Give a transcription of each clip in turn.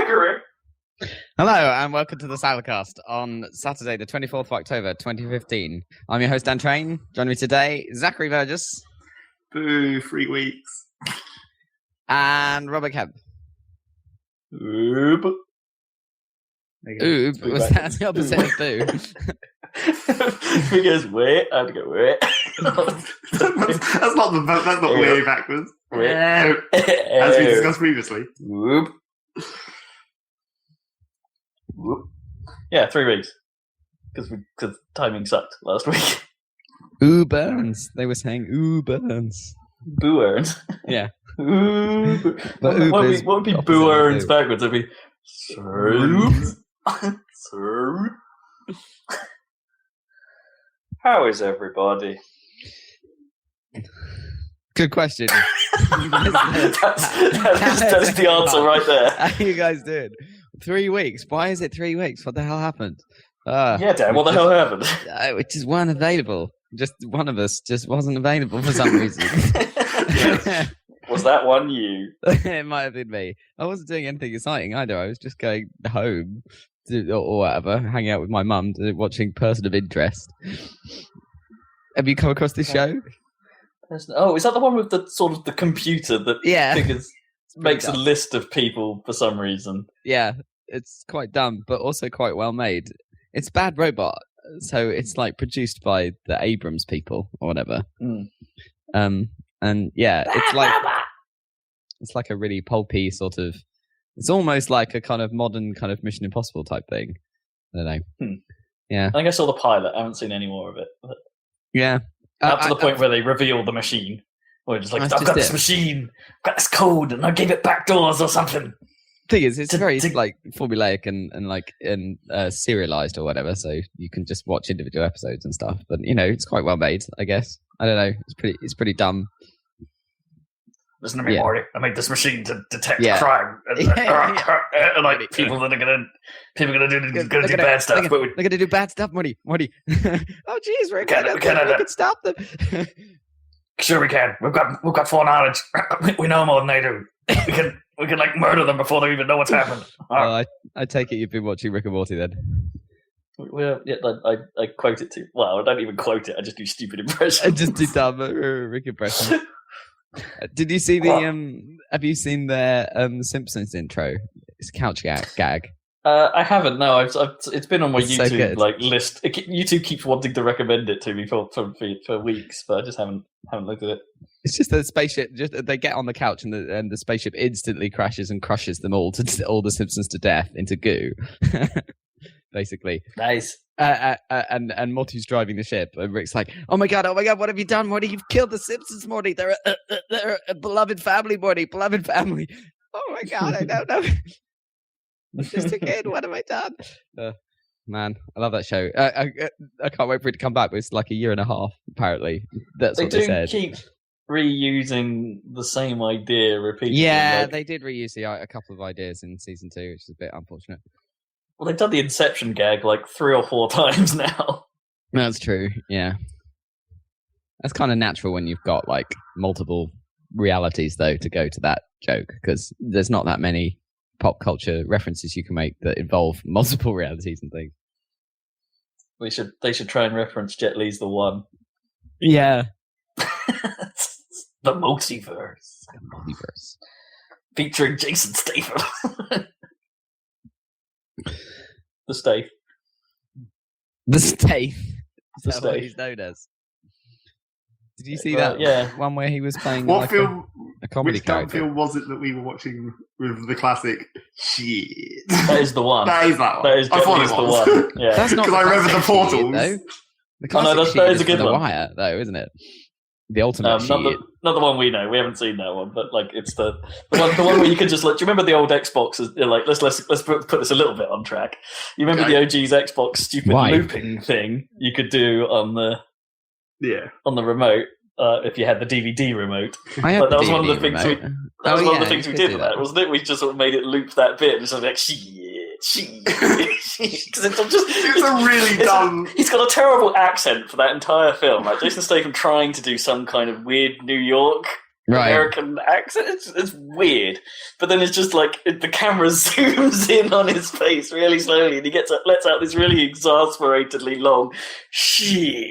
Zachary. Hello and welcome to the Saladcast on Saturday, the 24th of October, 2015. I'm your host, Dan Train. Joining me today, Zachary Burgess. Boo, 3 weeks. And Robert Kemp. Oob. Oob? Was that the opposite of boo? He goes, wait, I have to go, wait. that's not way backwards. As we discussed previously. Whoop. Whoop. Yeah, 3 weeks. Because timing sucked last week. Ooh burns. They were saying ooh burns. Boo earns. Yeah. Ooh. What would be boo earns backwards? It'd be serve. Serve. How is everybody? Good question. That's the answer right there. How you guys doing? 3 weeks. Why is it 3 weeks? What the hell happened? Yeah, Dan, what the hell happened? It just weren't available. Just one of us just wasn't available for some reason. Was that one you? It might have been me. I wasn't doing anything exciting either. I was just going home or whatever, hanging out with my mum, watching Person of Interest. Have you come across this show? Oh, is that the one with the sort of the computer that makes a list of people for some reason? Yeah, it's quite dumb, but also quite well made. It's Bad Robot, so it's like produced by the Abrams people or whatever. And yeah, it's like a really pulpy sort of. It's almost like a kind of modern kind of Mission Impossible type thing. I don't know. Yeah, I think I saw the pilot. I haven't seen any more of it. But... Yeah. Up to the point where they reveal the machine. Where it's like, I've got this machine, I've got this code, and I gave it backdoors or something. Thing is, it's very like formulaic and serialized or whatever, so you can just watch individual episodes and stuff. But it's quite well made, I guess. I don't know. It's pretty dumb. Listen to me, Morty. I made this machine to detect crime, and like people that are gonna do bad stuff. They're gonna do bad stuff, Morty. Oh, jeez, we can stop them. Sure, we can. We've got foreknowledge. We know more than they do. We can like murder them before they even know what's happened. Well, I take it you've been watching Rick and Morty then. Well, yeah, I quote it too. Well, I don't even quote it. I just do stupid impressions. I just do dumb Rick impressions. Did you see have you seen their Simpsons intro? It's a couch gag. I haven't. No, it's been on my YouTube so list. YouTube keeps wanting to recommend it to me for weeks, but I just haven't looked at it. It's just the spaceship. They get on the couch and the spaceship instantly crashes and crushes them all the Simpsons to death into goo. Basically, nice. And Morty's driving the ship, and Rick's like, "Oh my god, what have you done, Morty? You've killed the Simpsons, Morty. They're a beloved family, Morty. Beloved family. Oh my god, I don't know. I'm just a kid. What have I done?" Man, I love that show. I can't wait for it to come back. But it's like a year and a half, apparently. That's what they said. Keep reusing the same idea repeatedly. Yeah, they did reuse a couple of ideas in season 2, which is a bit unfortunate. Well, they've done the Inception gag like 3 or 4 times now. That's true, yeah. That's kind of natural when you've got like multiple realities, though, to go to that joke, because there's not that many pop culture references you can make that involve multiple realities and things. They should try and reference Jet Li's The One. Yeah. The multiverse. Featuring Jason Statham. The Stafe. The Stafe. The Is that what he's known as? Did you see that one where he was playing a comedy character? Which film was it that we were watching with the classic shit? That is the one. That is that one. That is I thought it was. The one. Yeah. That's not because I remember the portals. Though. The classic that is a good one. one. The Wire, though, isn't it? The ultimate shit. Not the one we know. We haven't seen that one, but like it's the one where you can just like. Do you remember the old Xboxes? Like let's put this a little bit on track. You remember the OG's Xbox stupid looping thing you could do on the remote if you had the DVD remote. That was one of the things we. That was one of the things we did with that, wasn't it? We just sort of made it loop that bit, and just like because it's a really dumb. He's got a terrible accent for that entire film. Like Jason Statham trying to do some kind of weird New York American accent. It's weird, but then it's just like the camera zooms in on his face really slowly, and he lets out this really exasperatedly long shit.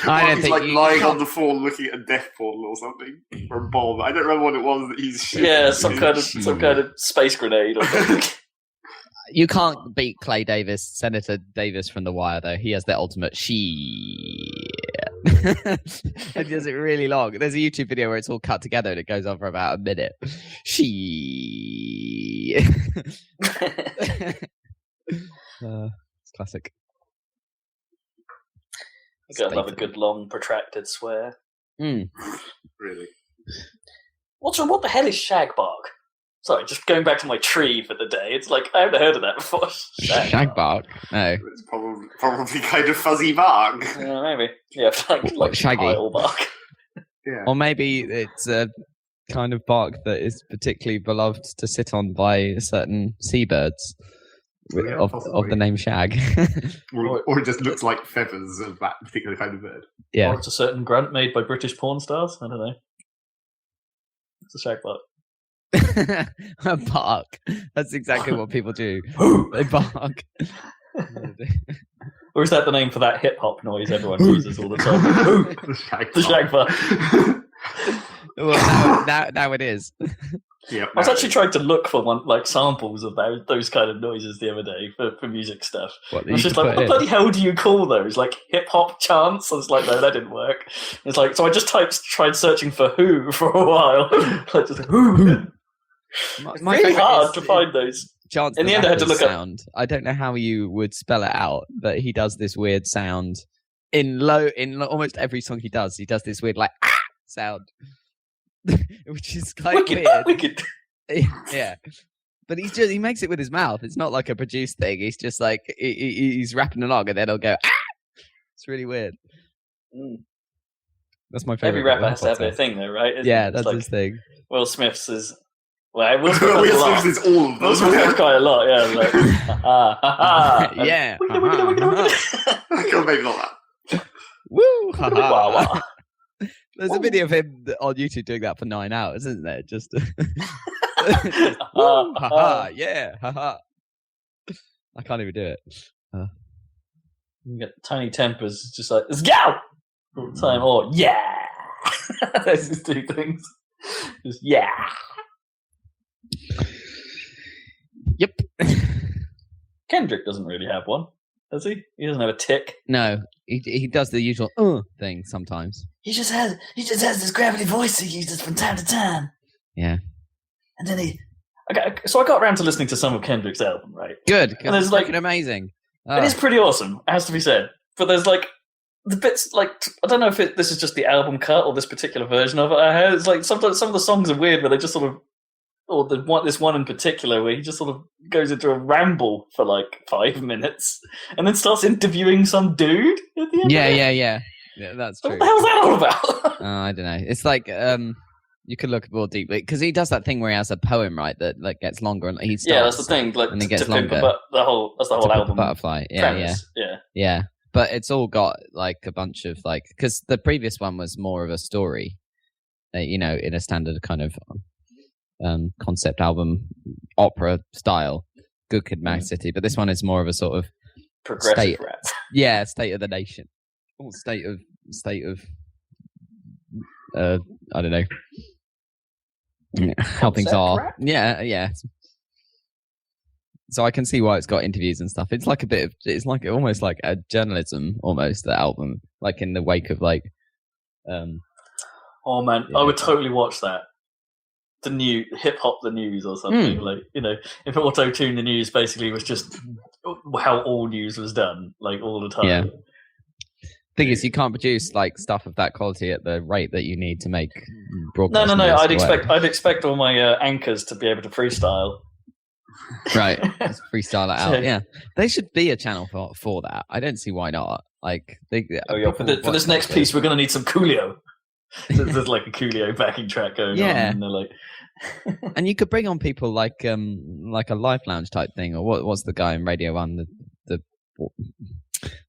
I don't he's think like lying on the floor looking at a death portal or something, or a bomb. I don't remember what it was that he's shooting. Yeah, some kind of space grenade or something. You can't beat Clay Davis, Senator Davis from The Wire, though. He has the ultimate shit. He does it really long. There's a YouTube video where it's all cut together and it goes on for about a minute. It's classic. You gotta love a good, long, protracted swear. Mm. Really? What the hell is shag bark? Sorry, just going back to my tree for the day. It's like, I haven't heard of that before. Shag bark? No. It's probably kind of fuzzy bark. Maybe. Yeah, like shaggy. pile bark. Yeah. Or maybe it's a kind of bark that is particularly beloved to sit on by certain seabirds of the name shag. or it just looks like feathers of that particular kind of bird. Yeah. Or it's a certain grunt made by British porn stars. I don't know. It's a shag bark. A bark. That's exactly what people do. They bark. Or is that the name for that hip hop noise everyone uses all the time? The shag bark. Well, now it is. Yeah, I was actually trying to look for samples of those kind of noises the other day for music stuff. I was just like, what the bloody hell do you call those? Like hip hop chants? I was like, no, that didn't work. It's like, so I just tried searching for who for a while. Like just who. It's really hard to find those. Chance in the end, I had to look sound. I don't know how you would spell it out, but he does this weird sound in almost every song he does. He does this weird sound, which is quite weird. Yeah, but he makes it with his mouth. It's not like a produced thing. He's just like he's rapping along, and then he'll go. It's really weird. Mm. That's my favorite. Every rapper has to have their thing, though, right? Yeah, that's his thing. Will Smith's is. Well, Will Smith's is all of them. Will Smith's quite a lot, yeah. Like, yeah. God, maybe not that. Woo! There's a video of him on YouTube doing that for 9 hours, isn't there? Just, woo, yeah, I can't even do it. You get tiny tempers, just like, let's go! All the time, or yeah! There's these two things. Just, yeah! Yep. Kendrick doesn't really have one, does he? He doesn't have a tick. No, he does the usual thing sometimes. He just has this gravity voice he uses from time to time. Yeah. And then so I got around to listening to some of Kendrick's album, right? Good. And there's like amazing. It is pretty awesome, it has to be said. But there's like the bits like I don't know if this is just the album cut or this particular version of it I heard. It's like sometimes some of the songs are weird where they just sort of. Or this one in particular where he just sort of goes into a ramble for like 5 minutes and then starts interviewing some dude at the end. Yeah, that's true. What the hell's that all about? I don't know. It's like you could look more deeply because he does that thing where he has a poem, right? That like gets longer and he starts. Yeah, that's the thing. Like, and it gets longer. That's the whole album. Butterfly. Yeah. But it's all got like a bunch of like because the previous one was more of a story, in a standard kind of. Concept album opera style, Good Kid, Mad City, but this one is more of a sort of progressive rap. Yeah, state of the nation, or state of I don't know how things are. Rap? Yeah. So I can see why it's got interviews and stuff. It's like it's like almost like a journalism, almost the album, like in the wake of like. Oh man, I would totally watch that. The new hip hop, the news or something like if auto tune the news basically was just how all news was done like all the time. Yeah. Thing is, you can't produce like stuff of that quality at the rate that you need to make broadcast. No. I'd expect all my anchors to be able to freestyle. Right, just freestyle it out. Yeah, they should be a channel for that. I don't see why not. Like, for this next piece, we're going to need some Coolio. There's like a Coolio backing track going on, and they're like, and you could bring on people like a Life Lounge type thing, or what's the guy in Radio 1, the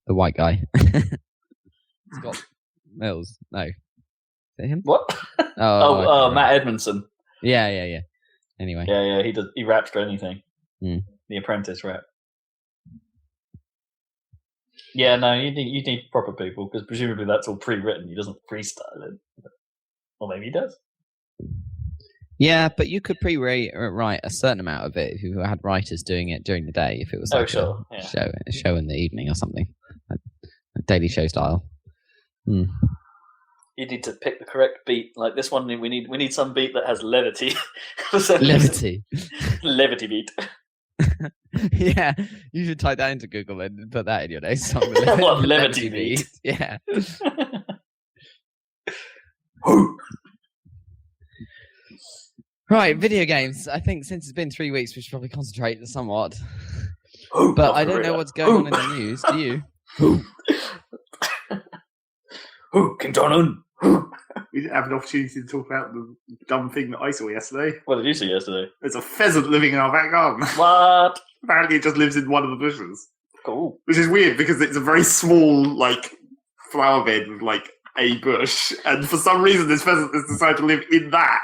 white guy, Scott Mills? No, Is it him? What? Oh, Matt Edmondson. Yeah. Anyway. Yeah. He raps for anything. Mm. The Apprentice rap. Yeah, no, you need proper people because presumably that's all pre-written. He doesn't freestyle it, or maybe he does. Yeah, but you could pre-write a certain amount of it if you had writers doing it during the day. If it was like a show in the evening or something, a daily show style. You need to pick the correct beat. Like this one, we need some beat that has levity. Levity. Levity beat. Yeah, you should type that into Google and put that in your notes. What levity beat? Yeah. Right, video games. I think since it's been 3 weeks, we should probably concentrate somewhat. But I don't know what's going on in the news. Do you? King Donan. We didn't have an opportunity to talk about the dumb thing that I saw yesterday. What did you see yesterday? There's a pheasant living in our back garden. What? Apparently it just lives in one of the bushes. Cool. Which is weird because it's a very small, flower bed with, a bush. And for some reason this pheasant has decided to live in that.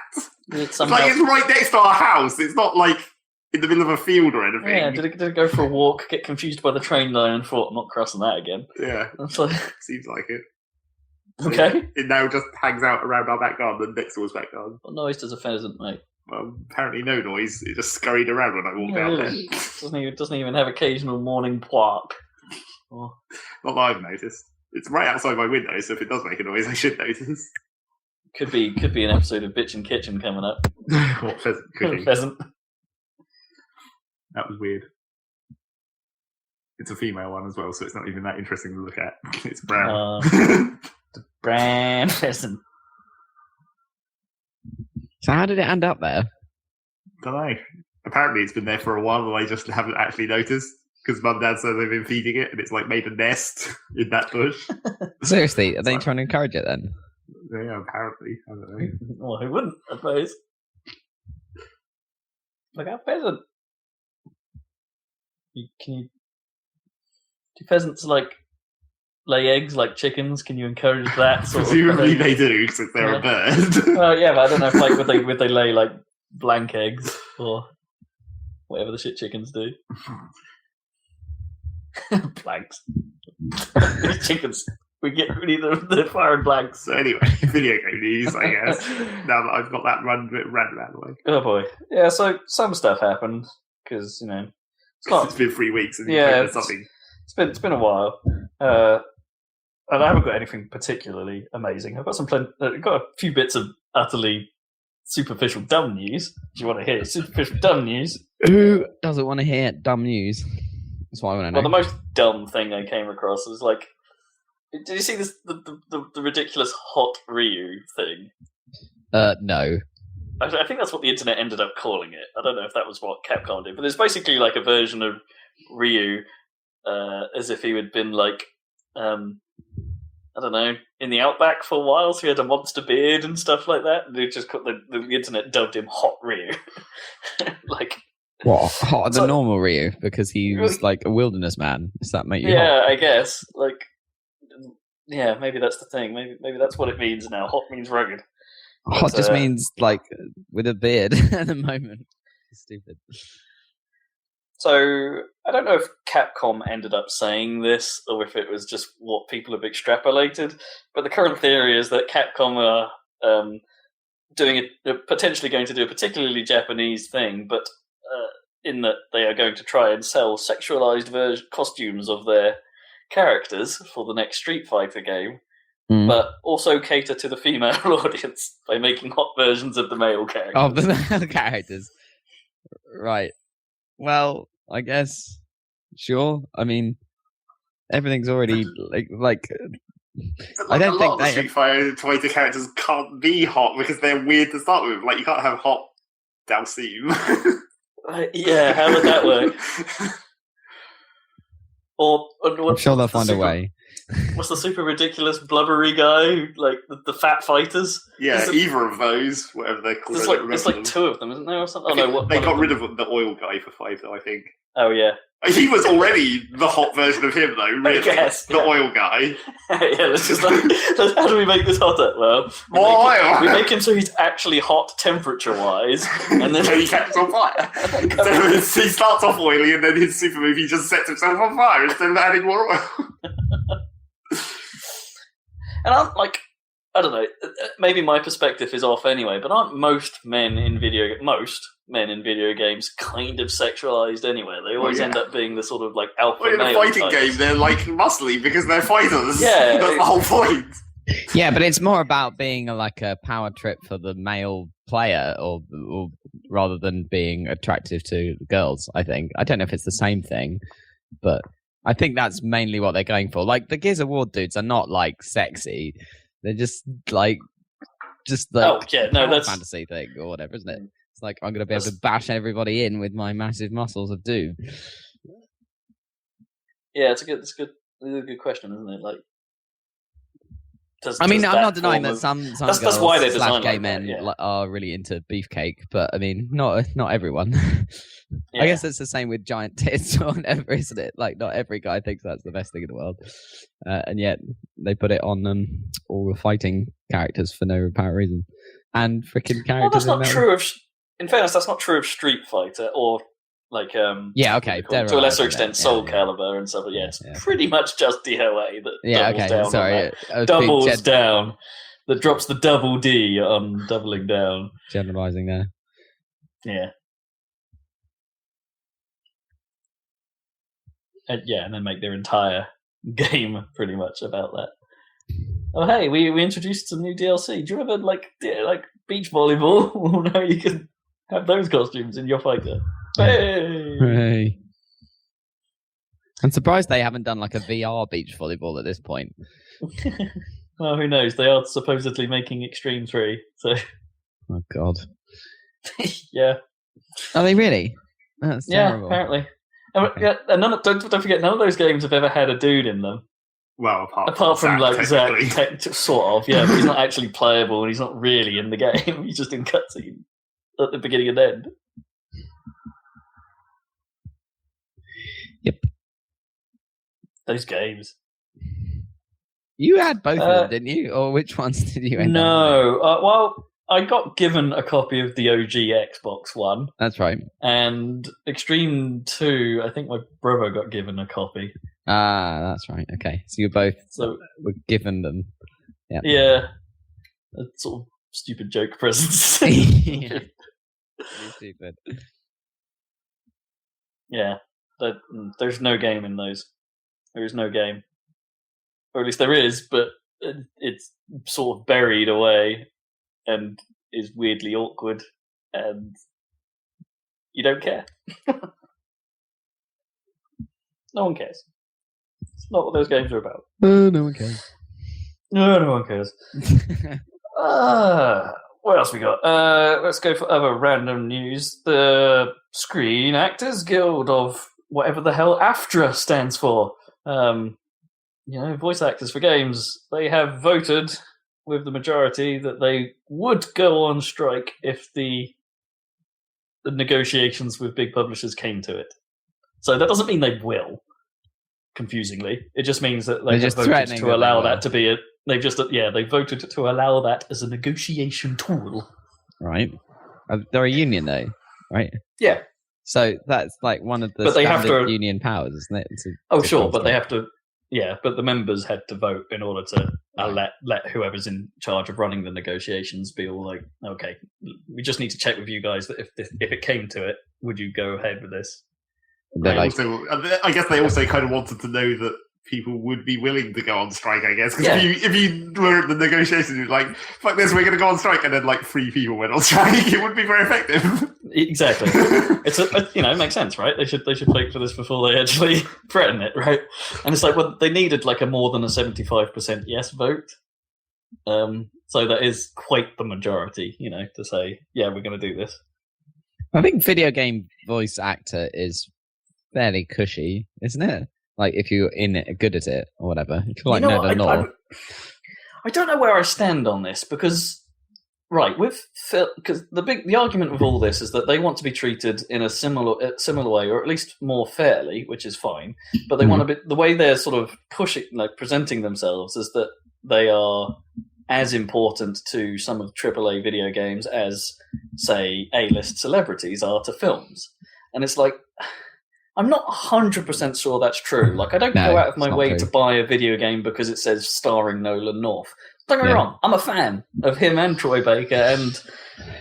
It's right next to our house. It's not, in the middle of a field or anything. Yeah, did it go for a walk, get confused by the train line and thought, I'm not crossing that again? Yeah. Seems like it. Okay. It now just hangs out around our back garden and next door's back garden. What noise does a pheasant make? Well, apparently no noise. It just scurried around when I walked out there. Doesn't even have occasional morning bark. Not that I've noticed. It's right outside my window, so if it does make a noise, I should notice. Could be an episode of Bitchin' Kitchen coming up. What pheasant cooking? Pheasant. That was weird. It's a female one as well, so it's not even that interesting to look at. It's brown. The brown pheasant. So how did it end up there? Don't know. Apparently it's been there for a while, and I just haven't actually noticed. Because Mum and Dad said they've been feeding it, and it's made a nest in that bush. Seriously, are they trying to encourage it then? Yeah, apparently. I don't know. Well, who wouldn't, I suppose? Look out, pheasant. Do pheasants lay eggs like chickens? Can you encourage that sort Presumably of they do, because they're a bird. Well, yeah, but I don't know if would they lay blank eggs or whatever the shit chickens do. Blanks. Chickens. We need the fire and blanks. So anyway, video game news, I guess. Now that I've got that run out of the way. Oh boy. Yeah, so some stuff happened because it's been 3 weeks and something. It's been a while, and I haven't got anything particularly amazing. I've got got a few bits of utterly superficial dumb news. Do you want to hear superficial dumb news? Who doesn't want to hear dumb news? That's what I want to know. Well, the most dumb thing I came across was did you see this the ridiculous hot Ryu thing? No. I think that's what the internet ended up calling it. I don't know if that was what Capcom did, but there's basically a version of Ryu, as if he had been I don't know, in the outback for a while, so he had a monster beard and stuff like that. And they just got the internet dubbed him Hot Ryu. What, hotter than normal Ryu? Because he was a wilderness man. Does that make you hot? Yeah, I guess. Yeah, maybe that's the thing. Maybe that's what it means now. Hot means rugged. Hot just means with a beard at the moment. It's stupid. So I don't know if Capcom ended up saying this or if it was just what people have extrapolated. But the current theory is that Capcom are potentially going to do a particularly Japanese thing, but in that they are going to try and sell sexualized costumes of their characters for the next Street Fighter game. But also cater to the female audience by making hot versions of the male characters. Of the male characters. Right. Well, I guess, sure. I mean, everything's already, I don't think the Street Fighter characters can't be hot because they're weird to start with. You can't have hot Dalsim. Yeah, how would that work? I'm sure they'll find a way. What's the super ridiculous blubbery guy? The fat fighters? Yeah, either of those, whatever they're called. There's two of them, isn't there? Or something? They got rid of the oil guy for Fighter, I think. Oh yeah. He was already the hot version of him, though. Really, the oil guy. Yeah, how do we make this hotter? Well, more oil. We make him so he's actually hot temperature-wise, and then he catches on fire. So he starts off oily, and then his super move, he just sets himself on fire instead of adding more oil. And I don't know, maybe my perspective is off anyway, but aren't most men in video games kind of sexualized anyway? They always end up being the sort of like alpha male. In a fighting game, they're like muscly because they're fighters. Yeah. That's the whole point. Yeah, but it's more about being like a power trip for the male player or rather than being attractive to girls, I think. I don't know if it's the same thing, but I think that's mainly what they're going for. Like, the Gears of War dudes are not like sexy. They're just like that's fantasy thing or whatever, isn't it? It's like I'm gonna be able to bash everybody in with my massive muscles of doom. Yeah, it's a good question, isn't it? Like, I'm not denying that some girls that's why they design gay like men that, are really into beefcake, but I mean, not everyone. Yeah. I guess it's the same with giant tits or whatever, isn't it? Like, not every guy thinks that's the best thing in the world, and yet they put it on all the fighting characters for no apparent reason, and freaking characters. Well, that's not true of. In fairness, that's not true of Street Fighter or like yeah, okay, to a lesser extent, Soul Calibur and stuff. But yeah, it's pretty much just DOA that doubles down. That drops the double D on doubling down. Generalizing there. Yeah. And then make their entire game pretty much about that. Oh, hey, we introduced some new DLC. Do you remember like beach volleyball? Well, now you can have those costumes in your fighter. Hey! I'm surprised they haven't done like a VR beach volleyball at this point. Well, who knows? They are supposedly making Extreme 3, so... Oh, God. Yeah. Are they really? That's terrible. Apparently. Okay. And don't forget, none of those games have ever had a dude in them. Well, apart from Zach, sort of, yeah, but he's not actually playable and he's not really in the game. He's just in cutscene at the beginning and end. Yep. Those games. You had both of them, didn't you? Or which ones did you end up with? No. Well, I got given a copy of the OG Xbox One. That's right. And Extreme 2, I think my brother got given a copy. Ah, that's right. Okay. So you both were given them. Yep. Yeah. A sort of stupid joke presents. Yeah. Stupid. Yeah. There's no game in those. There is no game. Or at least there is, but it's sort of buried away and is weirdly awkward, and you don't care. No one cares. It's not what those games are about. No one cares. No one cares. What else we got? Let's go for other random news. The Screen Actors Guild of whatever the hell AFTRA stands for. Voice actors for games. They have voted with the majority that they would go on strike if the negotiations with big publishers came to it. So that doesn't mean they will. Confusingly, it just means that they have voted to allow that to be they voted to allow that as a negotiation tool. Right. They're a union, though, right? Yeah. So that's like one of the standard union powers, isn't it? Sure, but they have to. Yeah, but the members had to vote in order to let whoever's in charge of running the negotiations be all like, okay, we just need to check with you guys that if it came to it, would you go ahead with this? I guess they also kind of wanted to know that people would be willing to go on strike, I guess. Because if you were at the negotiations, you're like, fuck this, we're going to go on strike, and then like 3 people went on strike, it would be very effective. Exactly. It makes sense, right? They should wait for this before they actually threaten it, right? And it's like, well, they needed like a more than a 75% yes vote. So that is quite the majority, to say, yeah, we're going to do this. I think video game voice actor is fairly cushy, isn't it? Like, if you're good at it or whatever. If you know the law. I don't know where I stand on this, because right, with because the argument with all this is that they want to be treated in a similar way, or at least more fairly, which is fine. But they want to be the way they're sort of pushing, like presenting themselves, is that they are as important to some of AAA video games as, say, A-list celebrities are to films. And it's like, I'm not 100% sure that's true. Like, I don't go out of my way to buy a video game because it says starring Nolan North. Don't get me wrong, I'm a fan of him and Troy Baker and,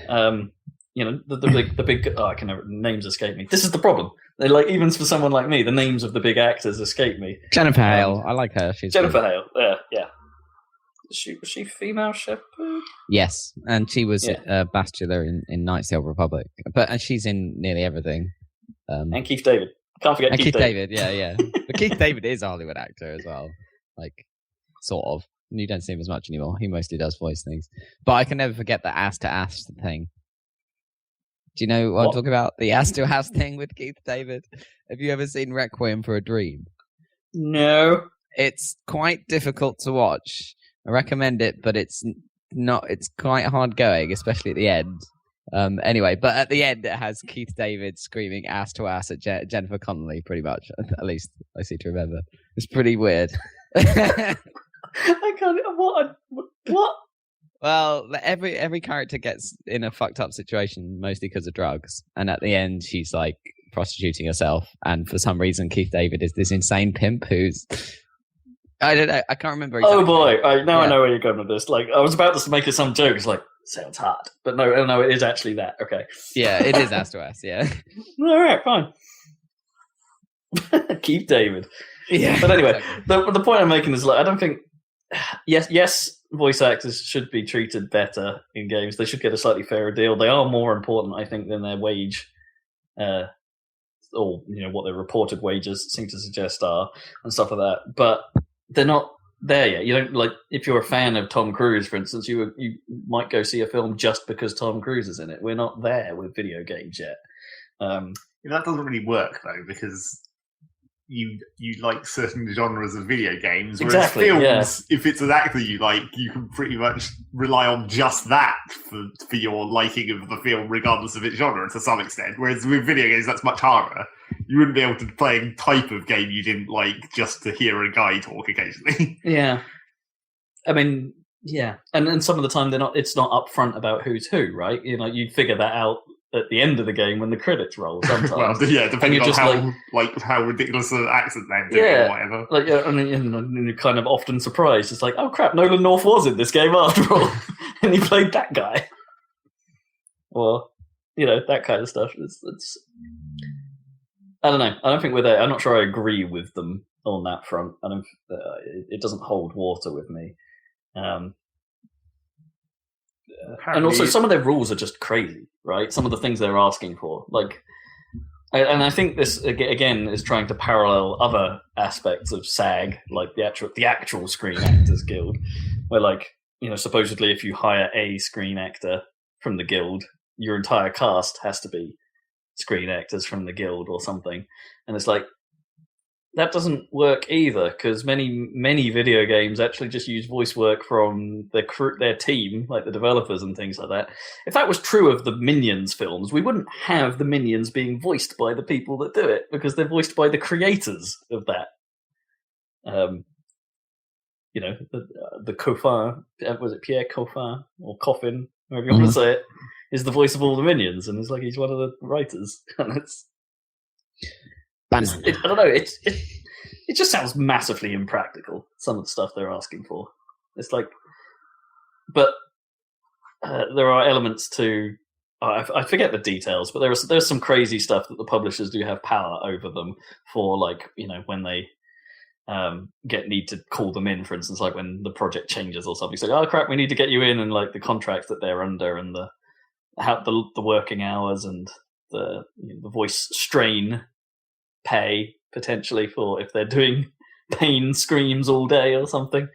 the big. Oh, I can never, names escape me. This is the problem. They're like, even for someone like me, the names of the big actors escape me. Jennifer Hale, I like her. She's Jennifer Hale. Yeah. Was she female shepherd? Yes, and she was Bastila in Knights of the Old Republic. And she's in nearly everything. And Keith David. Can't forget Keith David. Yeah. But Keith David is a Hollywood actor as well. Like, sort of. You don't see him as much anymore. He mostly does voice things. But I can never forget the ass-to-ass thing. Do you know what I'm talking about? The ass-to-ass thing with Keith David? Have you ever seen Requiem for a Dream? No. It's quite difficult to watch. I recommend it, but it's quite hard going, especially at the end. Anyway, but at the end, it has Keith David screaming ass-to-ass at Jennifer Connelly, pretty much. At least I seem to remember. It's pretty weird. I can't. What? Well, every character gets in a fucked up situation, mostly because of drugs, and at the end, she's like prostituting herself, and for some reason, Keith David is this insane pimp who's. I don't know. I can't remember. Exactly. Oh boy! I know where you're going with this. Like, I was about to make some joke. It's like, sounds hard, but no, it is actually that. Okay. Yeah, it is ass to ass. Yeah. All right, fine. Keith David. Yeah. But anyway, the point I'm making is, like, I don't think. Yes, voice actors should be treated better in games. They should get a slightly fairer deal. They are more important, I think, than their wage, or what their reported wages seem to suggest are, and stuff like that. But they're not there yet. You don't, like, if you're a fan of Tom Cruise, for instance, you might go see a film just because Tom Cruise is in it. We're not there with video games yet. That doesn't really work though, because you like certain genres of video games, whereas exactly, films, if it's an actor you like, you can pretty much rely on just that for your liking of the film, regardless of its genre to some extent. Whereas with video games, that's much harder. You wouldn't be able to play a type of game you didn't like just to hear a guy talk occasionally. Yeah, I mean, yeah, and some of the time it's not upfront about who's who, right? You figure that out at the end of the game when the credits roll sometimes. Well, yeah, depending on how ridiculous an accent they're doing or whatever. Like, and you're kind of often surprised. It's like, oh crap, Nolan North was in this game after all, and he played that guy. Or, that kind of stuff. It's I don't know. I don't think we're there. I'm not sure I agree with them on that front. It doesn't hold water with me. And also, some of their rules are just crazy, right? Some of the things they're asking for, and I think this again is trying to parallel other aspects of SAG, like the actual Screen Actors Guild, where, supposedly if you hire a screen actor from the guild, your entire cast has to be screen actors from the guild or something, and it's like, that doesn't work either, because many video games actually just use voice work from their team, like the developers and things like that. If that was true of the Minions films, we wouldn't have the Minions being voiced by the people that do it, because they're voiced by the creators of that. The Coffin, was it Pierre Coffin or Coffin, however you want to say it, is the voice of all the Minions, and it's like he's one of the writers, and it's. I don't know. It just sounds massively impractical. Some of the stuff they're asking for. It's like, but there are elements to. I forget the details, but there's some crazy stuff that the publishers do have power over them for, when they need to call them in, for instance, like when the project changes or something. It's like, oh crap, we need to get you in, and the contracts that they're under, and the working hours, and the voice strain. Pay potentially for if they're doing pain screams all day or something.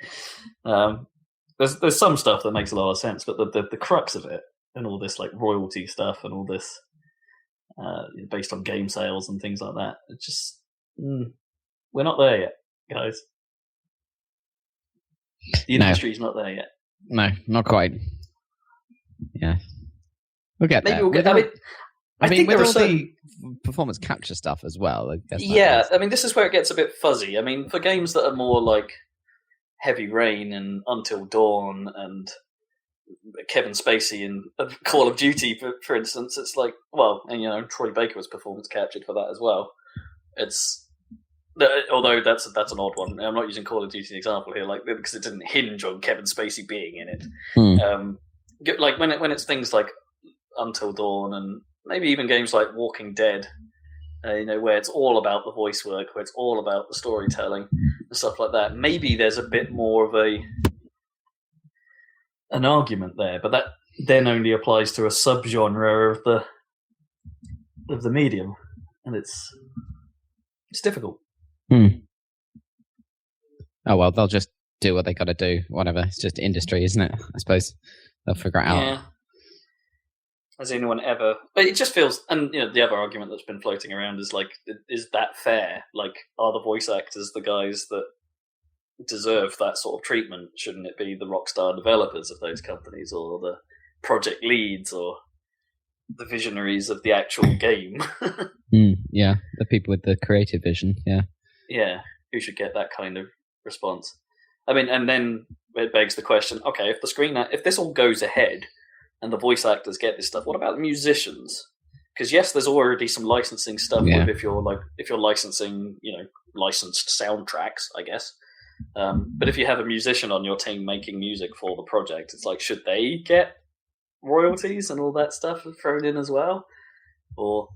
There's some stuff that makes a lot of sense, but the crux of it and all this royalty stuff and all this based on game sales and things like that, it's just we're not there yet, guys. The industry's not there yet. No, not quite. Yeah. We'll get Maybe there. we'll get. I think with there are all certain the performance capture stuff as well. I guess this is where it gets a bit fuzzy. I mean, for games that are more like Heavy Rain and Until Dawn and Kevin Spacey in Call of Duty, for instance, it's like, well, and Troy Baker was performance captured for that as well. It's although that's an odd one. I'm not using Call of Duty as an example here, like because it didn't hinge on Kevin Spacey being in it. Like when it's things like Until Dawn and maybe even games like Walking Dead, where it's all about the voice work, where it's all about the storytelling and stuff like that. Maybe there's a bit more of an argument there, but that then only applies to a subgenre of the medium, and it's difficult. Oh well, they'll just do what they got to do. Whatever, it's just industry, isn't it? I suppose they'll figure it out. Yeah. Has anyone ever? But it just feels, and the other argument that's been floating around is like, is that fair? Like, are the voice actors the guys that deserve that sort of treatment? Shouldn't it be the rockstar developers of those companies, or the project leads, or the visionaries of the actual game? Yeah, the people with the creative vision. Yeah, who should get that kind of response? I mean, and then it begs the question: okay, if this all goes ahead and the voice actors get this stuff, what about the musicians? Because yes, there's already some licensing stuff with if you're licensing, licensed soundtracks, I guess. But if you have a musician on your team making music for the project, it's like, should they get royalties and all that stuff thrown in as well? Or,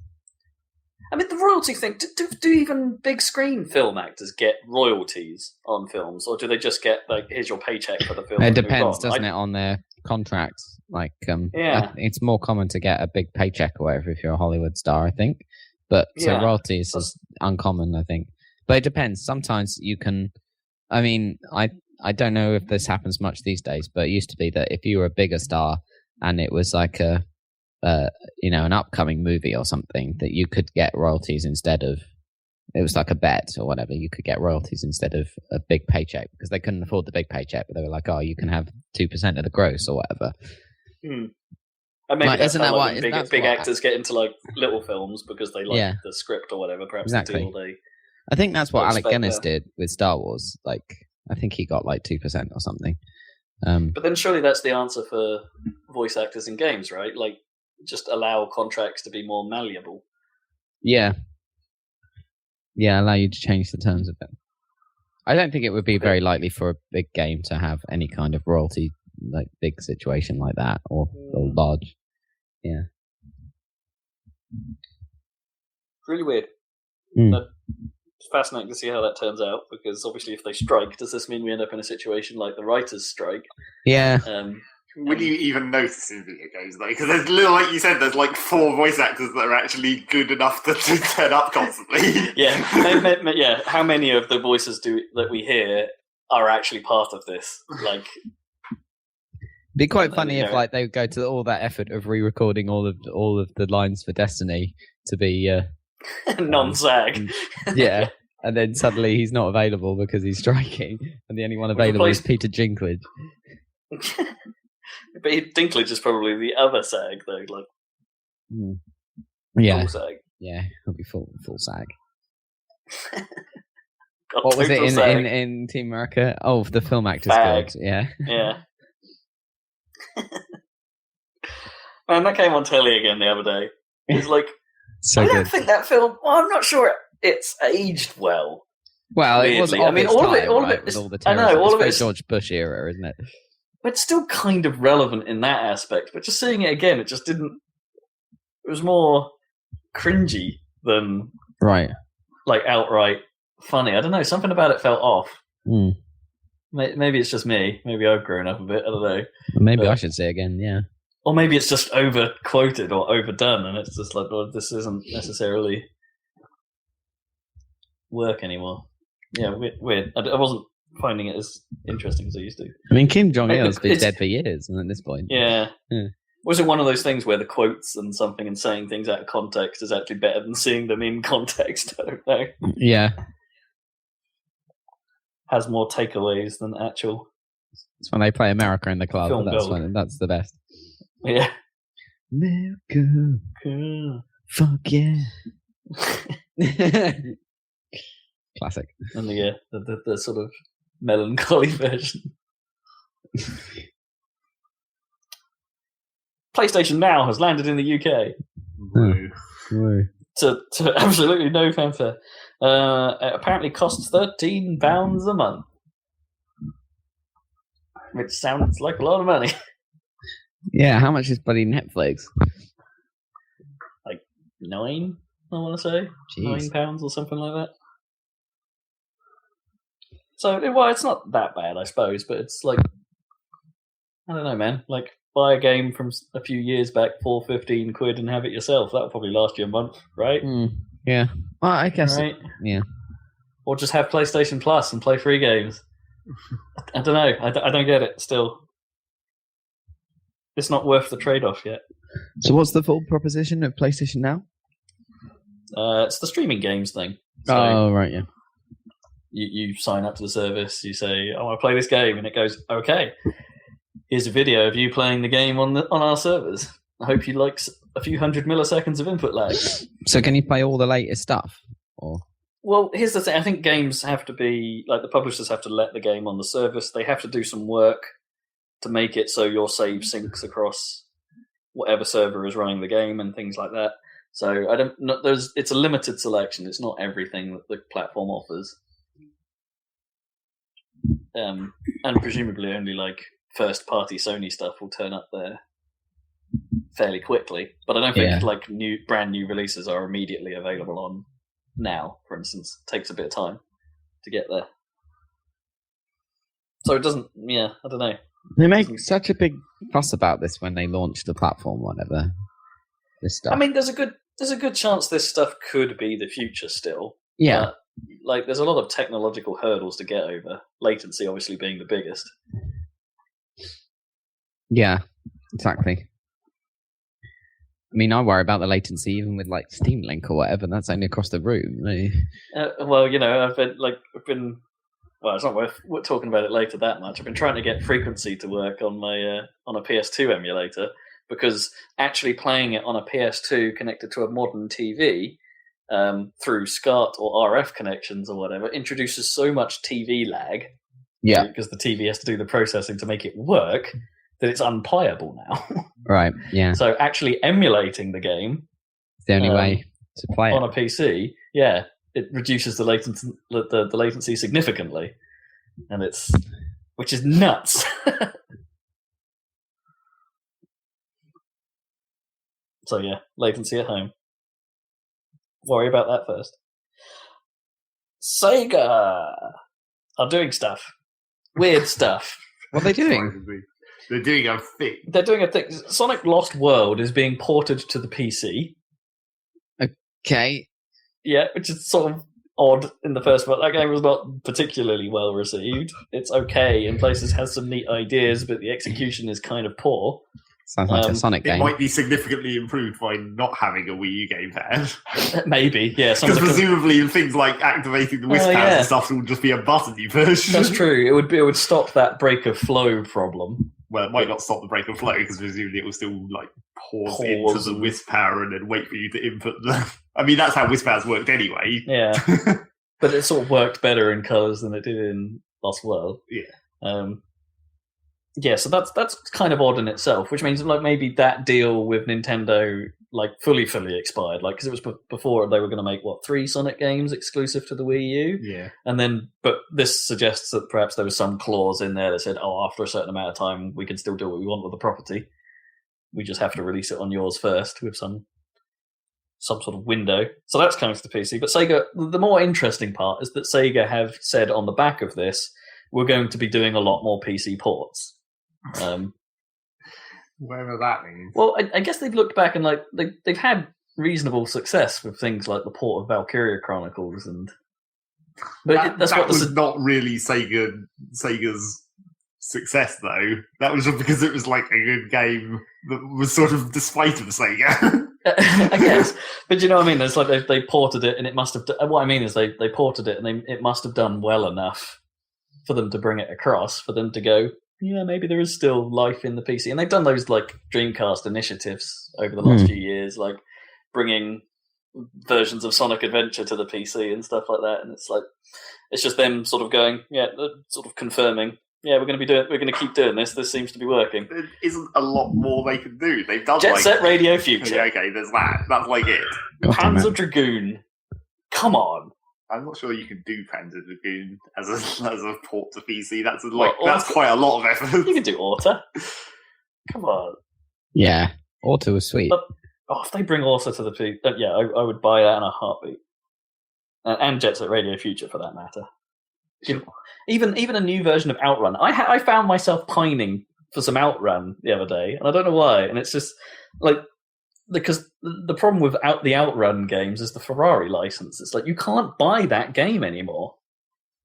I mean, the royalty thing, do even big screen film actors get royalties on films, or do they just get, like, here's your paycheck for the film? It depends, doesn't it, on their contracts? Like, it's more common to get a big paycheck or whatever if you're a Hollywood star, I think. But so royalties is uncommon, I think. But it depends. Sometimes you can. I mean, I don't know if this happens much these days, but it used to be that if you were a bigger star and it was like an upcoming movie or something, that you could get royalties instead of, it was like a bet or whatever, you could get royalties instead of a big paycheck because they couldn't afford the big paycheck, but they were like, oh, you can have 2% of the gross or whatever. And maybe that's how big actors get into like little films because they like the script or whatever. Perhaps exactly. I think that's what Alec Guinness did with Star Wars. Like, I think he got like 2% or something. But then surely that's the answer for voice actors in games, right? Like, just allow contracts to be more malleable. Yeah, allow you to change the terms of it. I don't think it would be very likely for a big game to have any kind of royalty, like big situation like that, or large. Yeah. Really weird. But it's fascinating to see how that turns out, because obviously if they strike, does this mean we end up in a situation like the writers' strike? Yeah. Would you even notice in video games, though? Because there's like you said, there's like 4 voice actors that are actually good enough to turn up constantly. Yeah. How many of the voices that we hear are actually part of this? Like, it'd be quite funny if like they would go to all that effort of re-recording all of the lines for Destiny to be non-SAG. Yeah. And then suddenly he's not available because he's striking, and the only one available is Peter Dinklage. But Dinklage is probably the other SAG, though. Like, full SAG. Yeah, he'll be full SAG. What was it in Team America? Oh, the Film Actors Guild. Yeah. Man, that came on telly again the other day. It's like, so I don't think that film. Well, I'm not sure it's aged well. Well, it was. I mean, all of it. With all the terrorism. All of it is George Bush era, isn't it? It's still kind of relevant in that aspect, but just seeing it again, it just didn't. It was more cringy than like outright funny. I don't know. Something about it felt off. Maybe it's just me. Maybe I've grown up a bit. I don't know. Maybe I should say again. Yeah. Or maybe it's just over quoted or overdone, and it's just like, well, this isn't necessarily work anymore. Yeah, weird. I wasn't finding it as interesting as I used to. I mean, Kim Jong-il's been dead for years, and at this point. Yeah. Was it one of those things where the quotes and something and saying things out of context is actually better than seeing them in context? I don't know. Yeah. Has more takeaways than actual. It's when they play America in the club. That's the best. Yeah. America. Fuck yeah. Classic. And the sort of melancholy version. PlayStation Now has landed in the UK. Woo. To absolutely no fanfare. It apparently costs £13 a month. Which sounds like a lot of money. Yeah, how much is bloody Netflix? Like 9, I want to say. Jeez. £9 or something like that. So, well, it's not that bad, I suppose, but it's like, I don't know, man. Like, buy a game from a few years back for £15 and have it yourself. That'll probably last you a month, right? Yeah. Well, I guess. Right? Yeah. Or just have PlayStation Plus and play free games. I don't know. I don't get it still. It's not worth the trade-off yet. So what's the full proposition of PlayStation Now? It's the streaming games thing. So right, yeah. You sign up to the service, you say, I want to play this game, and it goes, okay, here's a video of you playing the game on our servers. I hope you like a few hundred milliseconds of input lag. So can you play all the latest stuff? Or Well, here's the thing. I think games have to be, like, the publishers have to let the game on the service. They have to do some work to make it so your save syncs across whatever server is running the game and things like that. So it's a limited selection. It's not everything that the platform offers. And presumably only like first-party Sony stuff will turn up there fairly quickly. But I don't think like brand new releases are immediately available on Now, for instance. It takes a bit of time to get there. So it doesn't. Yeah, I don't know. They make such a big fuss about this when they launch the platform, whatever. This stuff. I mean, there's a good chance this stuff could be the future still. Yeah. Like, there's a lot of technological hurdles to get over. Latency, obviously, being the biggest. Yeah, exactly. I mean, I worry about the latency even with like Steam Link or whatever. That's only across the room. Well, you know, I've been. Well, it's not worth talking about it later that much. I've been trying to get frequency to work on my on a PS2 emulator, because actually playing it on a PS2 connected to a modern TV through SCART or RF connections or whatever introduces so much TV lag. Yeah, because the TV has to do the processing to make it work, that it's unplayable now. Right. Yeah. So actually emulating the game, it's the only way to play it on a PC. Yeah. It reduces the latency significantly, and which is nuts. So yeah, latency at home. Worry about that first. Sega are doing stuff, weird stuff. What are they doing? They're doing a thing. They're doing a thing. Sonic Lost World is being ported to the PC. Okay. Yeah, which is sort of odd in the first part. That game was not particularly well received. It's okay in places, has some neat ideas, but the execution is kind of poor. Sounds like a Sonic game. It might be significantly improved by not having a Wii U gamepad. Maybe, yeah. Because presumably things like activating the whisk pads and stuff will just be a button you push. That's true. It would stop that break of flow problem. Well, it might not stop the break of flow, because presumably it will still like pause into the whisk power and then wait for you to input the... I mean, that's how whisk pads worked anyway. Yeah. But it sort of worked better in colours than it did in Lost World. Yeah. Yeah, so that's kind of odd in itself, which means like maybe that deal with Nintendo like fully expired, like, because it was before they were going to make 3 Sonic games exclusive to the Wii U. Yeah. And then, but this suggests that perhaps there was some clause in there that said, after a certain amount of time, we can still do what we want with the property. We just have to release it on yours first with some sort of window. So that's coming to the PC. But Sega, the more interesting part is that Sega have said on the back of this, we're going to be doing a lot more PC ports. Whatever that means. Well, I guess they've looked back and like they've had reasonable success with things like the port of Valkyria Chronicles, but that was not really Sega's success though. That was just because it was like a good game that was sort of despite of Sega. I guess, but you know what I mean. It's like they ported it, and it must have. What I mean is they ported it, and it must have done well enough for them to bring it across, for them to go, yeah, maybe there is still life in the PC, and they've done those like Dreamcast initiatives over the last few years, like bringing versions of Sonic Adventure to the PC and stuff like that. And it's just them sort of going, sort of confirming, we're going to keep doing this. This seems to be working. There isn't a lot more they can do. They've done Jet Set Radio Future. Okay, there's that. That's like it. Panzer Dragoon. Come on. I'm not sure you can do Panzer Dragoon as a port to PC. That's quite a lot of effort. You can do Auto. Come on. Yeah, Auto was sweet. But, if they bring Auto to the PC, I would buy that in a heartbeat. And Jet Set Radio Future, for that matter. Sure. Even a new version of Outrun. I found myself pining for some Outrun the other day, and I don't know why. And it's just like, because the problem with the Outrun games is the Ferrari license. It's like you can't buy that game anymore.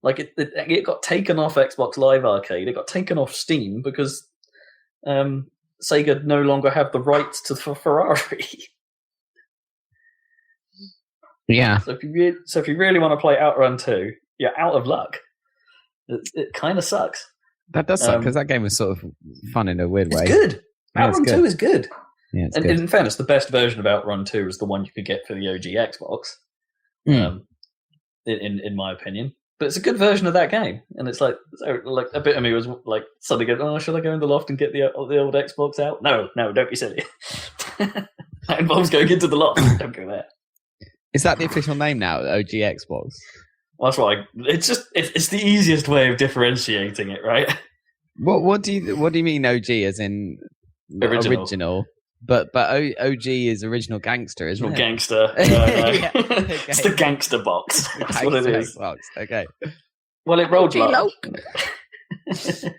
Like it got taken off Xbox Live Arcade. It got taken off Steam because Sega no longer have the rights to Ferrari. Yeah. So if you really want to play Outrun 2, you're out of luck. It kind of sucks. That does suck because that game was sort of fun in a weird way. It's good. Outrun 2 is good. Yeah, it's and good. In fairness, the best version of Outrun 2 is the one you could get for the OG Xbox. In my opinion. But it's a good version of that game, and it's like a bit of me was like suddenly going, "Oh, should I go in the loft and get the old Xbox out?" No, don't be silly. That involves going into the loft. Don't go there. Is that the official name now? OG Xbox. Well, that's why it's the easiest way of differentiating it, right? What do you mean OG as in original? But OG is original gangster, isn't it? Gangster. Yeah, okay. It's the gangster box. That's what it is. Box. Okay. Well, it rolled large. I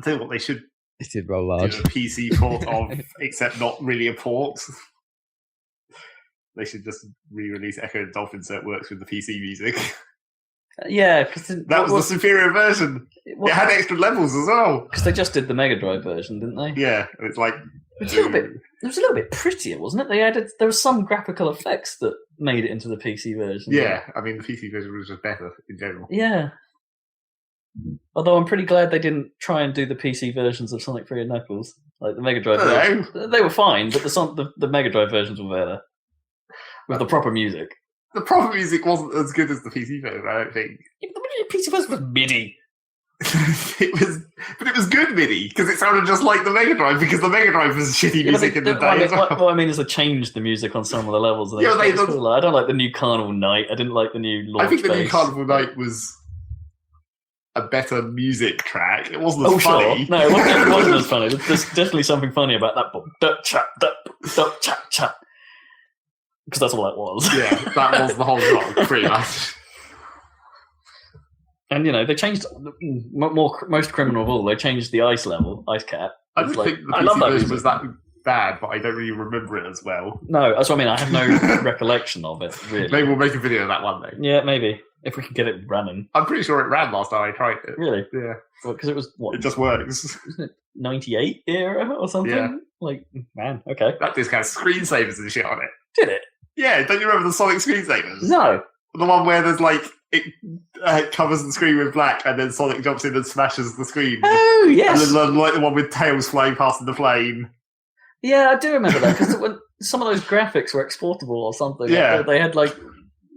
tell you what, they should It did roll large. do a PC port of, except not really a port. They should just re-release Echo and Dolphin so it works with the PC music. Yeah, because that was the superior version. It had extra levels as well. Because they just did the Mega Drive version, didn't they? Yeah, it's like it was a little bit prettier, wasn't it? There was some graphical effects that made it into the PC version. Yeah, I mean the PC version was just better in general. Yeah. Although I'm pretty glad they didn't try and do the PC versions of Sonic 3 and Knuckles, like the Mega Drive version. They were fine, but the Mega Drive versions were better with the proper music. The proper music wasn't as good as the PC version, I don't think. The PC version was MIDI. But it was good MIDI because it sounded just like the Mega Drive because the Mega Drive was shitty music in the day as well. What I mean is they changed the music on some of the levels. And I don't like the new Carnival Night. I didn't like the new Launch I think the Base. new Carnival Night was a better music track. It wasn't as funny. Sure. No, it wasn't as funny. There's definitely something funny about that. Because that's all that was. Yeah, that was the whole song, pretty much. And, they changed, most criminal of all, they changed the ice cap. I don't think the PC version was that bad, but I don't really remember it as well. No, that's what I mean. I have no recollection of it, really. Maybe we'll make a video of that one day. Yeah, maybe. If we can get it running. I'm pretty sure it ran last time I tried it. Really? Yeah. Because it was, what? It just works. Wasn't it 98 era or something? Yeah. Like, man, okay. That disc has screensavers and shit on it. Did it? Yeah, don't you remember the Sonic screensavers? No. The one where there's it covers the screen with black and then Sonic jumps in and smashes the screen. Oh, yes. And then the one with tails flying past in the plane. Yeah, I do remember that because some of those graphics were exportable or something. Yeah. They had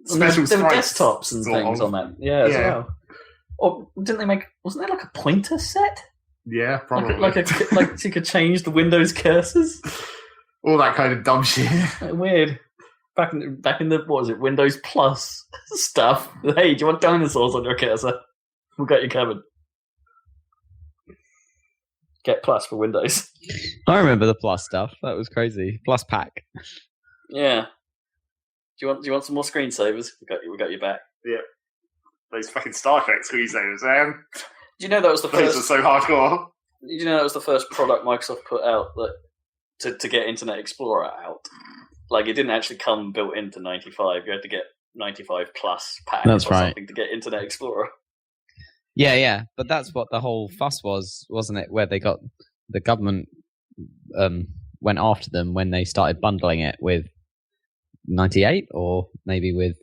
special there were desktops and things on that. Yeah, as Yeah. well. Or didn't they wasn't there like a pointer set? Yeah, probably. Like so you could change the Windows cursors? All that kind of dumb shit. Weird. Back in the what was it, Windows Plus stuff. Hey, do you want dinosaurs on your cursor? We've got you covered. Get Plus for Windows. I remember the Plus stuff. That was crazy. Plus pack. Yeah. Do you want some more screensavers? We got your back. Yeah. Those fucking Star Trek screensavers, man. Do you know that was the Those first? are so hardcore. Did you know that was the first product Microsoft put out to get Internet Explorer out? Like, it didn't actually come built into 95. You had to get 95 plus pack or something to get Internet Explorer. Yeah. But that's what the whole fuss was, wasn't it? Where they got the government went after them when they started bundling it with 98 or maybe with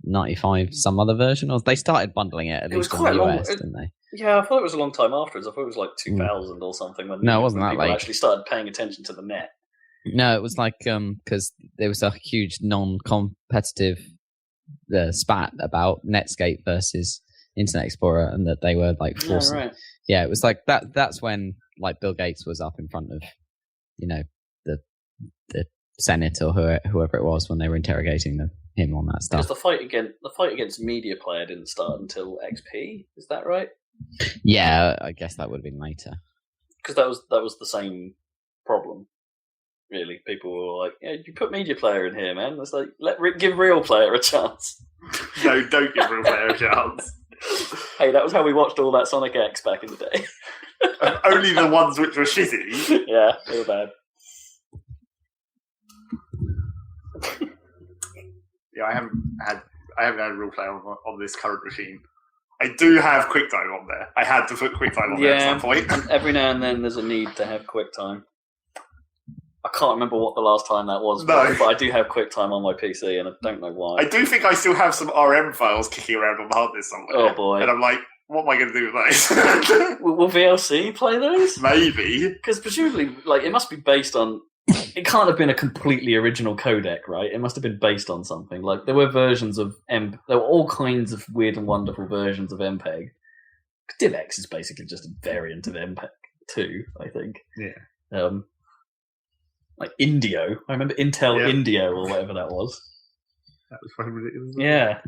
95, some other version. Or they started bundling it at least in the US, didn't they? Yeah, I thought it was a long time afterwards. I thought it was like 2000 or something. When No, it wasn't that people late. actually started paying attention to the net. No, it was like because there was a huge non-competitive spat about Netscape versus Internet Explorer, and that they were like forcing. Yeah, right. Yeah, it was like that. That's when like Bill Gates was up in front of, the Senate or whoever it was when they were interrogating him on that stuff. Because the fight against Media Player didn't start until XP. Is that right? Yeah, I guess that would have been later. Because that was the same problem. Really, people were like, "Yeah, you put Media Player in here, man." It's like, give Real Player a chance. No, don't give Real Player a chance. Hey, that was how we watched all that Sonic X back in the day. Only the ones which were shitty. Yeah, they were bad. Yeah, I haven't had Real Player on this current machine. I do have QuickTime on there. I had to put QuickTime on there at some point. Every now and then there's a need to have QuickTime. I can't remember what the last time that was, but I do have QuickTime on my PC, and I don't know why. I do think I still have some RM files kicking around on the hard disk somewhere. Oh boy. And I'm like, what am I going to do with those? Will VLC play those? Maybe. Because presumably, like, it must be based on... It can't have been a completely original codec, right? It must have been based on something. Like, there were versions of... There were all kinds of weird and wonderful versions of MPEG. DivX is basically just a variant of MPEG 2, I think. Yeah. Like Indio. I remember Intel Indio or whatever that was. That was fucking ridiculous. Yeah.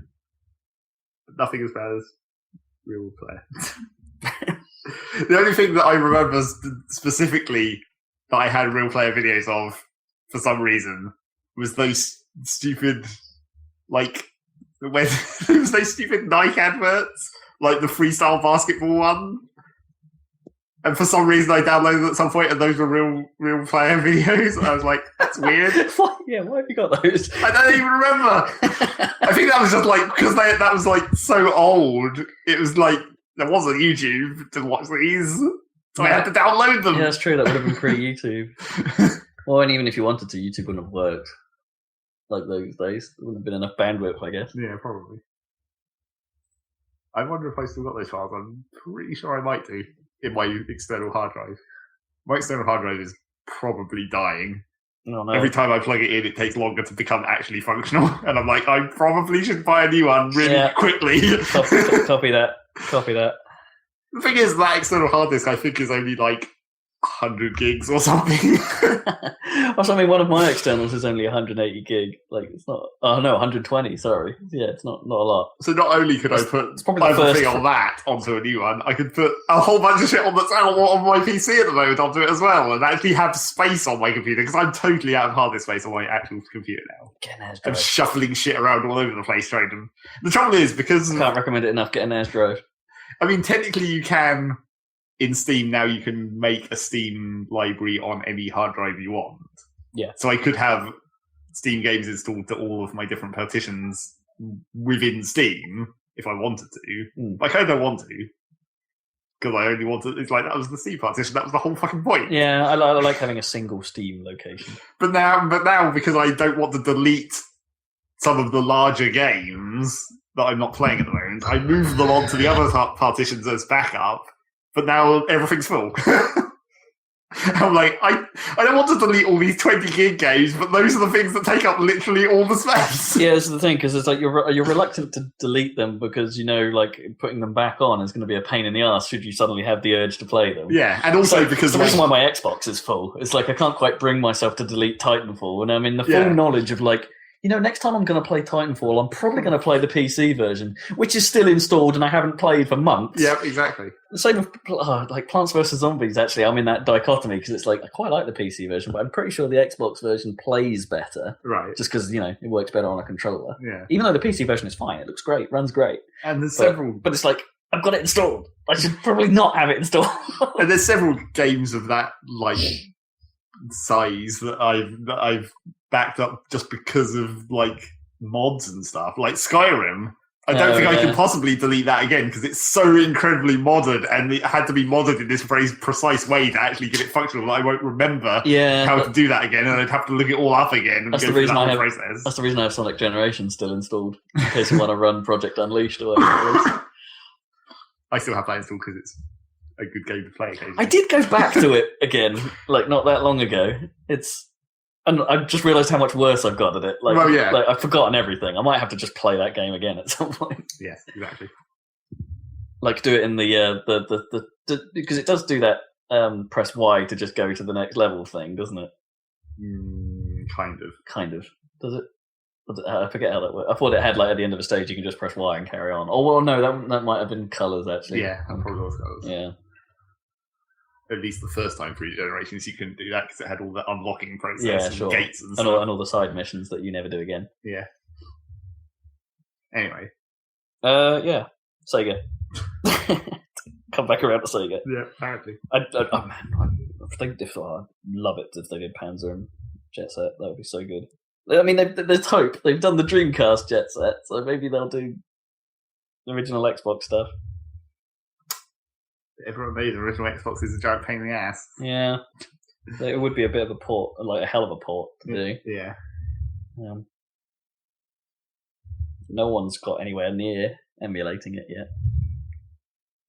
Nothing as bad as Real Player. The only thing that I remember specifically that I had Real Player videos of, for some reason, was those stupid, like, when there was those stupid Nike adverts, like the freestyle basketball one. And for some reason, I downloaded at some point, and those were real player videos. And I was like, "That's weird." Why have you got those? I don't even remember. I think that was just like because that was like so old. It was like there wasn't YouTube to watch these, so I had to download them. Yeah, that's true. That would have been pre-YouTube. Well, and even if you wanted to, YouTube wouldn't have worked like those days. There wouldn't have been enough bandwidth, I guess. Yeah, probably. I wonder if I still got those files. I'm pretty sure I might do. In my external hard drive. My external hard drive is probably dying. Oh, no. Every time I plug it in, it takes longer to become actually functional. And I'm like, I probably should buy a new one really quickly. Copy that. The thing is, that external hard disk, I think, is only like 100 gigs or something. One of my externals is only 180 gig. Like, it's not... Oh, no, 120, sorry. Yeah, it's not a lot. So not only could I put everything on that onto a new one, I could put a whole bunch of shit on that's on my PC at the moment onto it as well, and actually have space on my computer, because I'm totally out of hard disk space on my actual computer now. I'm shuffling shit around all over the place trying to... The trouble is, because... I can't recommend it enough, get an NAS drive. I mean, technically you can... In Steam now, you can make a Steam library on any hard drive you want. Yeah. So I could have Steam games installed to all of my different partitions within Steam if I wanted to. Like, I don't want to. Because I only wanted... It's like, that was the Steam partition. That was the whole fucking point. Yeah, I like having a single Steam location. But now, because I don't want to delete some of the larger games that I'm not playing at the moment, I move them onto the other partitions as backup. But now everything's full. I'm like, I don't want to delete all these 20 gig games, but those are the things that take up literally all the space. Yeah, this is the thing, because it's like you're reluctant to delete them because, like, putting them back on is going to be a pain in the ass should you suddenly have the urge to play them. Yeah, and also because... The reason why my Xbox is full, it's like I can't quite bring myself to delete Titanfall, and I'm in the full knowledge of, like, next time I'm going to play Titanfall, I'm probably going to play the PC version, which is still installed and I haven't played for months. Yeah, exactly. The same with like Plants vs. Zombies, actually. I'm in that dichotomy because it's like, I quite like the PC version, but I'm pretty sure the Xbox version plays better. Right. Just because, it works better on a controller. Yeah. Even though the PC version is fine. It looks great, runs great. And there's several... But it's like, I've got it installed. I should probably not have it installed. And there's several games of that, like, size that I've backed up just because of like mods and stuff, like Skyrim. I don't think I can possibly delete that again because it's so incredibly modded, and it had to be modded in this very precise way to actually get it functional. That I won't remember how to do that again, and I'd have to look it all up again. And that's go the reason through that process. That's the reason I have Sonic Generations still installed in case you want to run Project Unleashed or whatever it is. I still have that installed because it's a good game to play occasionally. I did go back to it again, like not that long ago. And I just realised how much worse I've got at it. Like, like I've forgotten everything. I might have to just play that game again at some point. Yes, exactly. Like do it in the because it does do that press Y to just go to the next level thing, doesn't it? Kind of. Does it? I forget how that works. I thought it had like at the end of a stage you can just press Y and carry on. Oh well, no, that might have been colours actually. Yeah, that probably was colours. Yeah. At least the first time through Generations, you couldn't do that because it had all the unlocking process and gates and and stuff. all the side missions that you never do again. Yeah. Anyway. Yeah. Sega. Come back around to Sega. Yeah, apparently. I love it if they did Panzer and Jet Set. That would be so good. I mean, there's hope. They've done the Dreamcast Jet Set, so maybe they'll do the original Xbox stuff. Everyone knows the original Xbox is a giant pain in the ass. Yeah. It would be a bit of a port, like a hell of a port to do. Yeah. No one's got anywhere near emulating it yet.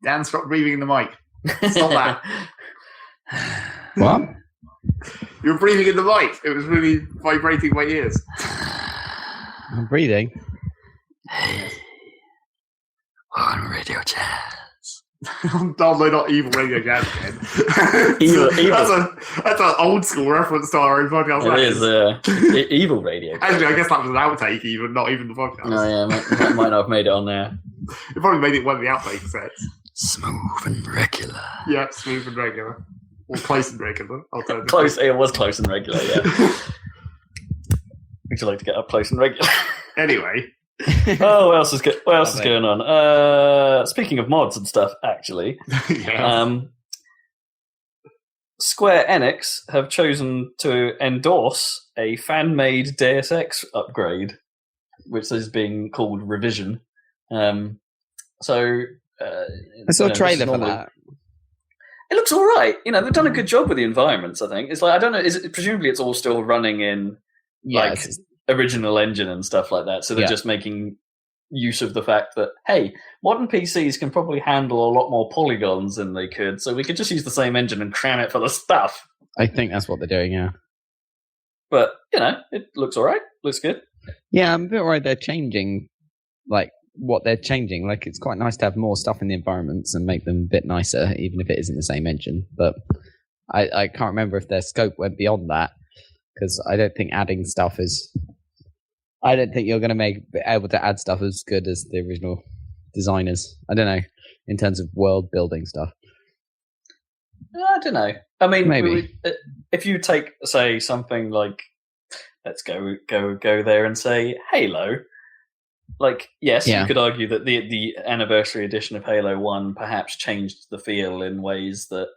Dan, stop breathing in the mic. Stop that. What? You were breathing in the mic. It was really vibrating my ears. I'm breathing. Hey. Welcome to Radio Jazz. No, not Evil Radio Jazz again. Evil. That's an old school reference to our own podcast. It is Evil Radio. Actually, I guess that was an outtake, even not even the podcast. Oh yeah, might not have made it on there. It probably made it one of the outtake sets. Smooth and regular. Yeah, smooth and regular. Or close and regular. Close. It was close and regular. Yeah. Would you like to get up close and regular? Anyway. Oh, what else is going on? Speaking of mods and stuff, actually, Square Enix have chosen to endorse a fan-made Deus Ex upgrade, which is being called Revision. I saw a trailer for that. It looks all right. They've done a good job with the environments. I think it's like I don't know. Presumably it's all still running in original engine and stuff like that. So they're just making use of the fact that, hey, modern PCs can probably handle a lot more polygons than they could, so we could just use the same engine and cram it for the stuff. I think that's what they're doing, yeah. But, it looks all right. Looks good. Yeah, I'm a bit worried they're changing, like, what they're changing. Like, it's quite nice to have more stuff in the environments and make them a bit nicer, even if it isn't the same engine. But I can't remember if their scope went beyond that, because I don't think adding stuff is... I don't think you're going to be able to add stuff as good as the original designers. I don't know, in terms of world building stuff. I don't know. I mean, maybe if you take, say, something like, let's go there and say Halo. Like, yes, you could argue that the anniversary edition of Halo 1 perhaps changed the feel in ways that,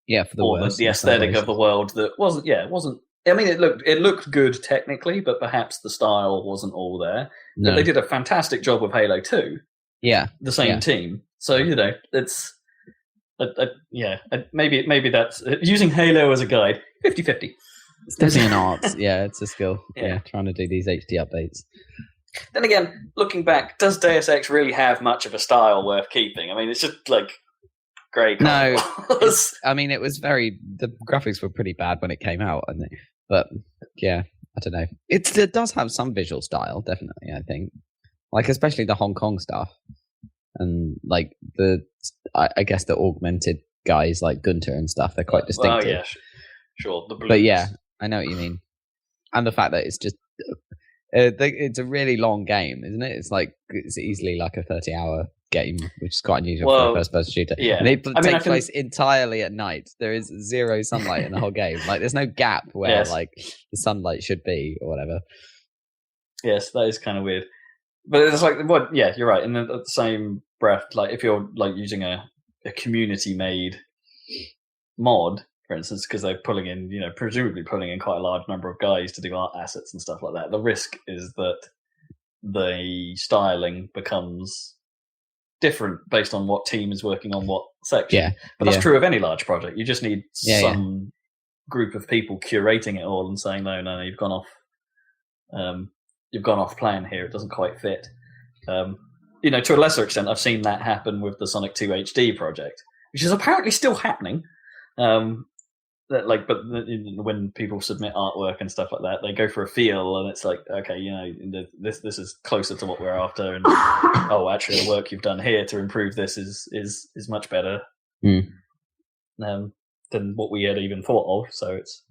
for the worse, the aesthetic of the world that wasn't. I mean, it looked good technically, but perhaps the style wasn't all there. No. But they did a fantastic job with Halo 2. Yeah, the same team. So it's maybe that's using Halo as a guide. 50-50. It's definitely an art. Yeah, it's a skill. Yeah, trying to do these HD updates. Then again, looking back, does Deus Ex really have much of a style worth keeping? I mean, it's just like grey. No, it was the graphics were pretty bad when it came out, but yeah, I don't know. It does have some visual style, definitely. I think, like especially the Hong Kong stuff, and like I guess the augmented guys like Gunter and stuff. They're quite distinctive. Oh yeah, sure. The blues. But yeah, I know what you mean, and the fact that it's just. It's a really long game, isn't it? It's easily like a 30-hour game, which is quite unusual for a first-person shooter. Yeah. And it takes place entirely at night. There is zero sunlight in the whole game. Like, there's no gap where like the sunlight should be or whatever. Yes, that is kind of weird. But it's like, yeah, you're right. And at the same breath, like if you're like using a community-made mod, for instance, because they're presumably pulling in quite a large number of guys to do art assets and stuff like that. The risk is that the styling becomes different based on what team is working on what section. Yeah, but that's true of any large project. You just need some group of people curating it all and saying, no, you've gone off plan here. It doesn't quite fit. to a lesser extent, I've seen that happen with the Sonic 2 HD project, which is apparently still happening. But when people submit artwork and stuff like that, they go for a feel, and it's like, okay, this is closer to what we're after, and actually, the work you've done here to improve this is much better than what we had even thought of. So it's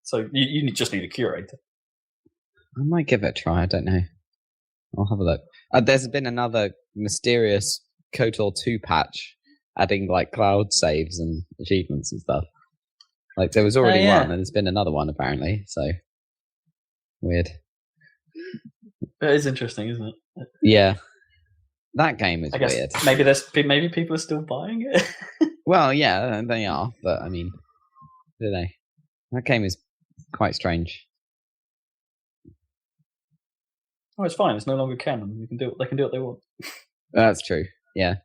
So you just need a curator. I might give it a try. I don't know. I'll have a look. There's been another mysterious KOTOR 2 patch, adding like cloud saves and achievements and stuff. Like there was already one, and there's been another one apparently. So weird. That is interesting, isn't it? Yeah, that game is weird. Maybe people are still buying it. Well, yeah, they are, but I mean, do they? That game is quite strange. Oh, it's fine. It's no longer canon. They can do what they want. That's true. Yeah.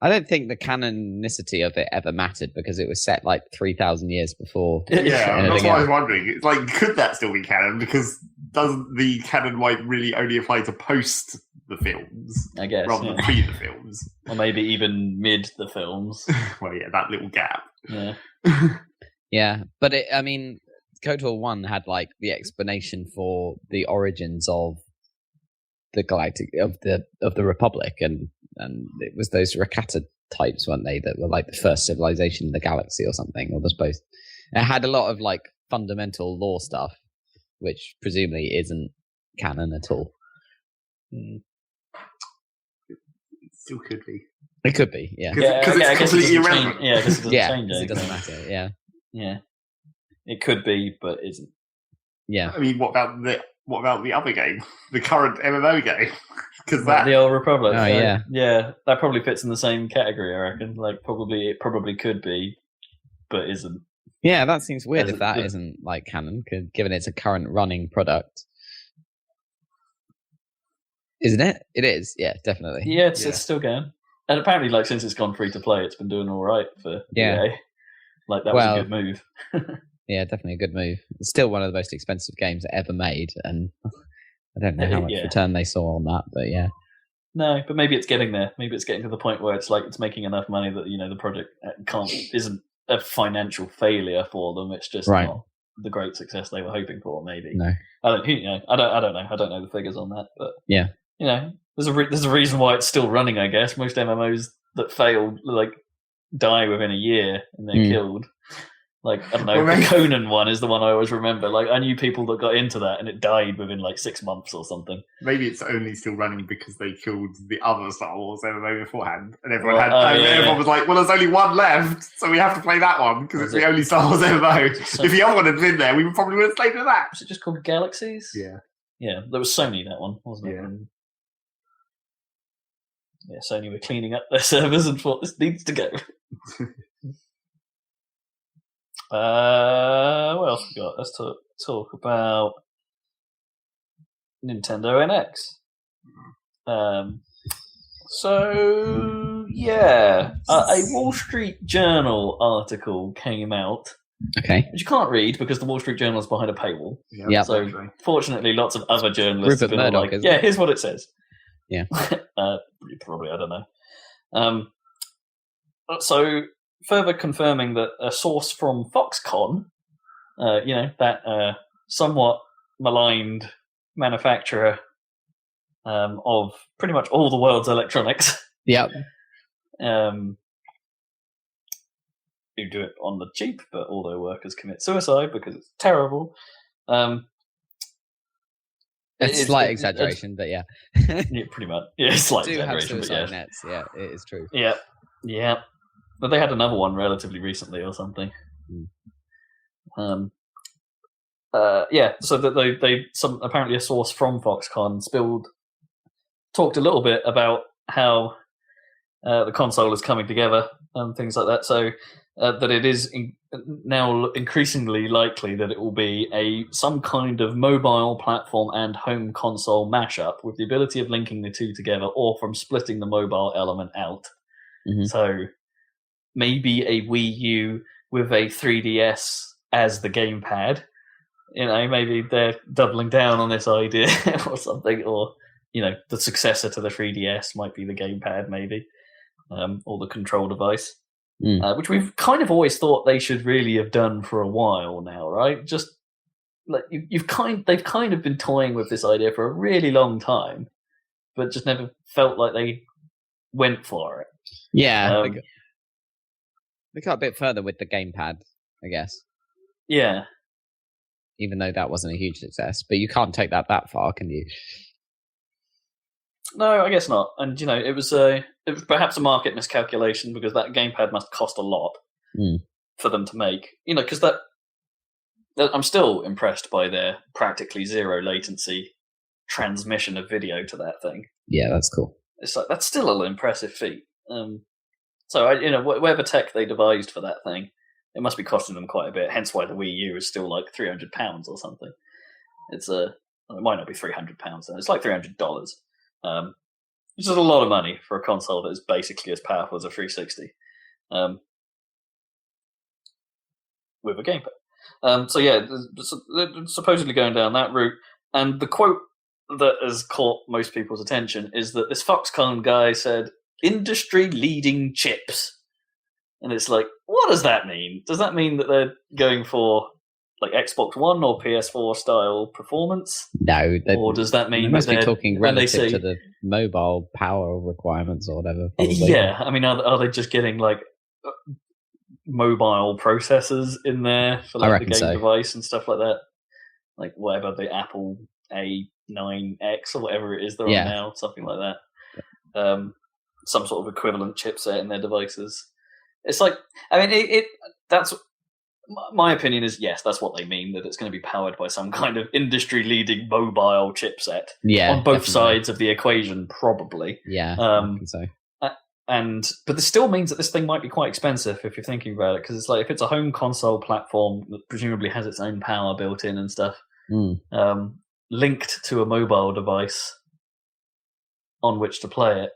I don't think the canonicity of it ever mattered because it was set like 3,000 years before. Yeah, that's what I was wondering. It's like, could that still be canon? Because doesn't the canon really only apply to post the films? I guess. Rather than pre the films. Or maybe even mid the films. Well, yeah, that little gap. Yeah. Yeah, but KOTOR 1 had like the explanation for the origins of the galactic of the Republic, and it was those Rakata types, weren't they, that were like the first civilization in the galaxy or something, or supposed. It had a lot of like fundamental lore stuff, which presumably isn't canon at all. It still could be. It could be, yeah. Because it's completely irrelevant. Because it doesn't change. It doesn't matter. Yeah. Yeah. It could be, but isn't. Yeah. I mean, what about the other game, the current MMO game? Because the Old Republic. Oh yeah, that probably fits in the same category. I reckon. Like, it probably could be, but isn't. Yeah, that seems weird if that isn't like canon, given it's a current running product. Isn't it? It is. Yeah, definitely. Yeah, it's still going, and apparently, like since it's gone free to play, it's been doing all right for EA. Like that was a good move. Yeah, definitely a good move. It's still one of the most expensive games ever made, and I don't know how much return they saw on that, but yeah. No, but maybe it's getting there. Maybe it's getting to the point where it's like it's making enough money that the project isn't a financial failure for them. It's just not the great success they were hoping for. Maybe. No, I don't know. I don't know. I don't know the figures on that, but yeah, there's a reason why it's still running. I guess most MMOs that failed die within a year and they're killed. Like, I don't know, the Conan one is the one I always remember. Like, I knew people that got into that and it died within 6 months or something. Maybe it's only still running because they killed the other Star Wars MMO beforehand. And everyone was like, well, there's only one left, so we have to play that one because it's the only Star Wars MMO. If the other one had been there, we probably would have stayed with that. Was it just called Galaxies? Yeah. Yeah, there was Sony, that one, wasn't it? Yeah. Yeah, Sony were cleaning up their servers and thought this needs to go. What else we got? Let's talk about Nintendo NX. A Wall Street Journal article came out. Okay. Which you can't read because the Wall Street Journal is behind a paywall. Yeah. So fortunately, lots of other journalists have been Murdoch, like, here's what it says. Yeah. Probably, I don't know. So further confirming that a source from Foxconn, that somewhat maligned manufacturer of pretty much all the world's electronics. Yep. Who do it on the cheap, but all their workers commit suicide because it's terrible. It's slight exaggeration, but yeah. Yeah, pretty much. Yeah, slight exaggeration, but yeah. Nets. Yeah, it is true. Yeah, yeah. But they had another one relatively recently or something. So that they apparently a source from Foxconn talked a little bit about how the console is coming together and things like that. So that it is now increasingly likely that it will be some kind of mobile platform and home console mashup with the ability of linking the two together or from splitting the mobile element out. Mm-hmm. So maybe a Wii U with a 3DS as the gamepad. Maybe they're doubling down on this idea or something, or the successor to the 3DS might be the gamepad, maybe, or the control device, which we've kind of always thought they should really have done for a while now, right? Just like they've kind of been toying with this idea for a really long time, but just never felt like they went for it. Yeah, they got a bit further with the gamepad, I guess. Yeah, even though that wasn't a huge success, but you can't take that far, can you? No, I guess not. And it was perhaps a market miscalculation because that gamepad must cost a lot for them to make. Because I'm still impressed by their practically zero latency transmission of video to that thing. Yeah, that's cool. It's like that's still an impressive feat. So whatever tech they devised for that thing, it must be costing them quite a bit. Hence why the Wii U is still like £300 or something. It might not be £300. It's like $300. Which is a lot of money for a console that is basically as powerful as a 360, with a gamepad. So yeah, they're supposedly going down that route. And the quote that has caught most people's attention is that this Foxconn guy said, "industry-leading chips." And it's like, what does that mean? Does that mean that they're going for like Xbox One or PS4 style performance? No. Or does that mean they must be talking relative to the mobile power requirements or whatever? Probably. Yeah, I mean, are they just getting like mobile processors in there for like the game device and stuff like that? Like whatever the Apple A9X or whatever it is they're on now, something like that. Some sort of equivalent chipset in their devices. It's like, I mean, that's my opinion is yes, that's what they mean, that it's going to be powered by some kind of industry-leading mobile chipset on both sides of the equation, probably. Yeah, I think so. But this still means that this thing might be quite expensive if you're thinking about it, because it's like if it's a home console platform that presumably has its own power built in and stuff, linked to a mobile device on which to play it,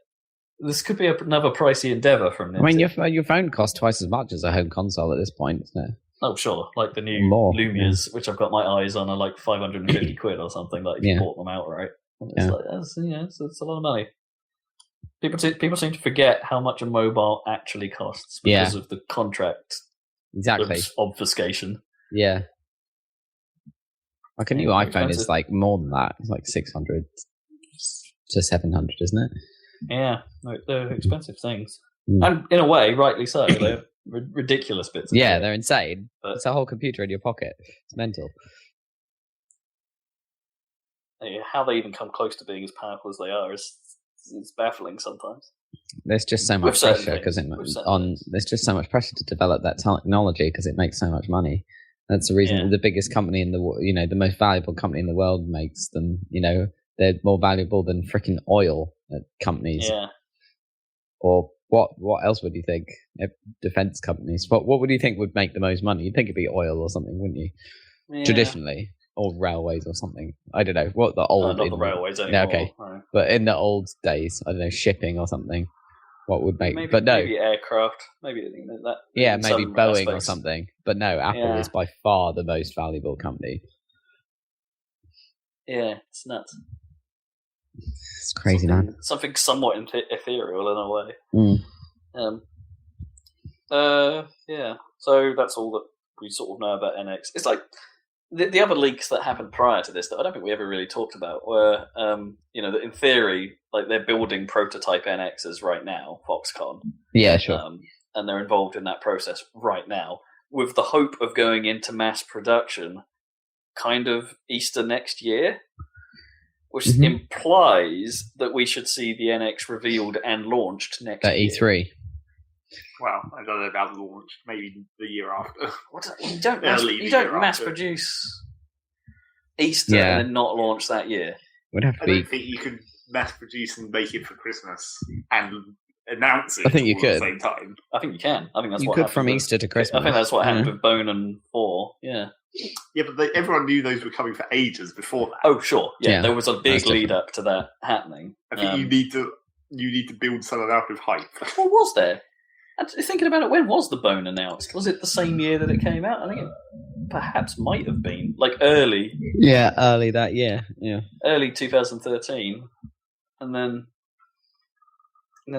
this could be another pricey endeavor from Nintendo. I mean, your phone costs twice as much as a home console at this point, isn't it? Oh, sure. Like the new Lumias, which I've got my eyes on, are like 550 quid or something, like if you bought them outright. It's like, it's a lot of money. People seem to forget how much a mobile actually costs because of the contract obfuscation. Yeah. Like a new iPhone is like more than that. It's like 600 to 700, isn't it? Yeah, they're expensive things. And in a way, rightly so. They're ridiculous bits. Yeah, they're insane. But it's a whole computer in your pocket. It's mental. How they even come close to being as powerful as they are is baffling sometimes. There's just so much pressure there's just so much pressure to develop that technology because it makes so much money. That's the reason the biggest company in the the most valuable company in the world makes them. They're more valuable than freaking oil companies. Yeah. Or what else would you think? Defense companies. What would you think would make the most money? You'd think it'd be oil or something, wouldn't you? Yeah. Traditionally. Or railways or something. I don't know. What the old... not the railways anymore. Yeah, okay. Right. But in the old days, I don't know, shipping or something. What would make... Maybe aircraft. Maybe that. Yeah, maybe Boeing or something. But no, Apple is by far the most valuable company. Yeah, it's nuts. It's crazy, man. Something somewhat ethereal in a way. Yeah. So that's all that we sort of know about NX. It's like the other leaks that happened prior to this that I don't think we ever really talked about were, that in theory, like they're building prototype NXs right now, Foxconn. Yeah, sure. And they're involved in that process right now with the hope of going into mass production kind of Easter next year. Which implies that we should see the NX revealed and launched next year. E3. Well, I don't know about launch. Maybe the year after. You don't mass produce Easter and then not launch that year. Would have to I don't think you could mass produce and make it for Christmas and announce it. I think you could at the same time. I think you can. I think that's you what could happened from Easter to Christmas. I think that's what happened with Bone and 4. Yeah. Yeah, but everyone knew those were coming for ages before that. Oh, sure. Yeah, there was a big lead up to that happening. I think you need to build some amount of hype. What was there? Thinking about it, when was the Bone announced? Was it the same year that it came out? I think it perhaps might have been like early. Yeah, early that year. Yeah, early 2013. and then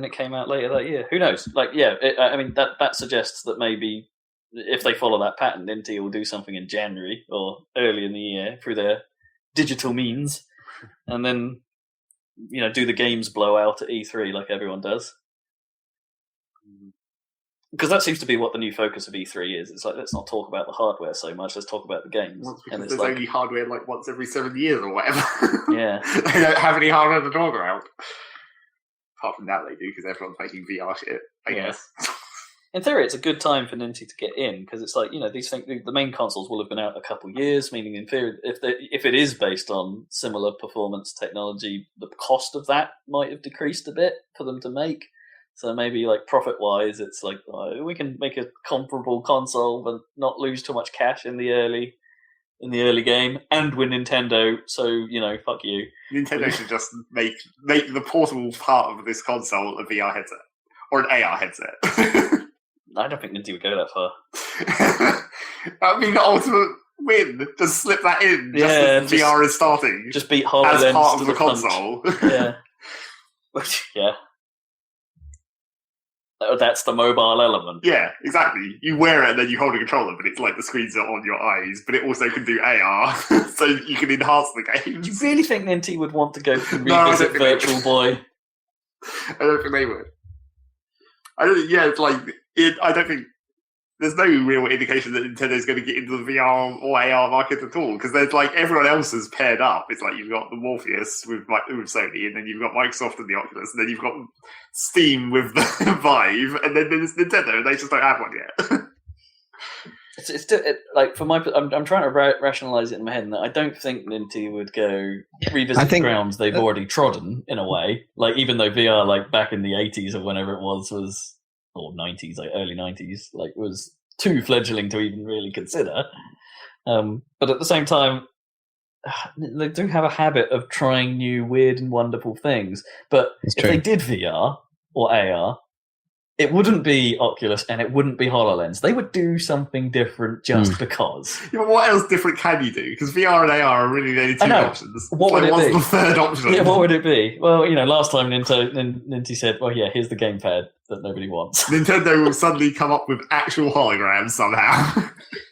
it came out later that year. Who knows? Like, I mean, that suggests that maybe if they follow that pattern, Ninty will do something in January or early in the year through their digital means, and then do the games blowout at E3 like everyone does. Because that seems to be what the new focus of E3 is. It's like, let's not talk about the hardware so much. Let's talk about the games. Well, because there's only hardware like once every 7 years or whatever. Yeah. They don't have any hardware to talk about. Apart from that, they do, because everyone's making VR shit, I guess. In theory, it's a good time for Ninty to get in, because it's like, these things, the main consoles will have been out a couple of years, meaning in theory, if it is based on similar performance technology, the cost of that might have decreased a bit for them to make. So maybe like profit-wise, it's like we can make a comparable console but not lose too much cash in the early game, and we're Nintendo, so fuck you. Nintendo should just make the portable part of this console a VR headset or an AR headset. I don't think Nintendo would go that far. That would be the ultimate win. Just slip that in just as VR is starting. Just beat HoloLens as part of the console. Yeah. Yeah. That's the mobile element. Yeah, exactly. You wear it and then you hold a controller, but it's like the screens are on your eyes, but it also can do AR, so you can enhance the game. Do you really think Ninty would want to go revisit Virtual Boy? I don't think they would. I don't think there's no real indication that Nintendo's going to get into the VR or AR market at all, because there's like everyone else is paired up. It's like you've got the Morpheus with Sony, and then you've got Microsoft and the Oculus, and then you've got Steam with the Vive, and then there's Nintendo, and they just don't have one yet. I'm trying to rationalize it in my head, and I don't think Ninty would go revisit the grounds they've already trodden in a way. Like, even though VR, like back in the 80s or whenever it was or 90s, like early 90s, like was too fledgling to even really consider. But at the same time, they do have a habit of trying new, weird, and wonderful things. But if they did VR or AR, it wouldn't be Oculus and it wouldn't be HoloLens. They would do something different just because. Yeah, but what else different can you do? Because VR and AR are really the only two options. What would it be? What's the third option? Yeah, what would it be? Well, last time Ninty said, well, yeah, here's the gamepad that nobody wants. Nintendo will suddenly come up with actual holograms somehow.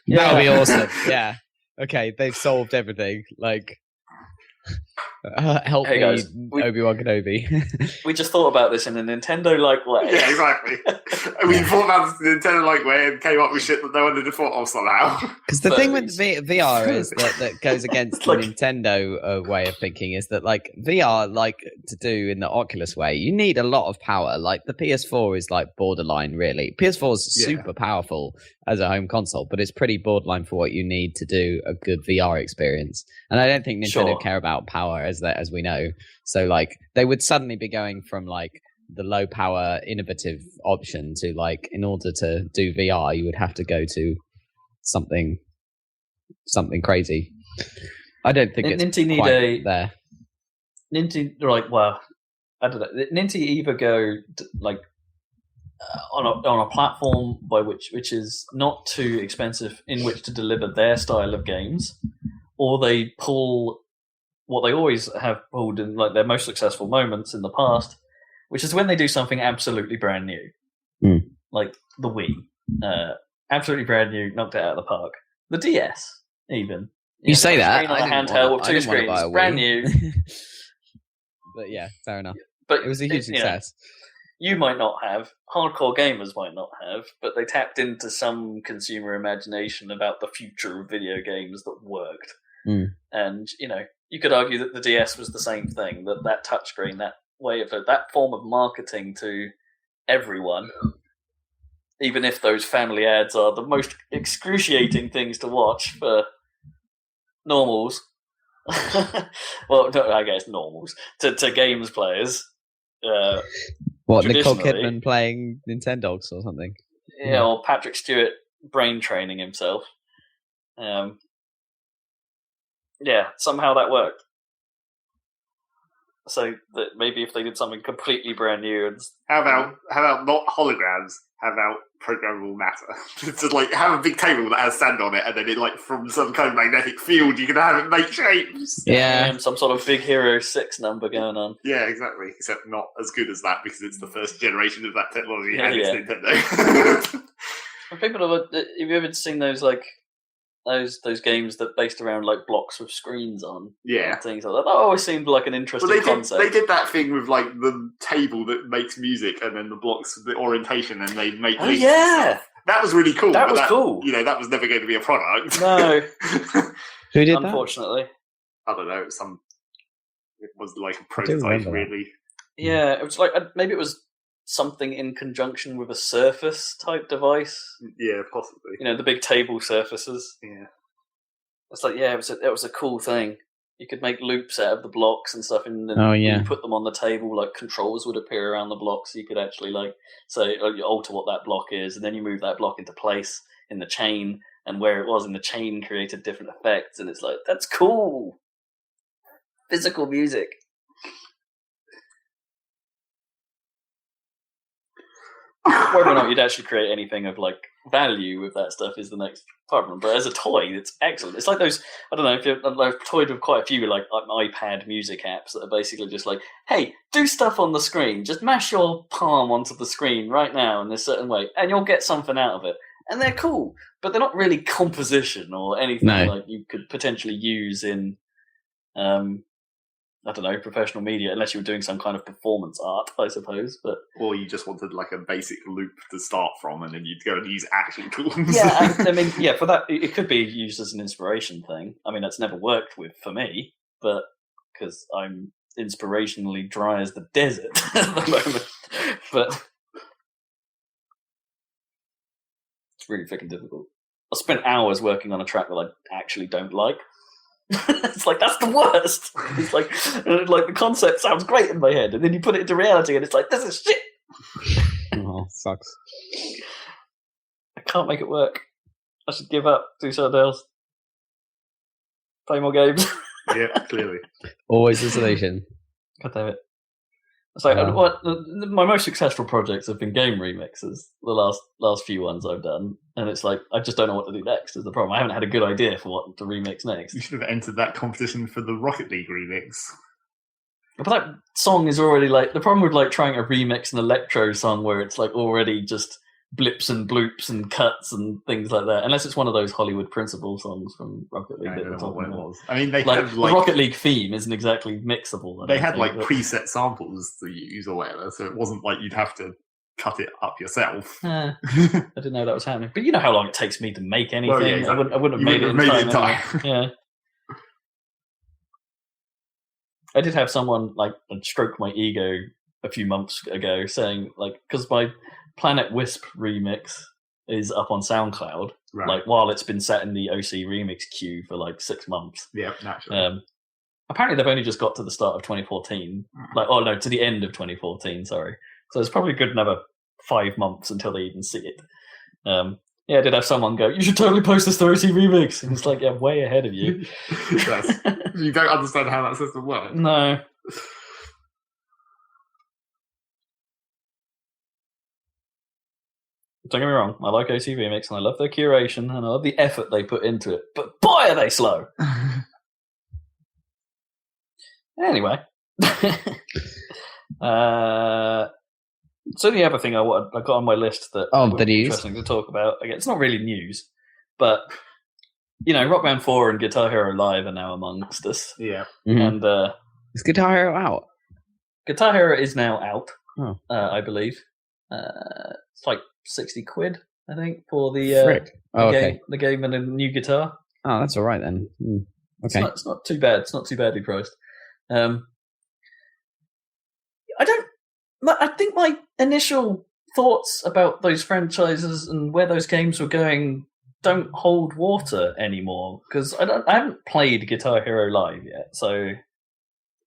That would be awesome. Yeah. Okay, they've solved everything. Like, help me, guys, Obi-Wan Kenobi. We just thought about this in a Nintendo-like way. Yeah, exactly. We thought about the Nintendo-like way and came up with shit that no one had thought of somehow. Because the thing with VR is that goes against the Nintendo way of thinking is that, like, VR, like to do in the Oculus way, you need a lot of power. Like, the PS4 is like borderline, really. PS4 is super powerful as a home console, but it's pretty borderline for what you need to do a good VR experience. And I don't think Nintendo care about power as we know. So, like, they would suddenly be going from like the low power innovative option to, like, in order to do VR, you would have to go to something crazy. I don't think it's quite there. Ninty, like, well, I don't know. Ninty either go like on a platform which is not too expensive in which to deliver their style of games, or they pull what they always have pulled in, like, their most successful moments in the past, which is when they do something absolutely brand new, like the Wii, absolutely brand new, knocked it out of the park. The DS, even. You say that? On a handheld with two screens, brand new. But yeah, fair enough. But it was a huge success. You might not have, hardcore gamers might not have, but they tapped into some consumer imagination about the future of video games that worked. And, you could argue that the DS was the same thing, that touchscreen, that way of that form of marketing to everyone, even if those family ads are the most excruciating things to watch for normals. Well, I guess normals to games players. What, Nicole Kidman playing Nintendogs or something? Yeah, or Patrick Stewart brain training himself. Yeah, somehow that worked. So that maybe if they did something completely brand new, and how about not holograms? How about programmable matter? Just like have a big table that has sand on it, and then it like from some kind of magnetic field, you can have it make shapes. Yeah, some sort of Big Hero 6 number going on. Yeah, exactly. Except not as good as that because it's the first generation of that technology Yeah, and it's Nintendo. People have you ever seen those like those games that based around like blocks with screens on? Yeah, things like that. That always seemed like an interesting concept. They did that thing with like the table that makes music and then the blocks, the orientation, and they make. Oh yeah, that was really cool. That was cool. You know, that was never going to be a product. No, who did unfortunately. I don't know. It was like a prototype, really. Yeah, it was like maybe it was something in conjunction with a Surface type device. Yeah, possibly. You know, the big table surfaces. Yeah. It's like, yeah, it was a cool thing. You could make loops out of the blocks and stuff, and then when you put them on the table, like controls would appear around the blocks, so you could actually like say you alter what that block is, and then you move that block into place in the chain, and where it was in the chain created different effects, and it's like, that's cool. Physical music. Whether or not you'd actually create anything of like value with that stuff is the next problem. But as a toy, it's excellent. It's like those, I don't know, if I've toyed with quite a few like iPad music apps that are basically just like, hey, do stuff on the screen. Just mash your palm onto the screen right now in this certain way, and you'll get something out of it. And they're cool, but they're not really composition or anything like you could potentially use in I don't know, professional media, unless you were doing some kind of performance art, I suppose. But or you just wanted like a basic loop to start from, and then you'd go and use actual tools. Yeah, I mean, yeah, for that, it could be used as an inspiration thing. I mean, that's never worked for me, but because I'm inspirationally dry as the desert at the moment. But it's really freaking difficult. I spent hours working on a track that I actually don't like. It's like, that's the worst. It's like the concept sounds great in my head, and then you put it into reality, and it's like, this is shit. Oh, sucks. I can't make it work. I should give up. Do something else. Play more games. Yeah, clearly. Always the solution. God damn it. It's like my most successful projects have been game remixes. The last few ones I've done, and it's like I just don't know what to do next. Is the problem? I haven't had a good idea for what to remix next. You should have entered that competition for the Rocket League remix. But that song is already like the problem with like trying to remix an electro song where it's like already just blips and bloops and cuts and things like that. Unless it's one of those Hollywood Principle songs from Rocket League. I don't know what it was. I mean, they had the Rocket League theme isn't exactly mixable. They had preset samples to use or whatever, so it wasn't like you'd have to cut it up yourself. I didn't know that was happening. But you know how long it takes me to make anything. Well, yeah, exactly. I wouldn't have made it in time. Yeah. I did have someone like stroke my ego a few months ago, saying like, because my Planet Wisp remix is up on SoundCloud, right. Like while it's been sat in the OC remix queue for like 6 months. Yeah, naturally. Apparently they've only just got to the start of 2014, to the end of 2014. Sorry, so it's probably good another 5 months until they even see it. Yeah, I did have someone go, you should totally post this to OC remix, and it's like, yeah, way ahead of you. You don't understand how that system works. No. Don't get me wrong, I like OC Remix and I love their curation and I love the effort they put into it, but boy are they slow! Anyway. So the other thing I got on my list that would be interesting to talk about, again, it's not really news, but you know, Rock Band 4 and Guitar Hero Live are now amongst us. Yeah. Mm-hmm. And is Guitar Hero out? Guitar Hero is now out, I believe. It's like 60 quid, I think, for the game and a new guitar. Oh, that's all right then. Okay, it's not too bad. It's not too badly priced. I think my initial thoughts about those franchises and where those games were going don't hold water anymore, because I haven't played Guitar Hero Live yet, so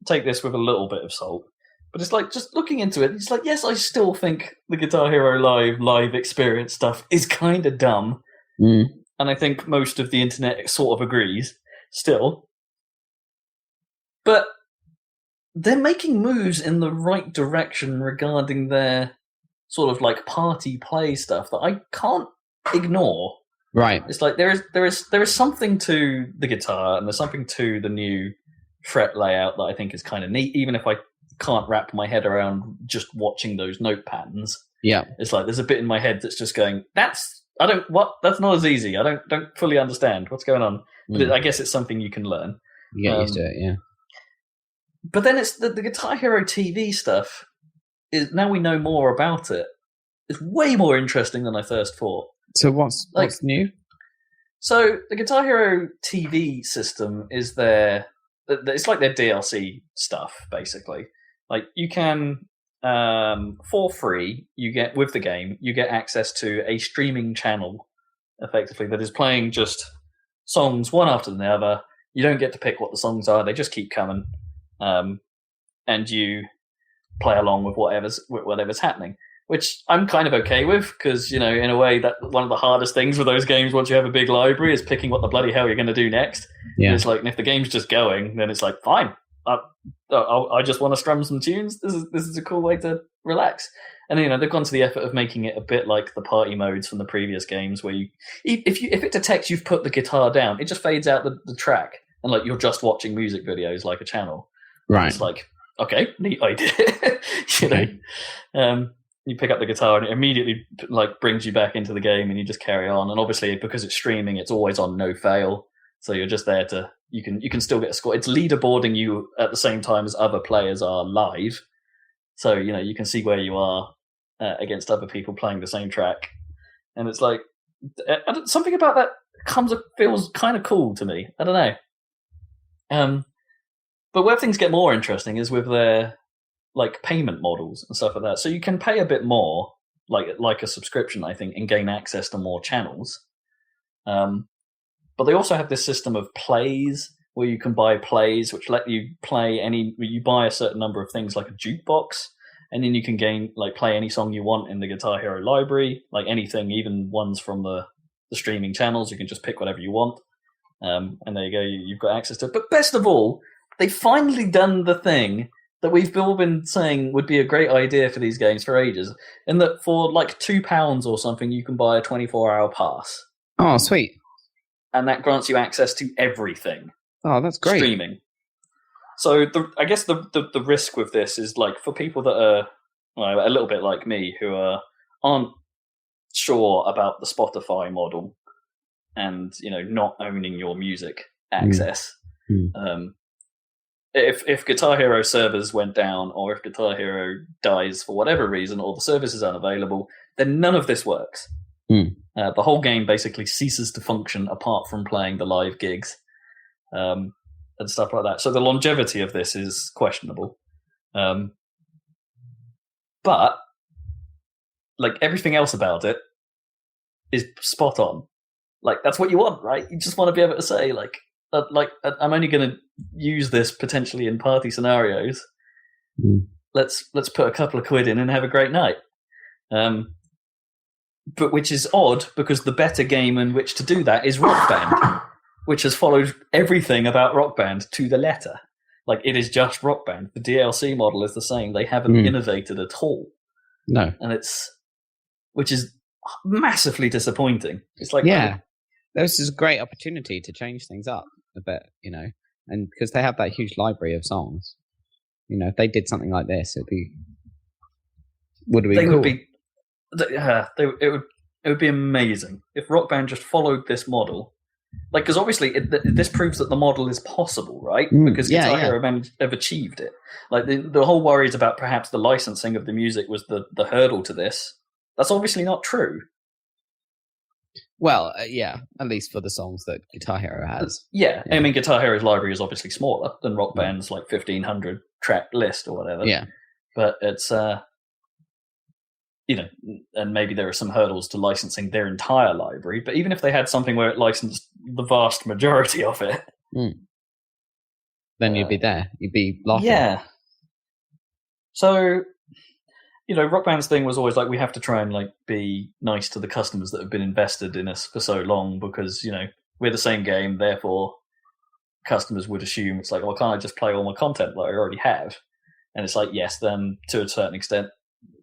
take this with a little bit of salt. But it's like, just looking into it, it's like, yes, I still think the Guitar Hero live experience stuff is kind of dumb. And I think most of the internet sort of agrees still. But they're making moves in the right direction regarding their sort of like party play stuff that I can't ignore. Right. It's like there is something to the guitar, and there's something to the new fret layout that I think is kind of neat, even if I can't wrap my head around just watching those note patterns. Yeah. It's like there's a bit in my head that's just going, that's not as easy. I don't fully understand what's going on. But I guess it's something you can learn. You get used to it, yeah. But then it's the Guitar Hero TV stuff. Now we know more about it. It's way more interesting than I first thought. So what's new? So the Guitar Hero TV system is it's like their DLC stuff, basically. Like you can, for free, you get with the game, you get access to a streaming channel, effectively, that is playing just songs one after the other. You don't get to pick what the songs are; they just keep coming, and you play along with whatever's happening. Which I'm kind of okay with, because, you know, in a way, that one of the hardest things with those games once you have a big library is picking what the bloody hell you're going to do next. Yeah. It's like, and if the game's just going, then it's like, fine, I just want to strum some tunes. This is a cool way to relax. And, you know, they've gone to the effort of making it a bit like the party modes from the previous games, where if it detects you've put the guitar down, it just fades out the track, and like you're just watching music videos like a channel. Right. It's like, okay, neat idea. You know. You pick up the guitar and it immediately like brings you back into the game, and you just carry on. And obviously, because it's streaming, it's always on no fail. So you're just there you can still get a score. It's leaderboarding you at the same time as other players are live. So, you know, you can see where you are against other people playing the same track. And it's like, something about that feels kind of cool to me. I don't know. But where things get more interesting is with their like payment models and stuff like that. So you can pay a bit more, like a subscription, I think, and gain access to more channels. But they also have this system of plays, where you can buy plays, which let you play you buy a certain number of things like a jukebox, and then you can play any song you want in the Guitar Hero library, like anything, even ones from the streaming channels. You can just pick whatever you want. And there you go, you've got access to it. But best of all, they've finally done the thing that we've all been saying would be a great idea for these games for ages, in that for like £2 or something, you can buy a 24-hour pass. Oh, sweet. And that grants you access to everything. Oh, that's great. Streaming. So I guess the risk with this is, like, for people that are a little bit like me, who aren't sure about the Spotify model and, you know, not owning your music access. If Guitar Hero servers went down, or if Guitar Hero dies for whatever reason, or the service is unavailable, then none of this works. The whole game basically ceases to function apart from playing the live gigs and stuff like that. So the longevity of this is questionable. But like everything else about it is spot on. Like, that's what you want, right? You just want to be able to say, I'm only going to use this potentially in party scenarios. Let's put a couple of quid in and have a great night. But which is odd, because the better game in which to do that is Rock Band, which has followed everything about Rock Band to the letter. Like, it is just Rock Band. The DLC model is the same. They haven't innovated at all. No. And which is massively disappointing. It's like, yeah, this is a great opportunity to change things up a bit, you know, and because they have that huge library of songs, you know, if they did something like this, would be cool. It would be amazing if Rock Band just followed this model. Like, because obviously this proves that the model is possible, right? Because Guitar Hero have achieved it. Like, the whole worries about perhaps the licensing of the music was the hurdle to this. That's obviously not true. Well, yeah, at least for the songs that Guitar Hero has. Yeah, I mean, Guitar Hero's library is obviously smaller than Rock Band's 1,500 track list or whatever. Yeah, but it's you know, and maybe there are some hurdles to licensing their entire library. But even if they had something where it licensed the vast majority of it, then you'd be there. You'd be laughing. Yeah. So, you know, Rock Band's thing was always like, we have to try and be nice to the customers that have been invested in us for so long, because, you know, we're the same game, therefore customers would assume it's like, well, can't I just play all my content that I already have? And it's like, yes, then to a certain extent,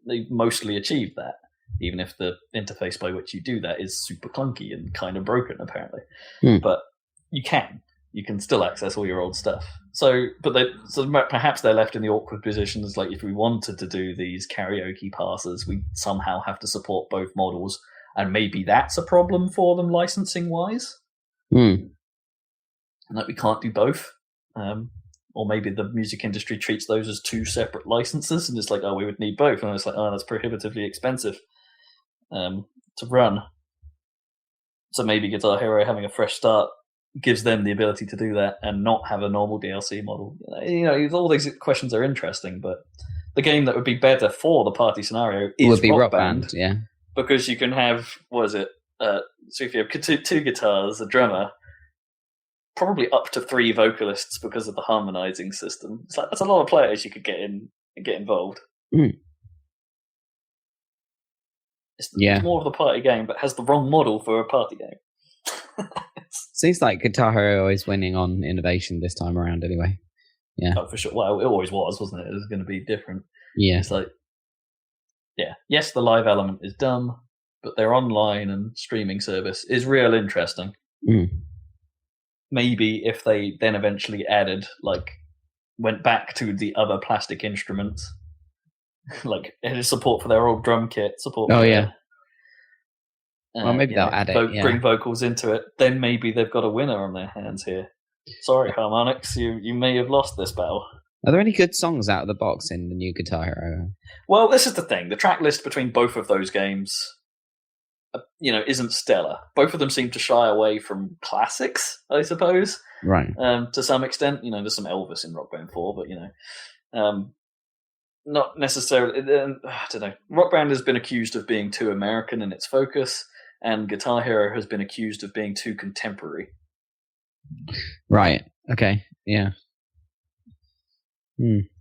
they've mostly achieved that, even if the interface by which you do that is super clunky and kind of broken, apparently. But you can still access all your old stuff. So perhaps they're left in the awkward position as like, if we wanted to do these karaoke passes, we somehow have to support both models, and maybe that's a problem for them licensing wise. And that we can't do both. Or maybe the music industry treats those as two separate licenses and it's like, oh, we would need both. And it's like, oh, that's prohibitively expensive to run. So maybe Guitar Hero having a fresh start gives them the ability to do that and not have a normal DLC model. All these questions are interesting, but the game that would be better for the party scenario is Rock Band. Yeah. Because you can have, so if you have two guitars, a drummer, probably up to 3 vocalists because of the harmonizing system. It's like, that's a lot of players you could get in and get involved. It's more of the party game, but has the wrong model for a party game. Seems like Guitar Hero is winning on innovation this time around anyway. Yeah. Oh, for sure. Well, it always was, wasn't it? It was going to be different. Yeah. It's like, yes, the live element is dumb, but their online and streaming service is real interesting. Maybe if they then eventually added, went back to the other plastic instruments, added support for their old drum kit, support. Oh, yeah. Well, maybe they'll add it. Bring vocals into it. Then maybe they've got a winner on their hands here. Sorry, Harmonix, you may have lost this battle. Are there any good songs out of the box in the new Guitar Hero? Well, this is the thing. The track list between both of those games, isn't stellar. Both of them seem to shy away from classics, I suppose. Right. To some extent, there's some Elvis in Rock Band 4, but not necessarily. I don't know. Rock Band has been accused of being too American in its focus, and Guitar Hero has been accused of being too contemporary. Right. Okay. Yeah.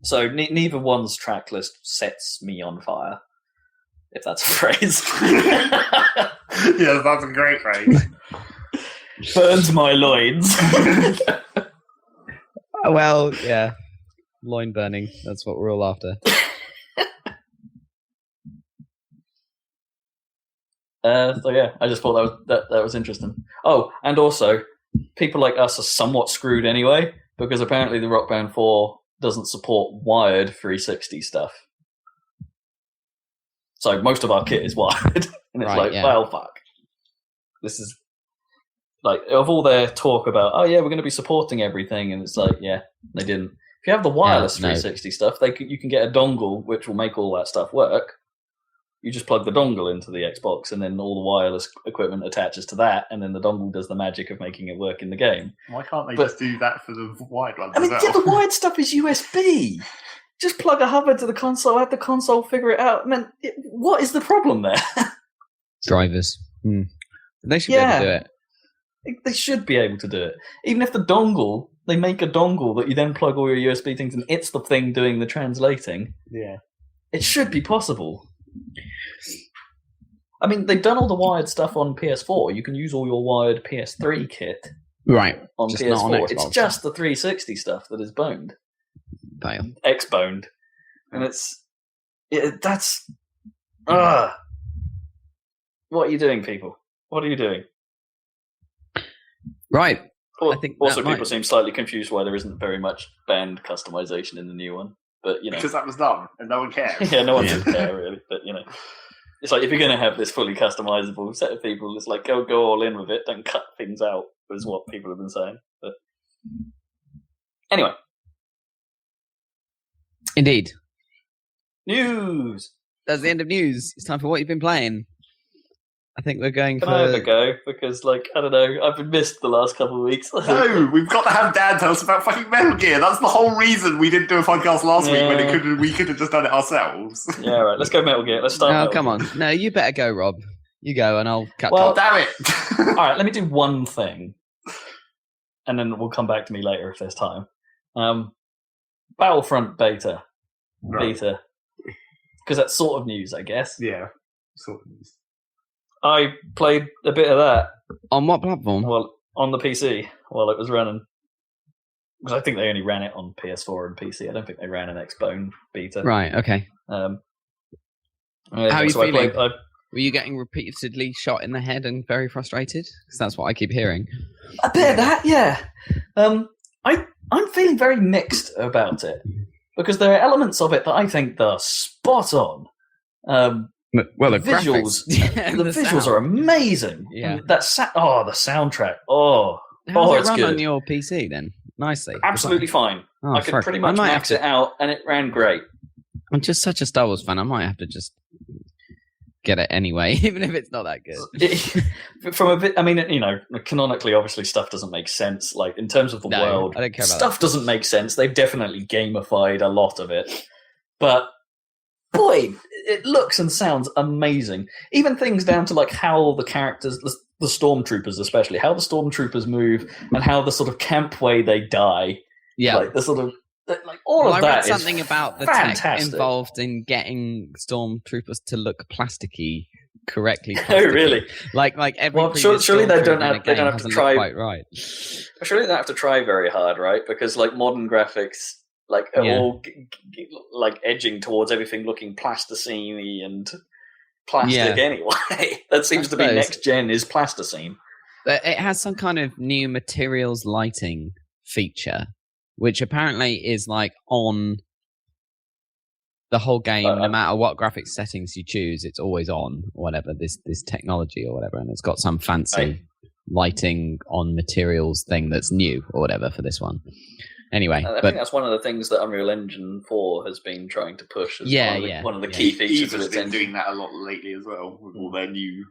So neither one's track list sets me on fire, if that's a phrase. Yes, that's a great phrase. Burns my loins. Well, yeah. Loin burning. That's what we're all after. I just thought that was interesting. Oh, and also, people like us are somewhat screwed anyway, because apparently the Rock Band 4 doesn't support wired 360 stuff. So most of our kit is wired. And it's well, fuck. This is, of all their talk about, oh yeah, we're going to be supporting everything, and it's like, yeah, they didn't. If you have the wireless 360 stuff, you can get a dongle which will make all that stuff work. You just plug the dongle into the Xbox, and then all the wireless equipment attaches to that, and then the dongle does the magic of making it work in the game. Why can't they just do that for the wired ones? The wired stuff is USB. Just plug a hub into the console, have the console figure it out. What is the problem there? Drivers. They should be able to do it. They should be able to do it. Even if the dongle, they make a dongle that you then plug all your USB things, and it's the thing doing the translating. Yeah. It should be possible. I mean, they've done all the wired stuff on PS4. You can use all your wired PS3 kit on just PS4. Not on Xbox. It's just the 360 stuff that is boned. X-boned. And that's... What are you doing, people? What are you doing? Right. I think also people seem slightly confused why there isn't very much band customization in the new one. But, because that was done, and no one cares. Yeah, no one does care, really. But, it's like, if you're going to have this fully customizable set of people, it's like, go all in with it, don't cut things out, is what people have been saying. But anyway. Indeed. News! That's the end of news. It's time for what you've been playing. I think we're going Can I have a go? Because, I don't know, I've been missed the last couple of weeks. No, we've got to have Dan tell us about fucking Metal Gear. That's the whole reason we didn't do a podcast last week when we could have just done it ourselves. Yeah, right. Let's go Metal Gear. Let's start. No, come on. No, you better go, Rob. You go, and I'll cut. Well, damn it. All right, let me do one thing, and then we'll come back to me later if there's time. Battlefront beta. Right. Beta. Because that's sort of news, I guess. Yeah, sort of news. I played a bit of that. On what platform? Well, on the PC while it was running. because I think they only ran it on PS4 and PC. I don't think they ran an Xbone beta. Right. Okay. How are you feeling? Were you getting repeatedly shot in the head and very frustrated? Because that's what I keep hearing. A bit of that, yeah. I'm feeling very mixed about it because there are elements of it that I think are spot on. Well, the visuals, graphics, the visuals are amazing. Yeah. And the soundtrack. How does it's it run good. on your PC then? Nicely. Absolutely fine. Oh, I could pretty much max it out, and it ran great. I'm just such a Star Wars fan. I might have to just get it anyway, even if it's not that good. From a bit, I mean, canonically, obviously, stuff doesn't make sense. Like in terms of the world, I don't care about stuff doesn't make sense. They've definitely gamified a lot of it, but boy, it looks and sounds amazing. Even things down to like how the characters, the stormtroopers especially, how the stormtroopers move and how the sort of camp way they die. Yeah, like the sort of like all of I that. read something about the fantastic. tech involved in getting stormtroopers to look plasticky correctly. Oh, really? Like every. Well, surely they don't have to try. Quite right. Surely they don't have to try very hard, right? Because like modern graphics, like are all like edging towards everything looking plasticine and plastic anyway. That seems to be next gen is plasticine. It has some kind of new materials lighting feature, which apparently is like on the whole game, no matter what graphics settings you choose, it's always on, or whatever, this technology or whatever, and it's got some fancy lighting on materials thing that's new or whatever for this one. Anyway, I think that's one of the things that Unreal Engine 4 has been trying to push. As one of the key features of its engine. Doing that a lot lately as well, with all their new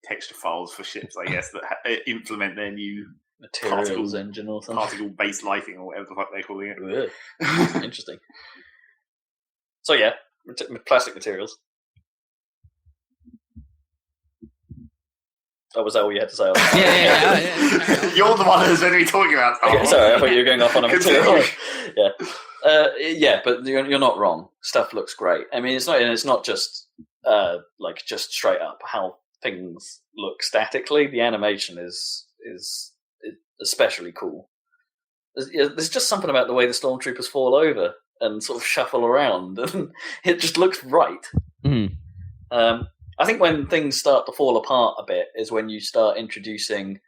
texture files for ships, I guess, that implement their new materials engine or something, particle-based lighting or whatever the fuck they're calling it. Interesting. So yeah, plastic materials. Oh, was that all you had to say? Yeah. You're the one who's going to be talking about stuff. Okay, sorry, I thought you were going off on a material. But you're not wrong. Stuff looks great. I mean, it's not just like just straight up how things look statically. The animation is especially cool. There's just something about the way the stormtroopers fall over and sort of shuffle around, and it just looks right. I think when things start to fall apart a bit is when you start introducing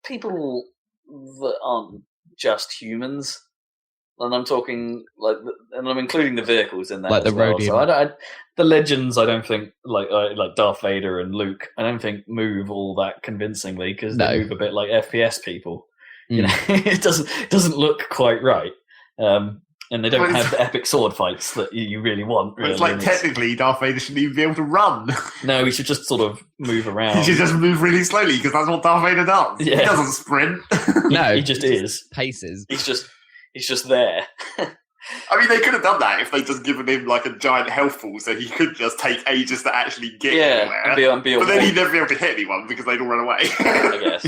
people that aren't just humans. And I'm talking and I'm including the vehicles in that, like as the well. Rhodium. So the legends, I don't think like Darth Vader and Luke, I don't think move all that convincingly because they move a bit like FPS people. You know, it doesn't look quite right. And they don't have the epic sword fights that you really want. Really. It's like technically Darth Vader shouldn't even be able to run. No, he should just sort of move around. He should just move really slowly because that's what Darth Vader does. Yeah. He doesn't sprint. No, he just is. Paces. He's just there. I mean, they could have done that if they'd just given him like a giant health pool so he could just take ages to actually get anywhere. But then he'd never be able to hit anyone because they'd all run away. I guess.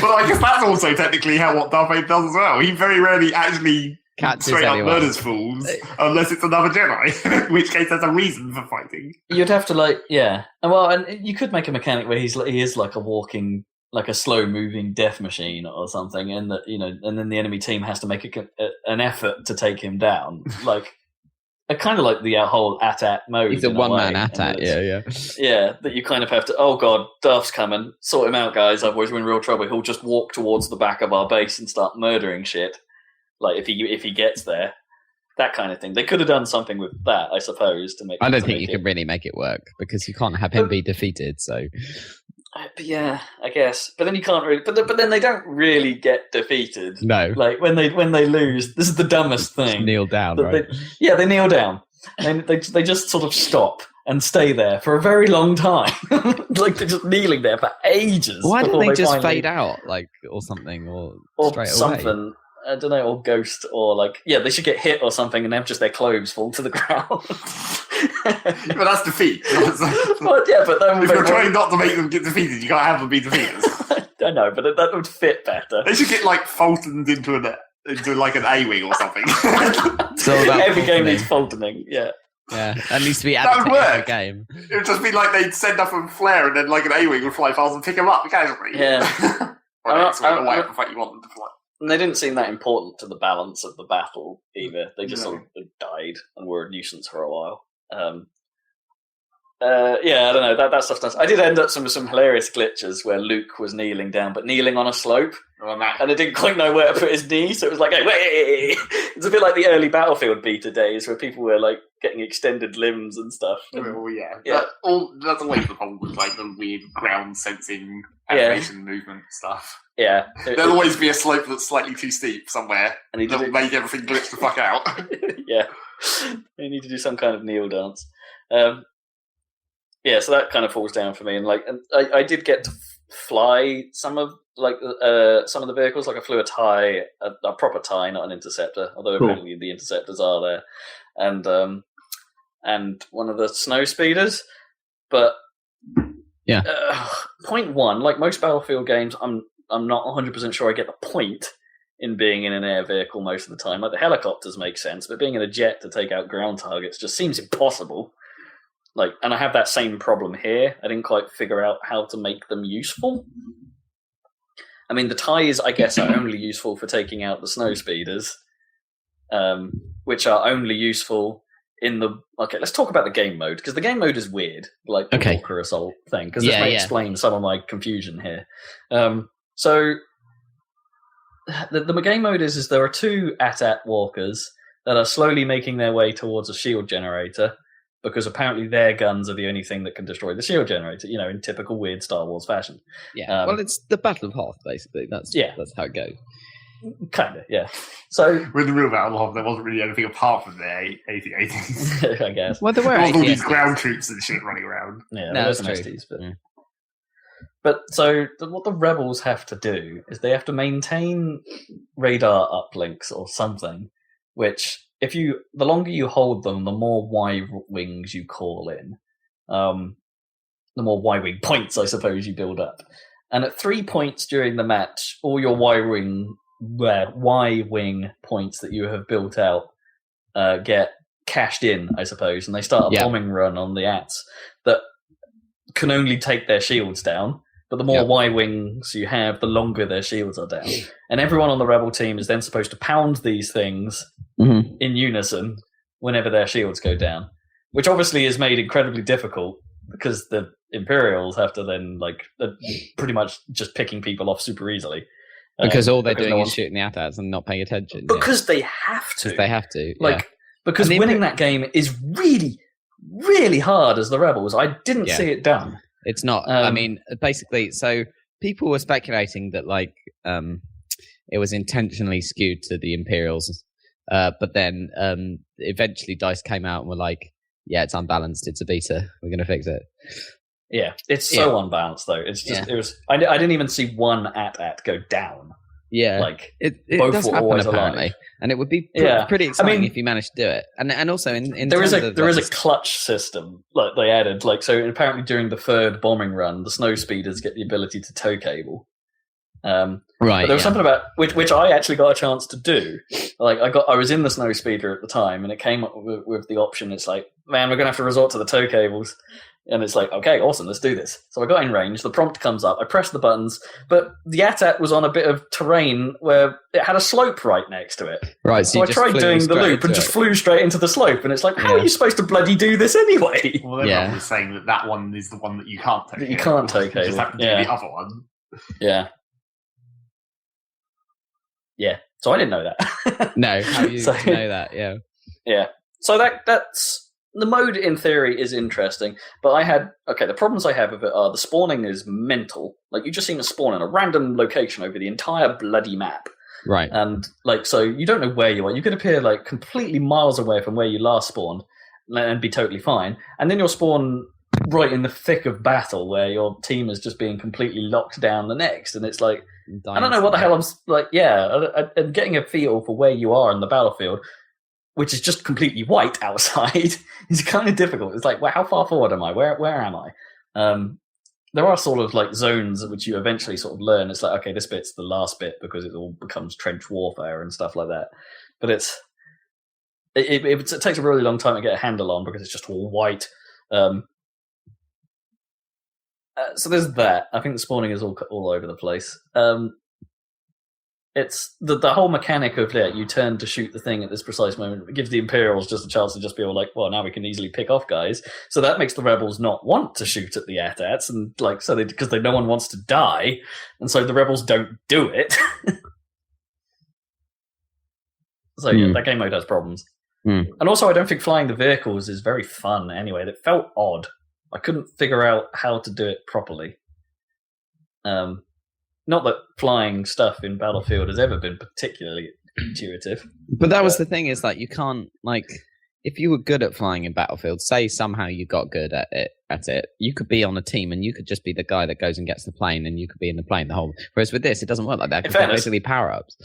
Well, I guess that's also technically what Darth Vader does as well. He very rarely actually straight up murders fools unless it's another Jedi, in which case there's a reason for fighting. You'd have to and you could make a mechanic where he is like a walking, like a slow moving death machine or something, and that and then the enemy team has to make an effort to take him down, like. Kind of like the whole AT-AT mode. He's a one-man AT-AT, yeah. Yeah, that you kind of have to, oh god, Darth's coming, sort him out, guys, otherwise we're in real trouble. He'll just walk towards the back of our base and start murdering shit. Like, if he gets there. That kind of thing. They could have done something with that, I suppose, to make I don't think you can really make it work, because you can't have him be defeated, so... But yeah, I guess. But then you can't really... But then they don't really get defeated. No. Like, when they lose, this is the dumbest thing. Just kneel down, right? They kneel down. And they just sort of stop and stay there for a very long time. Like, they're just kneeling there for ages. Why don't they just fade out, like, or something, or straight something. Away? I don't know, or ghost, or like, they should get hit or something and have just their clothes fall to the ground. But that's defeat. Well, yeah, but if you're trying not to make them get defeated, you can't have them be defeated. I know, but that would fit better. They should get like Fultoned into like an A-wing or something. So every game needs Fultoning, yeah. Yeah, that needs to be added to every game. It would just be like they'd send up a flare and then like an A-wing would fly past and pick them up occasionally. Yeah. or X, or whatever fight you want them to fly. And they didn't seem that important to the balance of the battle either. They just sort of died and were a nuisance for a while. I don't know. That stuff does. I did end up with some hilarious glitches where Luke was kneeling down, but kneeling on a slope, and I didn't quite know where to put his knee. So it was like, hey, wait! It's a bit like the early Battlefield beta days where people were like getting extended limbs and stuff. That's always the problem with like the weird ground sensing animation movement stuff. Yeah, there'll always be a slope that's slightly too steep somewhere, and that'll make everything glitch the fuck out. Yeah, you need to do some kind of kneel dance. So that kind of falls down for me, and I did get to fly some of the vehicles. Like I flew a TIE, a proper TIE, not an interceptor. Although apparently the interceptors are there, and one of the snow speeders. But point one, like most Battlefield games, I'm not 100% sure I get the point in being in an air vehicle most of the time. Like the helicopters make sense, but being in a jet to take out ground targets just seems impossible. And I have that same problem here. I didn't quite figure out how to make them useful. I mean, the TIEs, I guess, are only useful for taking out the snow speeders, which are only useful in the... Okay, let's talk about the game mode, because the game mode is weird, like the Walker Assault thing, because this may explain some of my confusion here. So, the game mode is there are two AT-AT walkers that are slowly making their way towards a shield generator, because apparently their guns are the only thing that can destroy the shield generator, in typical weird Star Wars fashion. Yeah, well, it's the Battle of Hoth, basically. That's how it goes. Kind of, yeah. So with the real Battle of Hoth, there wasn't really anything apart from the AT-ATs. I guess. Well, there were all these ground troops and shit running around. Yeah, no, that's true. But so what the rebels have to do is they have to maintain radar uplinks or something, which... the longer you hold them, the more Y-wings you call in. The more Y-wing points, I suppose, you build up. And at 3 points during the match, all your Y-wing points that you have built out get cashed in, I suppose, and they start a bombing run on the ATs that can only take their shields down. But the more Y-wings you have, the longer their shields are down. And everyone on the Rebel team is then supposed to pound these things in unison whenever their shields go down, which obviously is made incredibly difficult because the Imperials have to then, pretty much just picking people off super easily. Because all they're doing is shooting the AT-ATs and not paying attention. Because they have to. They have to. Because winning that game is really, really hard as the Rebels. I didn't see it done. It's not. I mean, basically, so people were speculating that it was intentionally skewed to the Imperials, but then eventually DICE came out and were like, "Yeah, it's unbalanced. It's a beta. We're going to fix it." Yeah, it's so unbalanced though. It's just it was. I didn't even see one AT-AT go down. Yeah, it both does were happen always apparently, alive. And it would be pretty exciting if you managed to do it. And also in there is a clutch system they added. So apparently during the third bombing run, the snow speeders get the ability to tow cable. Right. But there was something about which I actually got a chance to do. I was in the snow speeder at the time, and it came up with the option. It's like, man, we're gonna have to resort to the tow cables. And it's like, okay, awesome, let's do this. So I got in range, the prompt comes up, I press the buttons, but the AT-AT was on a bit of terrain where it had a slope right next to it. Right, so I tried doing the loop and just flew straight into the slope, and it's like, how are you supposed to bloody do this anyway? Well, they're probably saying that one is the one that you can't take. You can't take it. You just have to do the other one. Yeah. Yeah, so I didn't know that. No, how do you know that? Yeah. Yeah, so that's... The mode, in theory, is interesting, but the problems I have with it are the spawning is mental. You just seem to spawn in a random location over the entire bloody map. Right. And, so you don't know where you are. You could appear, completely miles away from where you last spawned and be totally fine. And then you'll spawn right in the thick of battle where your team is just being completely locked down the next. And it's like, I don't know what the hell I'm getting a feel for where you are in the battlefield, which is just completely white outside, is kind of difficult. It's like, well, how far forward am I? Where am I? There are sort of zones which you eventually sort of learn. It's like, okay, this bit's the last bit because it all becomes trench warfare and stuff like that. But it takes a really long time to get a handle on because it's just all white. So there's that. I think the spawning is all over the place. It's the whole mechanic of you turn to shoot the thing at this precise moment. It gives the Imperials just a chance to just be all like, well, now we can easily pick off guys. So that makes the Rebels not want to shoot at the AT-ATs, and because no one wants to die, and so the Rebels don't do it. So yeah, that game mode has problems. And also, I don't think flying the vehicles is very fun anyway. It felt odd. I couldn't figure out how to do it properly. Not that flying stuff in Battlefield has ever been particularly intuitive. But that was the thing, is you can't, if you were good at flying in Battlefield, say somehow you got good at it, you could be on a team and you could just be the guy that goes and gets the plane, and you could be in the plane the whole... Whereas with this, it doesn't work like that, because they're basically power-ups.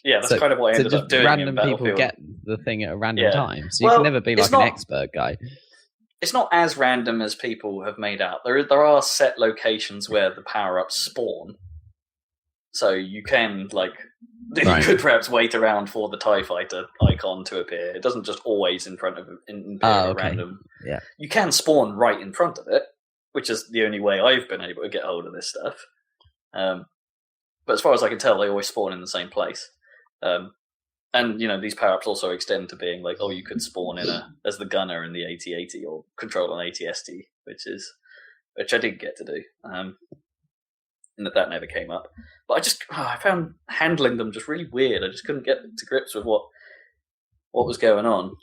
Yeah, that's kind of what I ended up doing random in people get the thing at a random time. So you can never be an expert guy. It's not as random as people have made out. There are set locations where the power-ups spawn. So you can, you could perhaps wait around for the TIE Fighter icon to appear. It doesn't just always in front of random. Yeah. You can spawn right in front of it, which is the only way I've been able to get hold of this stuff. But as far as I can tell, they always spawn in the same place. And, these power-ups also extend to being you could spawn as the gunner in the AT-AT or control an AT-ST, which I did get to do. And that never came up. But I found handling them just really weird. I just couldn't get to grips with what was going on.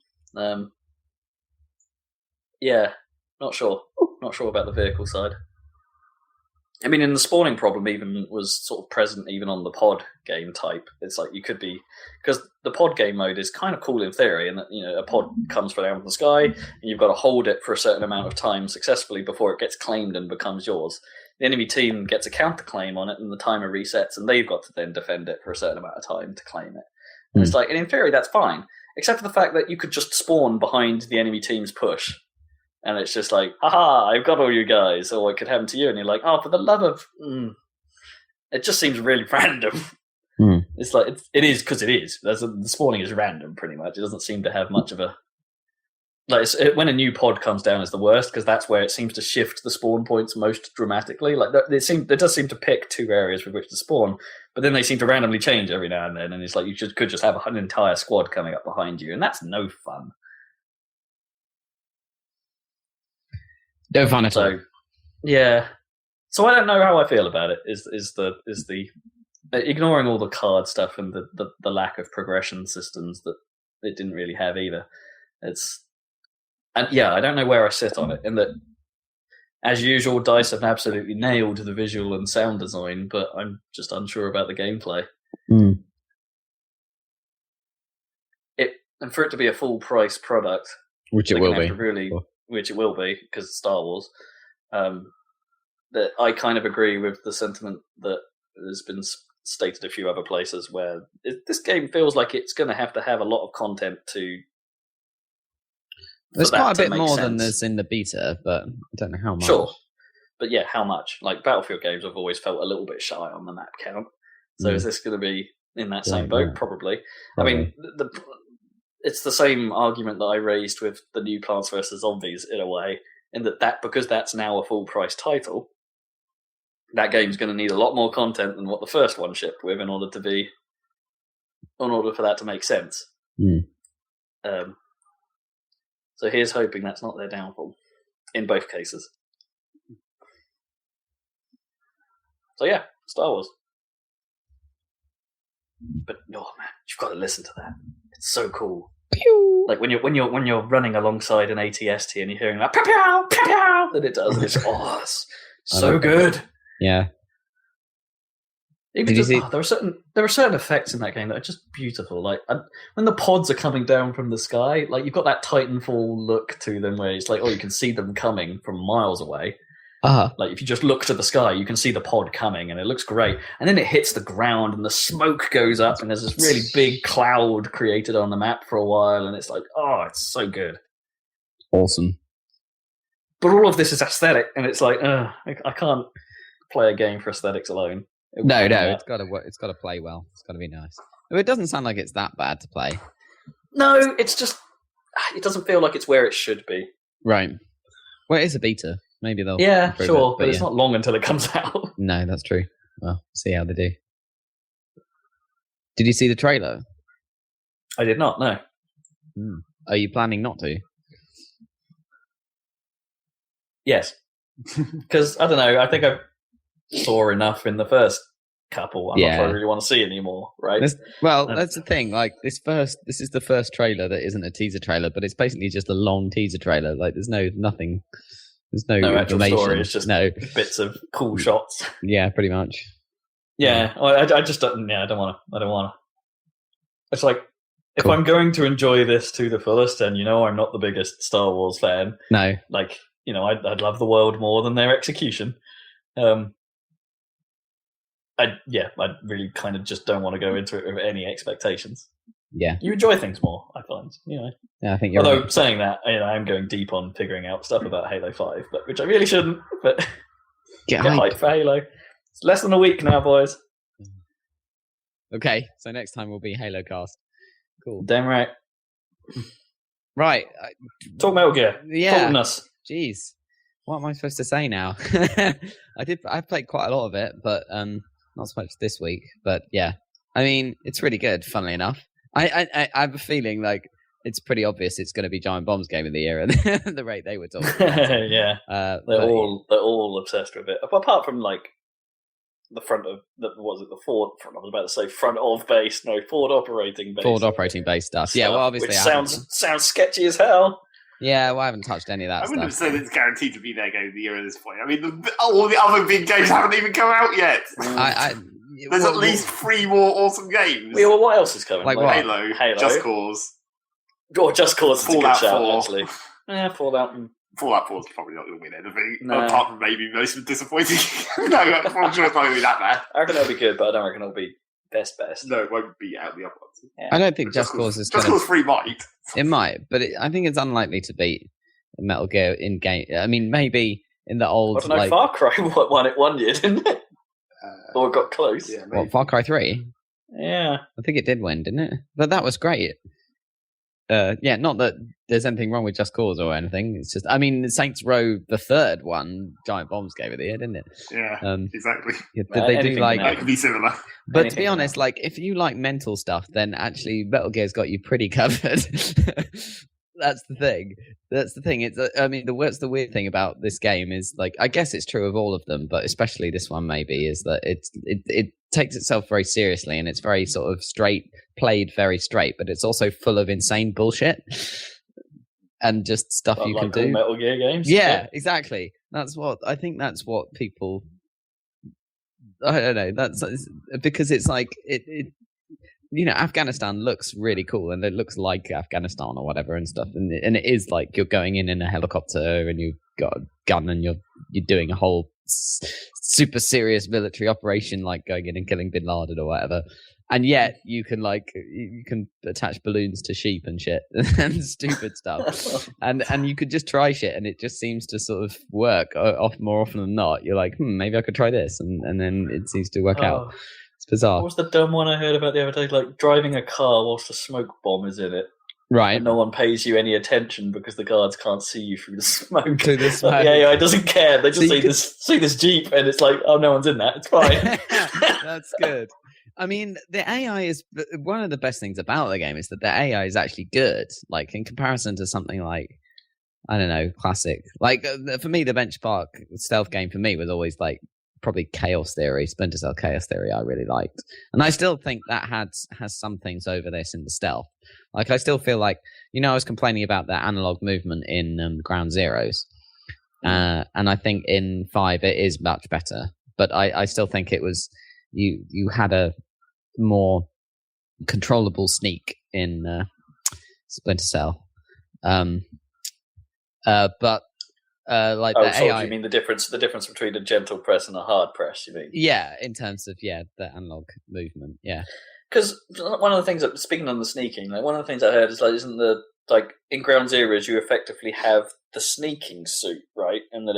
Yeah, not sure. Not sure about the vehicle side. I mean, and the spawning problem even was sort of present even on the pod game type. It's you could be... Because the pod game mode is kind of cool in theory, and that, a pod comes down from the sky, and you've got to hold it for a certain amount of time successfully before it gets claimed and becomes yours. The enemy team gets a counterclaim on it, and the timer resets, and they've got to then defend it for a certain amount of time to claim it. And it's and in theory, that's fine, except for the fact that you could just spawn behind the enemy team's push. And it's just haha, I've got all you guys, or it could happen to you, and you're like, oh, for the love of... It just seems really random. It's it is because it is. The spawning is random, pretty much. It doesn't seem to have much of a... when a new pod comes down is the worst, because that's where it seems to shift the spawn points most dramatically. It does seem to pick two areas with which to spawn, but then they seem to randomly change every now and then, and it's you could just have an entire squad coming up behind you, and that's no fun. No fun at all. Yeah. So I don't know how I feel about it. Is the ignoring all the card stuff and the lack of progression systems that it didn't really have either. I don't know where I sit on it. In that, as usual, DICE have absolutely nailed the visual and sound design, but I'm just unsure about the gameplay. And for it to be a full price product, which it will be. Which it will be, because it's Star Wars, that I kind of agree with the sentiment that has been stated a few other places, where this game feels like it's going to have a lot of content to... There's quite a bit more than there's in the beta, but I don't know how much. Sure. But yeah, how much? Battlefield games have always felt a little bit shy on the map count. So is this going to be in that same boat? Probably. I mean, it's the same argument that I raised with the new Plants vs. Zombies, in a way, in that because that's now a full-price title, that game's going to need a lot more content than what the first one shipped with in order for that to make sense. So here's hoping that's not their downfall, in both cases. So yeah, Star Wars. But man, you've got to listen to that. It's so cool. Pew! When you're running alongside an AT-ST and you're hearing that pew pew pew pew that it does, and it's so good. Yeah. Even there are certain effects in that game that are just beautiful. When the pods are coming down from the sky, you've got that Titanfall look to them, where it's you can see them coming from miles away. If you just look to the sky, you can see the pod coming, and it looks great. And then it hits the ground, and the smoke goes up, and there's this really big cloud created on the map for a while, and it's it's so good. Awesome. But all of this is aesthetic, and it's I can't play a game for aesthetics alone. No, it's got to work. It's got to play well. It's got to be nice. It doesn't sound like it's that bad to play. No, it's just it doesn't feel like it's where it should be. Right. Well, it is a beta. Maybe they'll. Yeah, sure, it, but it's not long until it comes out. No, that's true. Well, see how they do. Did you see the trailer? I did not. No. Are you planning not to? Yes, because I don't know. I think I saw enough in the first couple. I'm not sure I really want to see anymore. Right? That's the thing. Like this is the first trailer that isn't a teaser trailer, but it's basically just a long teaser trailer. Like there's nothing. There's no actual story. It's just bits of cool shots. Yeah, pretty much. Yeah, I just don't. Yeah, I don't want to. It's like if I'm going to enjoy this to the fullest, and I'm not the biggest Star Wars fan. No, like I'd love the world more than their execution. I really kind of just don't want to go into it with any expectations. Yeah, you enjoy things more, I find. Yeah, I think you're Although right. saying that, I'm going deep on figuring out stuff about Halo 5, which I really shouldn't. But get hyped for Halo. It's less than a week now, boys. Okay, so next time will be Halo cast. Cool. Damn right. Right. Talk Metal Gear. Yeah. Us. Jeez. What am I supposed to say now? I played quite a lot of it, but not so much this week. But yeah, I mean, it's really good. Funnily enough, I have a feeling like it's pretty obvious it's going to be Giant Bomb's Game of the Year at the rate they were talking about. Yeah, they're all obsessed with it. Apart from like the front of the Ford front. I was about to say front of base. No, Ford operating base. Ford operating base stuff. Yeah, well, obviously, which sounds sketchy as hell. Yeah, well, I haven't touched any of that. I wouldn't have said it's guaranteed to be their game of the year at this point. I mean, all the other big games haven't even come out yet. There's at least 3 more awesome games. Yeah, well, what else is coming? Like what? Halo, Just Cause. Oh, Just Cause is Fallout a good shout, 4. actually. Yeah, Fallout 4 is probably not going to win anything. No. Apart from maybe most disappointing. No, I'm sure it's not going to be that bad. I reckon it'll be good, but I don't reckon it'll be best. No, it won't beat out the other ones. Yeah. I don't think Just Cause is Just Cause 3 might. It might, but I think it's unlikely to beat Metal Gear in game. I mean, maybe in the old. I don't know, Far Cry won it 1 year, didn't it? Or got close. Yeah, what, Far Cry 3? Yeah. I think it did win, didn't it? But that was great. Yeah, not that there's anything wrong with Just Cause or anything. It's just, I mean, Saints Row the third one, Giant Bombs gave it the year, didn't it? Yeah, exactly. Did they do like? It could be similar. But to be honest, like if you like mental stuff, then actually Metal Gear's got you pretty covered. That's the thing. It's, I mean, the weird thing about this game is, like, I guess it's true of all of them, but especially this one maybe, is that it takes itself very seriously and it's very sort of played very straight, but it's also full of insane bullshit and just stuff you can do. Metal Gear games. Yeah, exactly. That's what people. I don't know. That's because it's like it. Afghanistan looks really cool and it looks like Afghanistan or whatever and stuff. And it is like you're going in a helicopter and you've got a gun and you're doing a whole super serious military operation, like going in and killing Bin Laden or whatever. And yet you can attach balloons to sheep and shit and stupid stuff. And you could just try shit and it just seems to sort of work more often than not. You're like, maybe I could try this. And then it seems to work out. It's bizarre. What was the dumb one I heard about the other day? Like driving a car whilst a smoke bomb is in it. Right. And no one pays you any attention because the guards can't see you through the smoke. Through the smoke. Like, the AI doesn't care. They just see this Jeep and it's like, oh, no one's in that. It's fine. That's good. I mean, the AI is one of the best things about the game is that the AI is actually good. Like in comparison to something like, I don't know, classic. Like for me, the benchmark stealth game for me was always like probably Chaos Theory, Splinter Cell Chaos Theory. I really liked, and I still think that has some things over this in the stealth. Like I still feel like I was complaining about that analog movement in Ground Zeroes, and I think in 5 it is much better. But I still think it was you had a more controllable sneak in Splinter Cell, but like the AI. You mean the difference between a gentle press and a hard press? You mean? Yeah, in terms of the analog movement. Yeah, because one of the things speaking on the sneaking, like one of the things I heard is like, isn't the like in Ground Zeroes you effectively have the sneaking suit, right? And that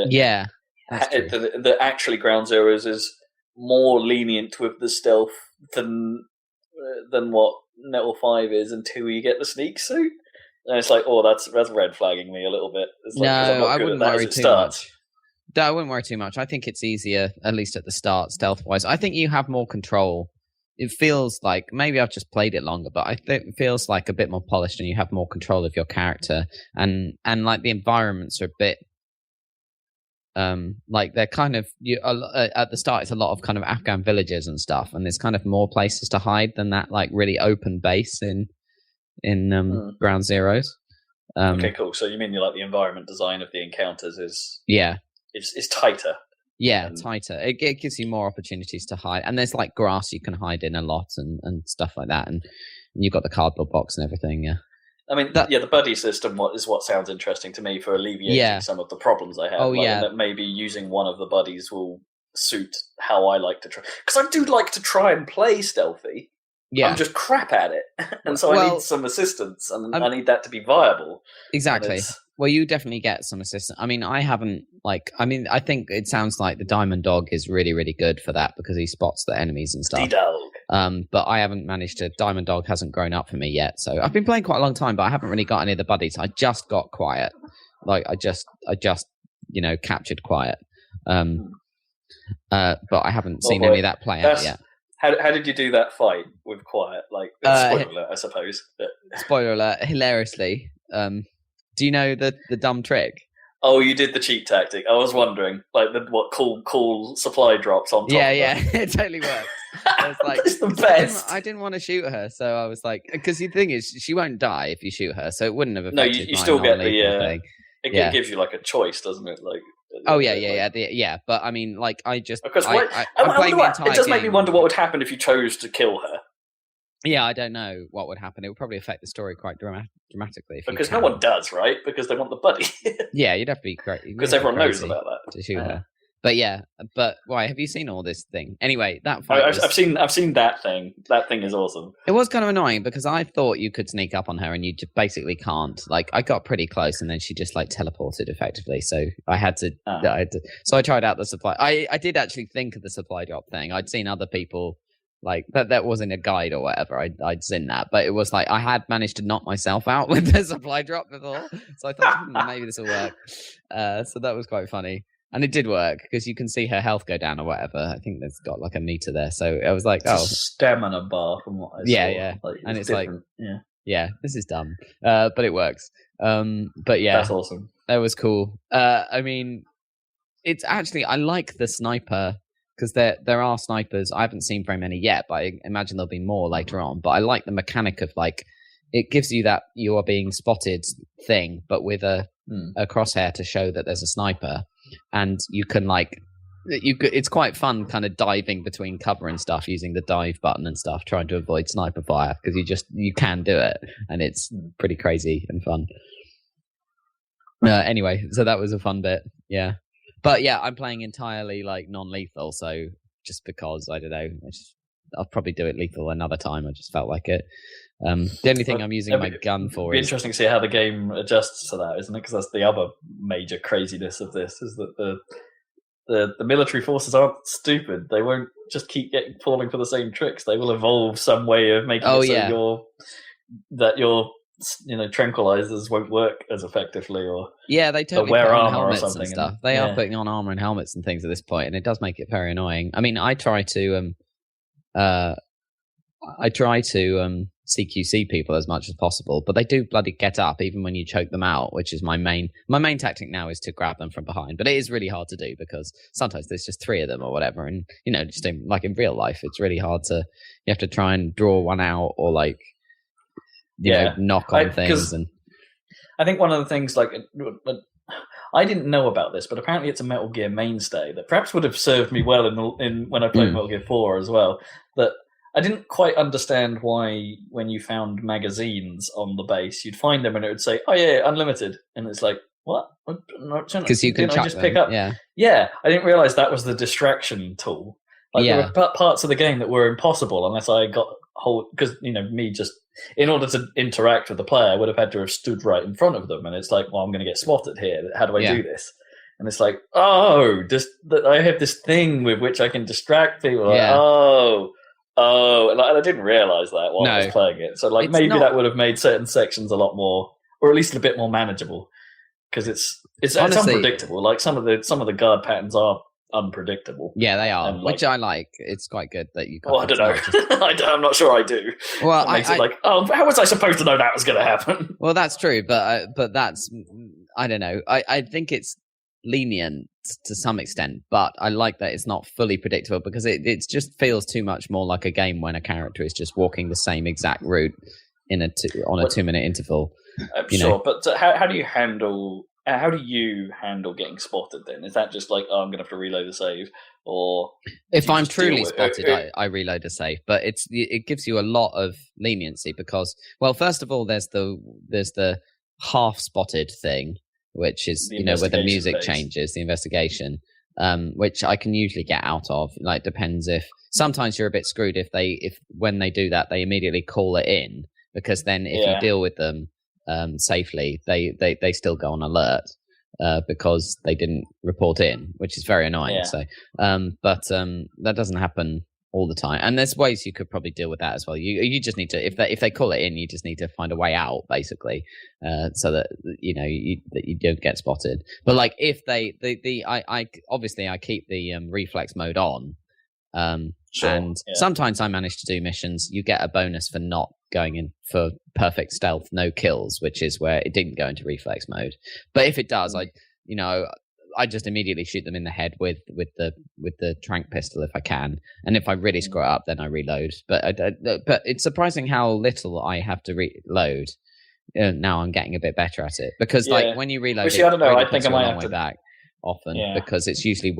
that actually Ground Zeroes is more lenient with the stealth than what Metal 5 is until you get the sneak suit. And it's like, oh, that's red flagging me a little bit. It's like, no, I wouldn't worry too much. I wouldn't worry too much. I think it's easier, at least at the start, stealth-wise. I think you have more control. It feels like, maybe I've just played it longer, but I think it feels like a bit more polished and you have more control of your character. And like the environments are a bit, like they're kind of, at the start it's a lot of kind of Afghan villages and stuff, and there's kind of more places to hide than that like really open base in Ground Zeroes. Okay, cool. So you mean you like the environment design of the encounters is tighter? Yeah, tighter. It gives you more opportunities to hide, and there's like grass you can hide in a lot and stuff like that, and you've got the cardboard box and everything. Yeah, I mean, the buddy system is what sounds interesting to me for alleviating some of the problems I have. That maybe using one of the buddies will suit how I like to try, because I do like to try and play stealthy. Yeah. I'm just crap at it, and so I need some assistance, and I need that to be viable. Exactly. Well, you definitely get some assistance. I mean, I think it sounds like the Diamond Dog is really, really good for that because he spots the enemies and stuff. D-Dog. But I haven't managed to. Diamond Dog hasn't grown up for me yet, so I've been playing quite a long time, but I haven't really got any of the buddies. I just got Quiet. Like I just captured Quiet. But I haven't seen any of that play out yet. How did you do that fight with Quiet? Like, spoiler alert, I suppose. Spoiler alert, hilariously. Do you know the dumb trick? Oh, you did the cheat tactic. I was wondering, like, what cool supply drops on top. Yeah, it totally worked. I was like, it's the best. I didn't want to shoot her, so I was like, because the thing is, she won't die if you shoot her, so it wouldn't have affected. No, you still get the thing. It gives you like a choice, doesn't it? Like. Yeah. But I mean, like, I'm playing the entire game. It does make me wonder what would happen if you chose to kill her. Yeah, I don't know what would happen. It would probably affect the story quite dramatically. Because no one does, right? Because they want the buddy. Yeah, you'd have to be great. Because everyone knows about that. To shoot her. But why? Have you seen all this thing? Anyway, that fight. I've seen that thing. That thing is awesome. It was kind of annoying because I thought you could sneak up on her and you just basically can't. Like, I got pretty close and then she just like teleported effectively. So I had to. So I tried out the supply. I did actually think of the supply drop thing. I'd seen other people. Like that wasn't a guide or whatever. I'd seen that, but it was like I had managed to knock myself out with the supply drop before, so I thought maybe this will work. So that was quite funny, and it did work because you can see her health go down or whatever. I think there's got like a meter there, so I was like, it's a stamina bar from what I saw. Yeah, like, and it's different. This is dumb, but it works. But yeah, that's awesome. That was cool. I mean, it's actually I like the sniper. Because there are snipers. I haven't seen very many yet, but I imagine there'll be more later on. But I like the mechanic of like it gives you that you are being spotted thing, but with a crosshair to show that there's a sniper, and you can like it's quite fun, kind of diving between cover and stuff using the dive button and stuff, trying to avoid sniper fire because you can do it, and it's pretty crazy and fun. Anyway, so that was a fun bit, yeah. But yeah, I'm playing entirely like non-lethal, so just because I don't know, I'll probably do it lethal another time. I just felt like it. The only thing I'm using my gun for is interesting to see how the game adjusts to that, isn't it? Because that's the other major craziness of this is that the military forces aren't stupid. They won't just keep falling for the same tricks. They will evolve some way of making it so your tranquilizers won't work as effectively, or they totally wear armor helmets or something and stuff. They are putting on armor and helmets and things at this point, and it does make it very annoying. I mean, I try to CQC people as much as possible, but they do bloody get up even when you choke them out, which is my main tactic now is to grab them from behind. But it is really hard to do because sometimes there's just 3 of them or whatever, and just like in real life, it's really hard to. You have to try and draw one out or like. Knock on things. And I think one of the things, like, I didn't know about this, but apparently it's a Metal Gear mainstay that perhaps would have served me well in when I played Metal Gear 4 as well. That I didn't quite understand why when you found magazines on the base, you'd find them and it would say, "Oh yeah, unlimited," and it's like, what? Because you can just pick up. Yeah. I didn't realize that was the distraction tool. Like there were parts of the game that were impossible unless I got because me just in order to interact with the player, I would have had to have stood right in front of them, and it's like, well, I'm going to get spotted here. How do I do this? And it's like, I have this thing with which I can distract people. Like, and I didn't realize that while I was playing it. So maybe that would have made certain sections a lot more, or at least a bit more manageable. because it's unpredictable. Like some of the guard patterns are unpredictable. Yeah, they are, which I like. It's quite good that you. Well, I don't know. I'm not sure I do. Well, it makes it like, how was I supposed to know that was going to happen? Well, that's true, but that's I don't know. I think it's lenient to some extent, but I like that it's not fully predictable because it just feels too much more like a game when a character is just walking the same exact route on a 2-minute interval. Sure, but how do you handle getting spotted then? Is that just like, I'm going to have to reload the save? Or if I'm truly spotted, I reload a save. But it gives you a lot of leniency because, well, first of all, there's the half spotted thing, which is, where the music changes, the investigation, which I can usually get out of. Like, depends if sometimes you're a bit screwed if when they do that, they immediately call it in, because then if you deal with them safely, they still go on alert because they didn't report in, which is very annoying. Yeah. So, but that doesn't happen all the time, and there's ways you could probably deal with that as well. You just need to, if they call it in, you just need to find a way out, basically, so that you don't get spotted. But like if I obviously I keep the reflex mode on, and sometimes I manage to do missions. You get a bonus for not going in for perfect stealth, no kills, which is where it didn't go into reflex mode. But if it does, I just immediately shoot them in the head with the tranq pistol if I can, and if I really screw it up, then I reload. But it's surprising how little I have to reload. Now I'm getting a bit better at it because like when you reload, I don't know. I think I might have to back often because it's usually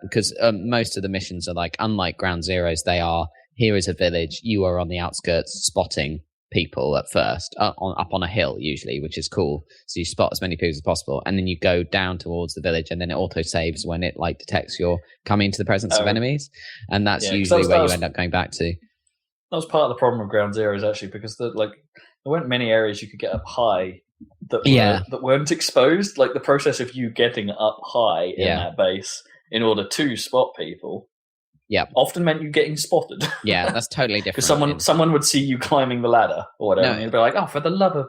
because most of the missions are like, unlike Ground Zeroes, they are, here is a village, you are on the outskirts spotting people at first, up on a hill usually, which is cool. So you spot as many people as possible, and then you go down towards the village, and then it auto saves when it like detects you're coming into the presence of enemies, and that's usually where you end up going back to. That was part of the problem of Ground Zeroes actually, because there weren't many areas you could get up high that weren't exposed. Like the process of you getting up high in that base in order to spot people often meant you getting spotted. Yeah, that's totally different. Because someone would see you climbing the ladder or whatever, and you'd be like, oh, for the love of...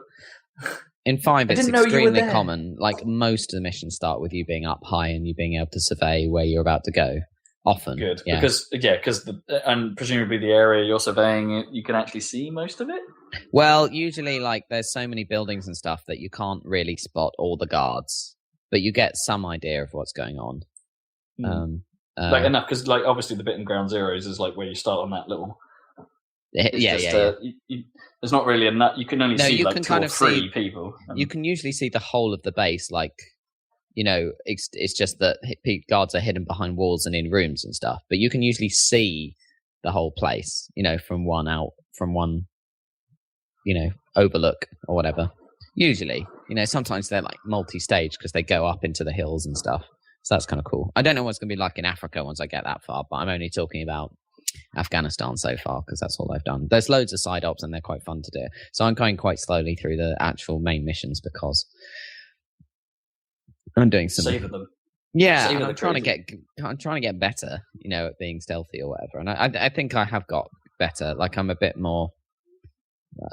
In 5, it's extremely common. Like most of the missions start with you being up high and you being able to survey where you're about to go. Often. Good. Because and presumably the area you're surveying, you can actually see most of it? Well, usually like there's so many buildings and stuff that you can't really spot all the guards, but you get some idea of what's going on. Enough, because like obviously the bit in Ground Zeroes is like where you start on that little. There's not really enough. You can only see you like can 2 or 3 people. You can usually see the whole of the base, like. It's just that guards are hidden behind walls and in rooms and stuff, but you can usually see the whole place, from one overlook or whatever. Usually, sometimes they're like multi-stage because they go up into the hills and stuff. So that's kind of cool. I don't know what's going to be like in Africa once I get that far, but I'm only talking about Afghanistan so far because that's all I've done. There's loads of side ops and they're quite fun to do. So I'm going quite slowly through the actual main missions because I'm doing some savor them. Yeah, I'm trying to get better, at being stealthy or whatever. And I think I have got better. Like I'm a bit more,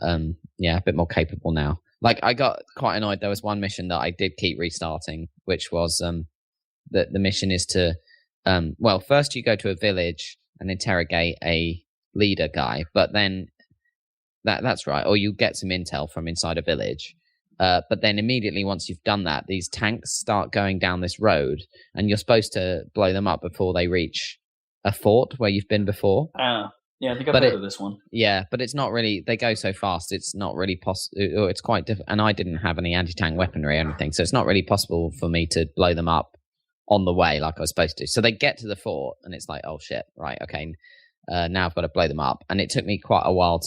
a bit more capable now. Like I got quite annoyed. There was one mission that I did keep restarting, which was the mission is to, first you go to a village and interrogate a leader guy, but then that's right, or you get some intel from inside a village. But then immediately once you've done that, these tanks start going down this road, and you're supposed to blow them up before they reach a fort where you've been before. Yeah, I think I've heard of this one. Yeah, but it's not really, they go so fast, it's not really possible, it's quite difficult, and I didn't have any anti-tank weaponry or anything, so it's not really possible for me to blow them up on the way like I was supposed to. So they get to the fort, and it's like, oh shit, right, okay, now I've got to blow them up. And it took me quite a while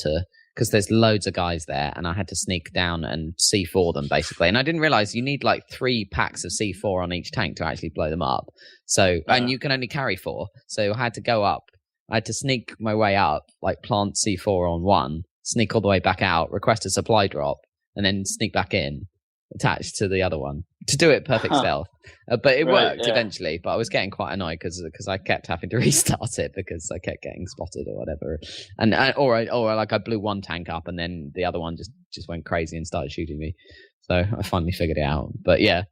because there's loads of guys there, and I had to sneak down and C4 them, basically. And I didn't realize you need like 3 packs of C4 on each tank to actually blow them up. So, and you can only carry 4. So I had to go up. I had to sneak my way up, like plant C4 on one, sneak all the way back out, request a supply drop, and then sneak back in, attached to the other one, to do it perfect stealth. But it worked eventually, but I was getting quite annoyed because I kept having to restart it because I kept getting spotted or whatever. And or like I blew one tank up and then the other one just went crazy and started shooting me. So I finally figured it out. But yeah,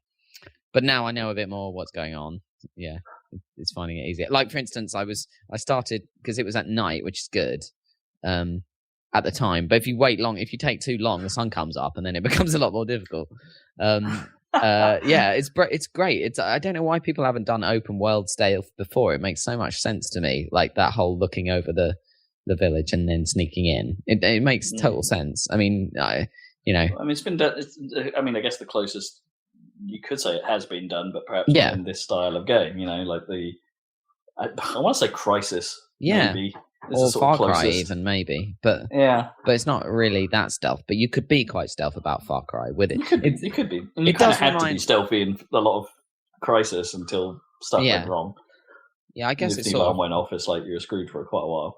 But now I know a bit more what's going on. Yeah, it's finding it easier. Like, for instance, I started because it was at night, which is good at the time. But if you take too long, the sun comes up, and then it becomes a lot more difficult. Yeah, it's great. I don't know why people haven't done open world stealth before. It makes so much sense to me. Like that whole looking over the village and then sneaking in. It makes total sense. I mean, it's been done. I guess the closest you could say it has been done, but perhaps not in this style of game. Like I want to say Crisis. Yeah. Maybe. Or Far Cry even, maybe. But but it's not really that stealth. But you could be quite stealth about Far Cry with it. You could be. And you kind of had to be stealthy in a lot of Crisis until stuff went wrong. Yeah, I guess if the alarm went off, it's like you were screwed for quite a while.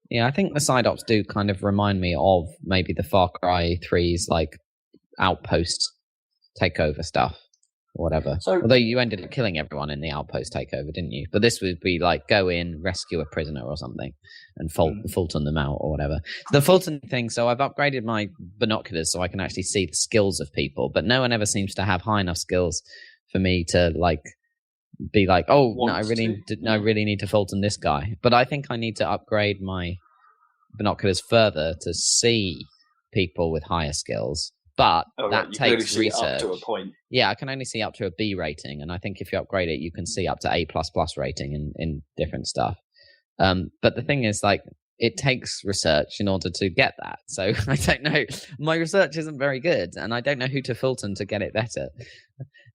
Yeah, I think the side ops do kind of remind me of maybe the Far Cry 3's like outpost takeover stuff. Or whatever. So, although you ended up killing everyone in the outpost takeover, didn't you? But this would be like go in, rescue a prisoner or something, and Fulton them out or whatever. The Fulton thing. So I've upgraded my binoculars so I can actually see the skills of people, but no one ever seems to have high enough skills for me to like be like, I really need to Fulton this guy. But I think I need to upgrade my binoculars further to see people with higher skills. But that takes research. Up to a point. Yeah, I can only see up to a B rating, and I think if you upgrade it, you can see up to A++ rating in different stuff. But the thing is, like, it takes research in order to get that. So I don't know. My research isn't very good, and I don't know who to Fulton to get it better.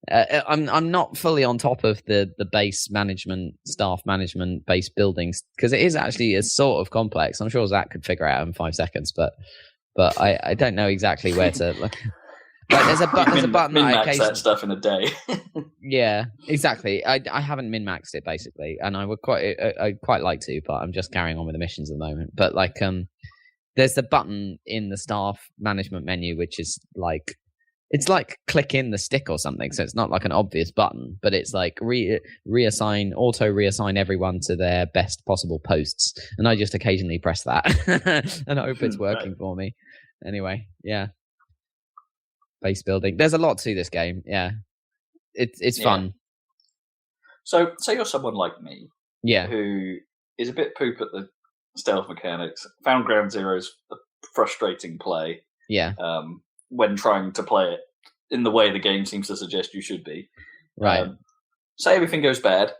I'm not fully on top of the base management, staff management, base buildings, because it is actually a sort of complex. I'm sure Zach could figure it out in 5 seconds, but I don't know exactly where to look. Like there's a button min-max that stuff in a day. Yeah, exactly. I haven't min-maxed it basically, and I'd quite like to, but I'm just carrying on with the missions at the moment. But like, there's a button in the staff management menu which is like, it's like click in the stick or something. So it's not like an obvious button, but it's like auto reassign everyone to their best possible posts, and I just occasionally press that, and I hope it's working for me. Anyway, yeah. Base building. There's a lot to this game. Yeah, it's fun. So, say you're someone like me, who is a bit poop at the stealth mechanics. Found Ground Zero's a frustrating play. Yeah. When trying to play it in the way the game seems to suggest you should be. Right. Say everything goes bad.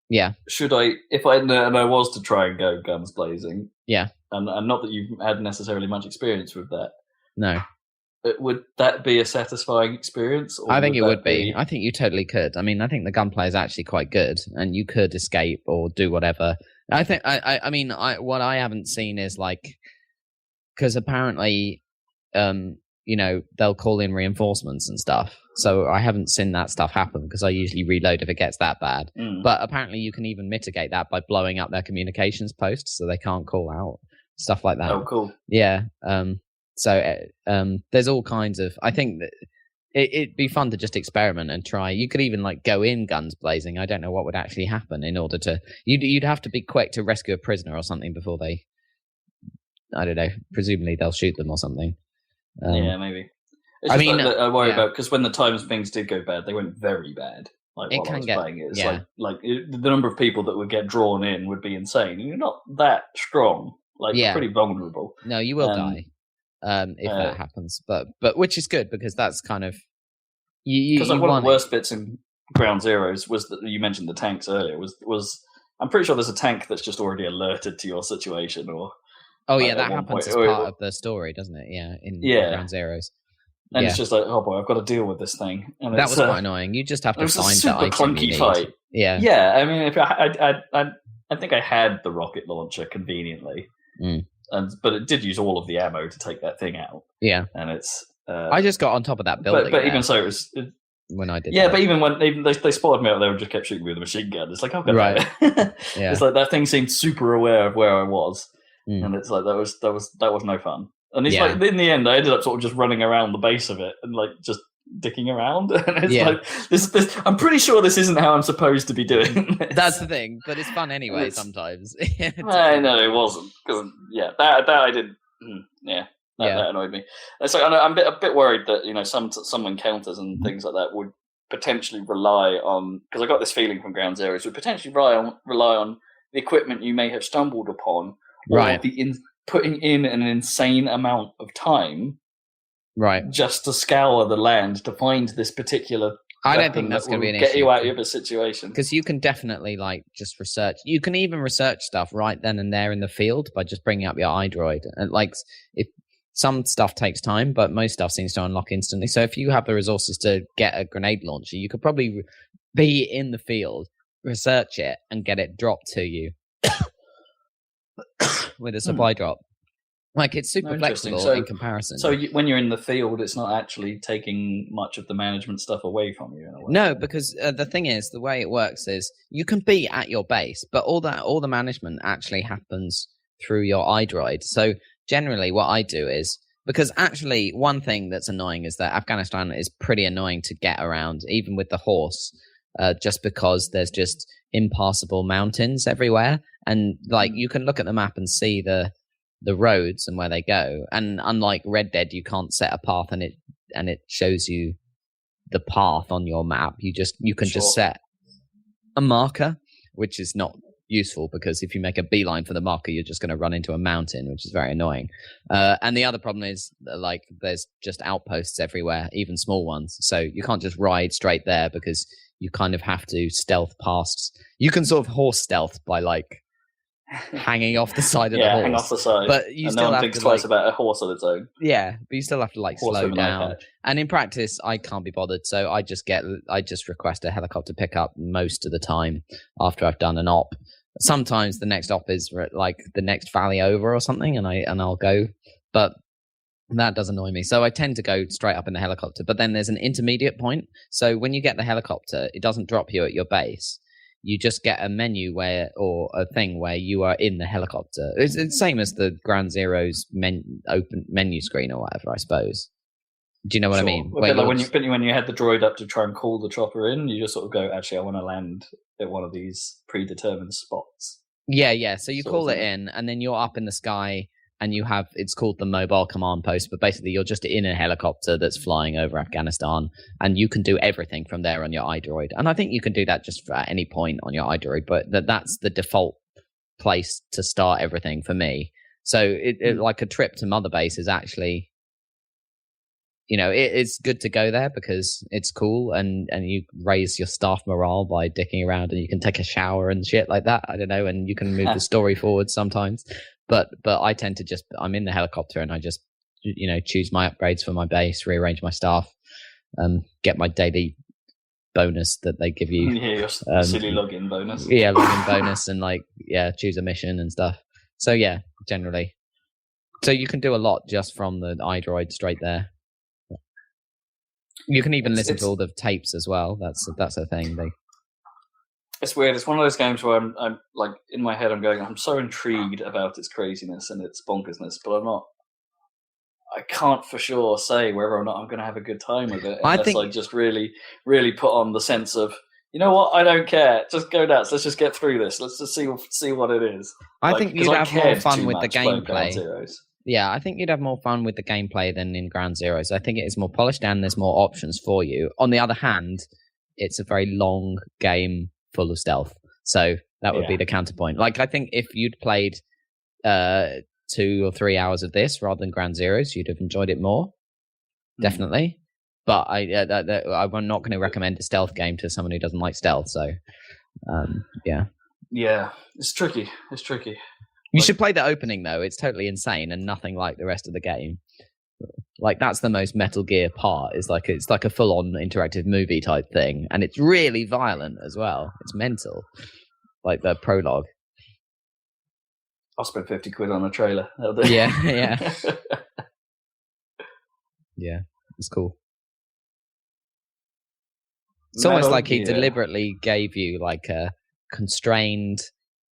Yeah. Should I, if I was to try and go guns blazing? Yeah. And not that you've had necessarily much experience with that. No. Would that be a satisfying experience? Or I think it would be. I think you totally could. I mean, I think the gunplay is actually quite good, and you could escape or do whatever. I think. I mean, what I haven't seen is like, because apparently, they'll call in reinforcements and stuff. So I haven't seen that stuff happen because I usually reload if it gets that bad. But apparently, you can even mitigate that by blowing up their communications posts so they can't call out stuff like that. Oh, cool. Yeah. So there's all kinds of. I think that it'd be fun to just experiment and try. You could even like go in guns blazing. I don't know what would actually happen in order to. You'd have to be quick to rescue a prisoner or something before they. I don't know. Presumably they'll shoot them or something. Yeah, maybe. It's I worry about because when the times things did go bad, they went very bad. Like while I was playing it, it's the number of people that would get drawn in would be insane. And you're not that strong. Like you're pretty vulnerable. No, you will die. If that happens, but which is good because that's kind of because one of the worst bits in Ground Zeroes was that you mentioned the tanks earlier. Was I'm pretty sure there's a tank that's just already alerted to your situation, or that happens as part of the story, doesn't it? Yeah, in Ground Zeroes, and it's just like, oh boy, I've got to deal with this thing. And that was quite annoying. You just have to find that item clunky you need. Fight. Yeah. I mean, if I think I had the rocket launcher conveniently. But it did use all of the ammo to take that thing out. Yeah, and it's. I just got on top of that building. But even so, it was when I did. Yeah, but even when they spotted me out there and just kept shooting me with a machine gun, it's like, oh god, right. It's like that thing seemed super aware of where I was, and it's like that was no fun. And it's like in the end, I ended up sort of just running around the base of it and like just dicking around. And it's like this. I'm pretty sure this isn't how I'm supposed to be doing this. That's the thing, but it's fun anyway. Sometimes. I know it wasn't because that I did. That annoyed me. It's like I'm a bit worried that some encounters and things like that would potentially rely on, because I got this feeling from Ground Zeroes, would potentially rely on the equipment you may have stumbled upon, or right. putting in an insane amount of time, right, just to scour the land to find this particular. I don't think that's going to be an issue. Get you out of a situation, because you can definitely just research. You can even research stuff right then and there in the field by just bringing up your iDroid. And if some stuff takes time, but most stuff seems to unlock instantly. So if you have the resources to get a grenade launcher, you could probably be in the field, research it, and get it dropped to you with a supply drop. It's super flexible in comparison. So when you're in the field, it's not actually taking much of the management stuff away from you. In a way. No, because the thing is, the way it works is you can be at your base, but all the management actually happens through your iDroid. So generally what I do is, because actually one thing that's annoying is that Afghanistan is pretty annoying to get around, even with the horse, just because there's just impassable mountains everywhere. And you can look at the map and see the roads and where they go. And unlike Red Dead, you can't set a path and it shows you the path on your map. You can just set a marker, which is not useful because if you make a beeline for the marker, you're just going to run into a mountain, which is very annoying. And the other problem is there's just outposts everywhere, even small ones. So you can't just ride straight there because you kind of have to stealth past. You can sort of horse stealth by hanging off the side of the horse. Hang off the side. But you still no one have thinks to twice about a horse on its own. Yeah, but you still have to slow down. And in practice, I can't be bothered, so I just request a helicopter pickup most of the time after I've done an op. Sometimes the next op is the next valley over or something, and I'll go, but that does annoy me. So I tend to go straight up in the helicopter. But then there's an intermediate point. So when you get the helicopter, it doesn't drop you at your base. You just get a menu or a thing where you are in the helicopter. It's the same as the Ground Zeroes open menu screen or whatever, I suppose. Do you know what I mean? When you had the droid up to try and call the chopper in, you just sort of go, actually, I want to land at one of these predetermined spots. Yeah. So you call it in, and then you're up in the sky, and it's called the mobile command post, but basically you're just in a helicopter that's flying over Afghanistan, and you can do everything from there on your iDroid. And I think you can do that just at any point on your iDroid, but that's the default place to start everything for me. So a trip to Mother Base is actually, it's good to go there because it's cool and you raise your staff morale by dicking around, and you can take a shower and shit like that. I don't know, and you can move the story forward sometimes. But I tend to I'm in the helicopter and I just, choose my upgrades for my base, rearrange my staff, get my daily bonus that they give you. Yeah, your silly login bonus. Yeah, login bonus and choose a mission and stuff. So yeah, generally. So you can do a lot just from the iDroid straight there. You can even listen to all the tapes as well. That's a thing. It's weird. It's one of those games where I'm in my head, I'm so intrigued about its craziness and its bonkersness, but I can't for sure say whether or not I'm going to have a good time with it unless I just really, really put on the sense of, you know what, I don't care. Just go nuts. Let's just get through this. Let's just see what it is. I think you'd have more fun with the gameplay. Yeah, I think you'd have more fun with the gameplay than in Ground Zeroes. I think it is more polished and there's more options for you. On the other hand, it's a very long game full of stealth. So that would be the counterpoint. I think if you'd played 2 or 3 hours of this rather than Ground Zeroes, you'd have enjoyed it more. Definitely. But I'm not going to recommend a stealth game to someone who doesn't like stealth. So, yeah. Yeah, it's tricky. You should play the opening, though. It's totally insane and nothing like the rest of the game. That's the most Metal Gear part. It's like a full-on interactive movie type thing, and it's really violent as well. It's mental, like the prologue. I'll spend 50 quid on a trailer. Yeah. Yeah, it's cool. It's almost like he deliberately gave you a constrained,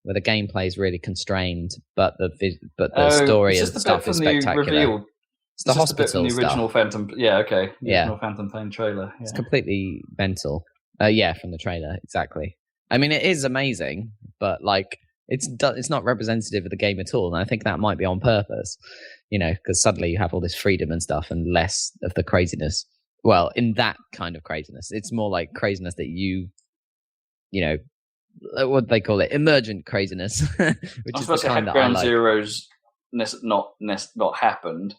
where the gameplay is really constrained, but the story and stuff is spectacular. It's the hospital the original stuff. Phantom. Yeah, okay. The original Phantom Pain trailer. Yeah. It's completely mental. From the trailer, exactly. I mean, it is amazing, but it's not representative of the game at all, and I think that might be on purpose. Because suddenly you have all this freedom and stuff, and less of the craziness. Well, in that kind of craziness, it's more like craziness that you know, what do they call it? Emergent craziness, which is the kind that I like. Ground Zeroes not happened.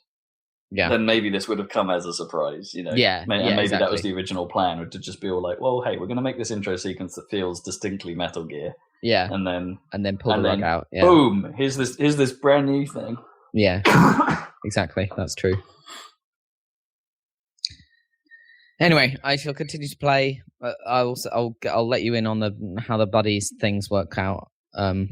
Yeah. Then maybe this would have come as a surprise, you know. Yeah. Maybe exactly. that was the original plan, to just be all like, well, hey, we're going to make this intro sequence that feels distinctly Metal Gear. Yeah. And then pull the rug out. Yeah. Boom! Here's this brand new thing. Yeah. Exactly. That's true. Anyway, I shall continue to play. I'll let you in on how the buddies things work out. Now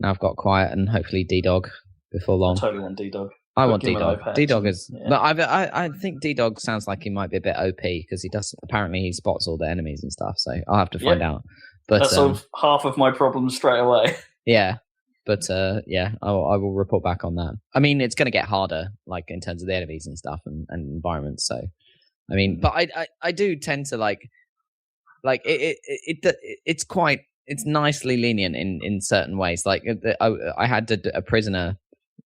I've got quiet, and hopefully D-Dog before long. I totally want D-Dog. I want D-Dog. D-Dog is... Yeah. But I think D-Dog sounds like he might be a bit OP, because he does... Apparently he spots all the enemies and stuff, so I'll have to find out. But that solves half of my problems straight away. Yeah. But, I will report back on that. I mean, it's going to get harder, like, in terms of the enemies and stuff and environments, so... I mean, but I do tend to like it's nicely lenient in certain ways. Like I had a prisoner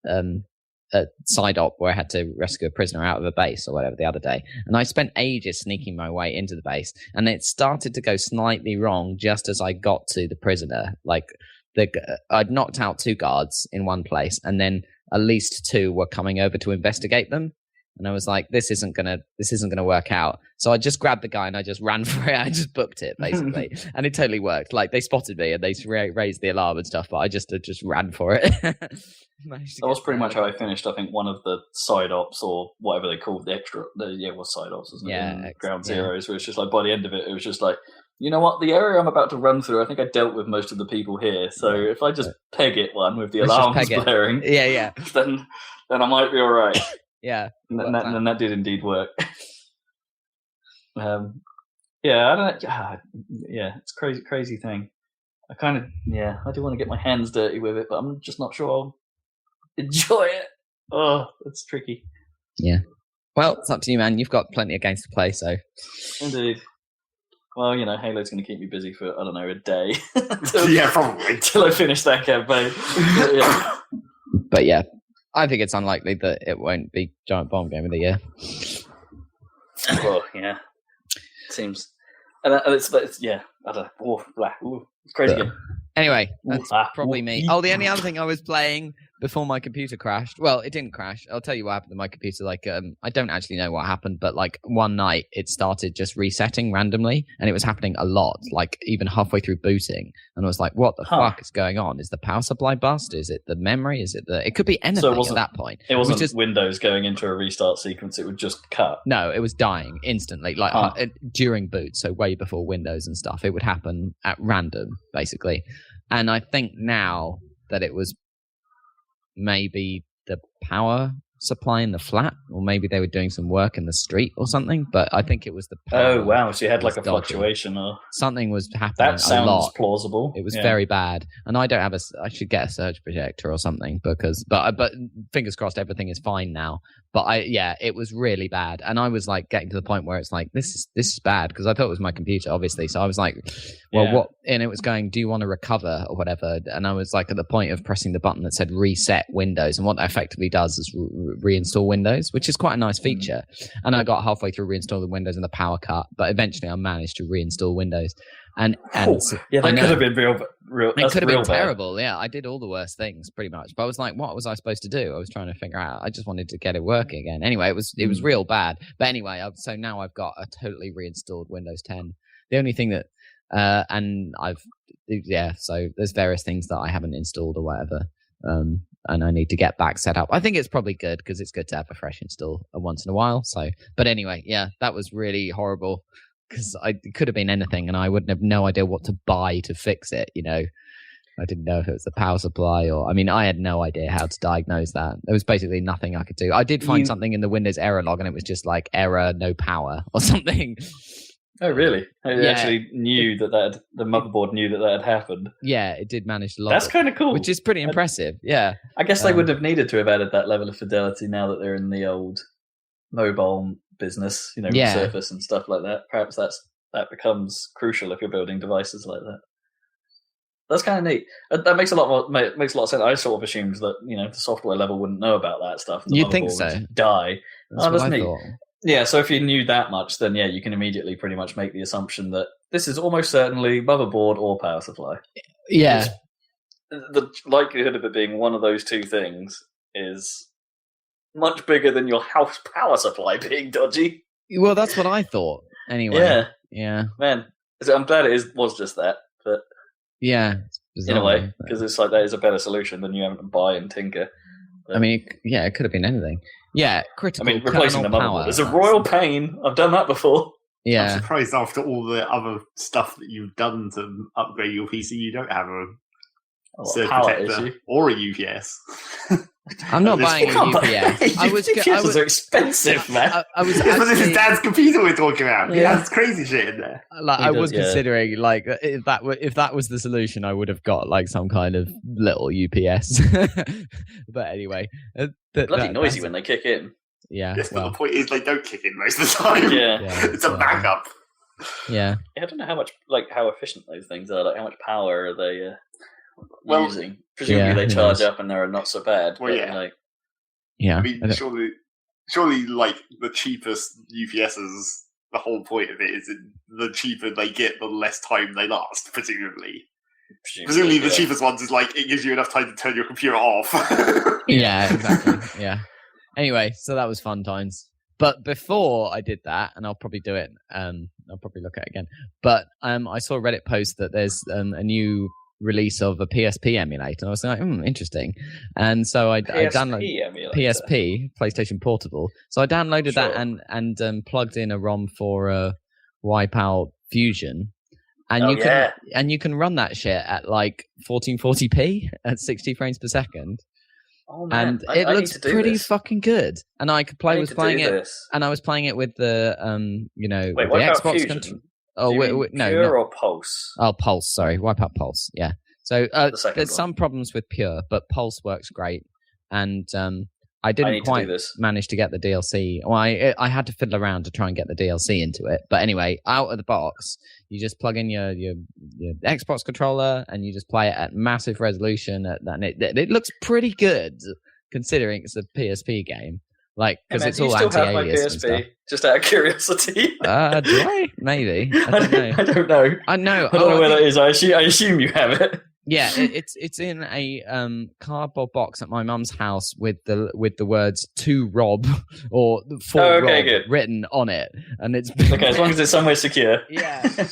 a side op where I had to rescue a prisoner out of a base or whatever the other day, and I spent ages sneaking my way into the base, and it started to go slightly wrong just as I got to the prisoner. Like I'd knocked out 2 guards in one place, and then at least 2 were coming over to investigate them. And I was like, this isn't gonna work out. So I just grabbed the guy and I just ran for it. I just booked it, basically. And it totally worked. Like, they spotted me and they raised the alarm and stuff, but I just ran for it. That was pretty much how I finished, I think, one of the side ops, or whatever they called the extra, it was side ops, wasn't it? Yeah. Ground Zeroes, where it's just like, by the end of it, it was just like, you know what, the area I'm about to run through, I think I dealt with most of the people here. So if I just peg it one with the alarms blaring, then I might be all right. Yeah, and that did indeed work. I don't know. Yeah, it's crazy thing. I do want to get my hands dirty with it, but I'm just not sure I'll enjoy it. Oh, it's tricky. Yeah. Well, it's up to you, man. You've got plenty of games to play, so. Indeed. Well, you know, Halo's going to keep me busy for, I don't know, a day. Probably. Till I finish that campaign. But yeah. I think it's unlikely that it won't be Giant Bomb Game of the Year. Well, yeah. Seems. And it's I don't know. It's crazy game. Anyway, that's probably me. Oh, the only other thing I was playing before my computer crashed. Well, it didn't crash. I'll tell you what happened to my computer. Like, I don't actually know what happened, but like one night it started just resetting randomly, and it was happening a lot. Like even halfway through booting, and I was like, "What the fuck is going on? Is the power supply bust? Is it the memory? Is it the? It could be anything at that point. It wasn't just Windows going into a restart sequence. It would just cut. No, it was dying instantly, like during boot. So way before Windows and stuff, it would happen at random, basically. And I think now that it was maybe the power supply in the flat, or maybe they were doing some work in the street or something, but I think it was the power. Oh, wow. So you had like a fluctuation or something was happening. That sounds a lot. Plausible. It was very bad. And I don't have I should get a surge projector or something but fingers crossed everything is fine now. But it was really bad. And I was like getting to the point where it's like, this is bad, because I thought it was my computer, obviously. So I was like, well, what? And it was going, do you want to recover or whatever? And I was like at the point of pressing the button that said reset Windows. And what that effectively does is reinstall Windows, which is quite a nice feature. And I got halfway through reinstalling Windows and the power cut, but eventually I managed to reinstall Windows. And that could have been real. It could have been terrible. Yeah, I did all the worst things pretty much. But I was like, what was I supposed to do? I was trying to figure out. I just wanted to get it working again. Anyway, it was real bad. But anyway, so now I've got a totally reinstalled Windows 10. The only thing that, so there's various things that I haven't installed or whatever. And I need to get back set up. I think it's probably good, because it's good to have a fresh install once in a while. So, but anyway, that was really horrible, because it could have been anything, and I wouldn't have no idea what to buy to fix it. You know, I didn't know if it was the power supply I had no idea how to diagnose that. There was basically nothing I could do. I did find something in the Windows error log, and it was just like error, no power or something. Oh, really? It actually knew that the motherboard knew that had happened. Yeah, it did manage to log. That's kind of cool. Which is pretty impressive, yeah. I guess they wouldn't have needed to have added that level of fidelity now that they're in the old mobile business, with Surface and stuff like that. Perhaps that becomes crucial if you're building devices like that. That's kind of neat. That makes a lot of sense. I sort of assumed that the software level wouldn't know about that stuff. You'd think so. Die. That's neat. Thought. Yeah, so if you knew that much, then you can immediately pretty much make the assumption that this is almost certainly motherboard or power supply. Yeah. The likelihood of it being one of those two things is much bigger than your house power supply being dodgy. Well, that's what I thought. Anyway. Yeah. Man, so I'm glad it was just that, but yeah, in a way, because it's like that is a better solution than you having to buy and tinker. But, I mean, it could have been anything. Yeah, critical. I mean, replacing the motherboard is a royal pain. I've done that before. Yeah, I'm surprised after all the other stuff that you've done to upgrade your PC, you don't have a surge protector or a UPS. I'm not buying a UPS. UPSs are expensive, man. I was but this is Dad's computer we're talking about. He has crazy shit in there. Like, I was considering, like, if that was the solution, I would have got like some kind of little UPS. But anyway, bloody noisy when they kick in. Yeah. Yes, but the point is they don't kick in most of the time. Yeah, it's a backup. Yeah. I don't know how efficient those things are. Like, how much power are they using? Presumably they charge up and they're not so bad. Well, I mean, surely, like the cheapest UPSs. The whole point of it is the cheaper they get, the less time they last. Presumably the cheapest ones is like it gives you enough time to turn your computer off. Yeah, exactly. Yeah. Anyway, so that was fun times. But before I did that, and I'll probably do it, I'll probably look at it again. But I saw a Reddit post that there's a new release of a PSP emulator. I was like, interesting. And so I downloaded PSP, PlayStation Portable. So I downloaded that and plugged in a ROM for Wipeout Fusion. And you can run that shit at like 1440p at 60 frames per second. Oh, man. And it looks pretty fucking good. And I could play with playing it, and I was playing it with the the Xbox controller. Oh, no, Pure or Pulse? Oh, Pulse. Sorry, Wipeout Pulse. Yeah. So there's some problems with Pure, but Pulse works great. And I didn't quite manage to get the DLC. Well, I had to fiddle around to try and get the DLC into it. But anyway, out of the box, you just plug in your Xbox controller and you just play it at massive resolution. And it looks pretty good considering it's a PSP game. Like, because it's all anti-alias and stuff. Just out of curiosity. Do I? Maybe. I don't know. I don't know. I know. I don't know where that is. I assume you have it. Yeah, it's in a cardboard box at my mum's house with the words "to Rob" or "for Rob" written on it, and it's okay as long as it's somewhere secure. Yeah. I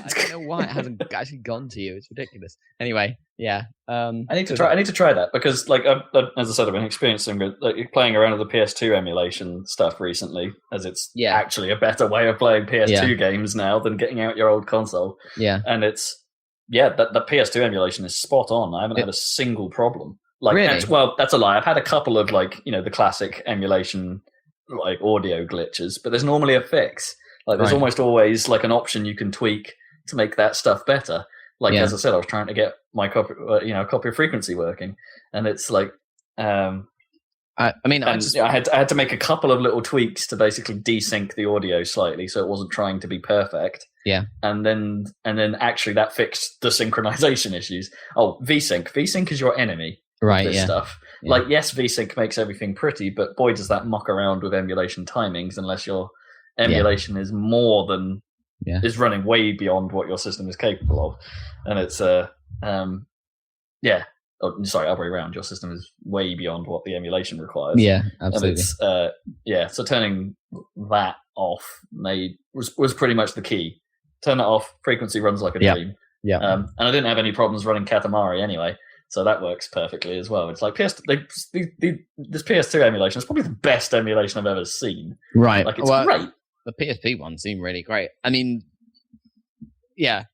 don't know why it hasn't actually gone to you. It's ridiculous. Anyway, yeah. I need to try that because, like, as I said, I've been experiencing playing around with the PS2 emulation stuff recently, as it's actually a better way of playing PS2 games now than getting out your old console. Yeah, and it's. Yeah, the PS2 emulation is spot on. I haven't had a single problem. Like, really? That's a lie. I've had a couple of the classic emulation audio glitches, but there's normally a fix. Like, there's almost always like an option you can tweak to make that stuff better. Like as I said, I was trying to get my copy of Frequency working, and it's like. I had to make a couple of little tweaks to basically desync the audio slightly, so it wasn't trying to be perfect. Yeah, and then actually that fixed the synchronization issues. Oh, VSync is your enemy. Right. This stuff. Yeah. Like, yes, VSync makes everything pretty, but boy, does that muck around with emulation timings unless your emulation is more than is running way beyond what your system is capable of, and it's Oh, sorry, other way around. Your system is way beyond what the emulation requires. Yeah, absolutely. And it's, so turning that off was pretty much the key. Turn it off, Frequency runs like a dream. Yeah. And I didn't have any problems running Katamari anyway, so that works perfectly as well. It's like this PS2 emulation is probably the best emulation I've ever seen. Right. Like, it's great. The PSP one seemed really great. I mean, yeah.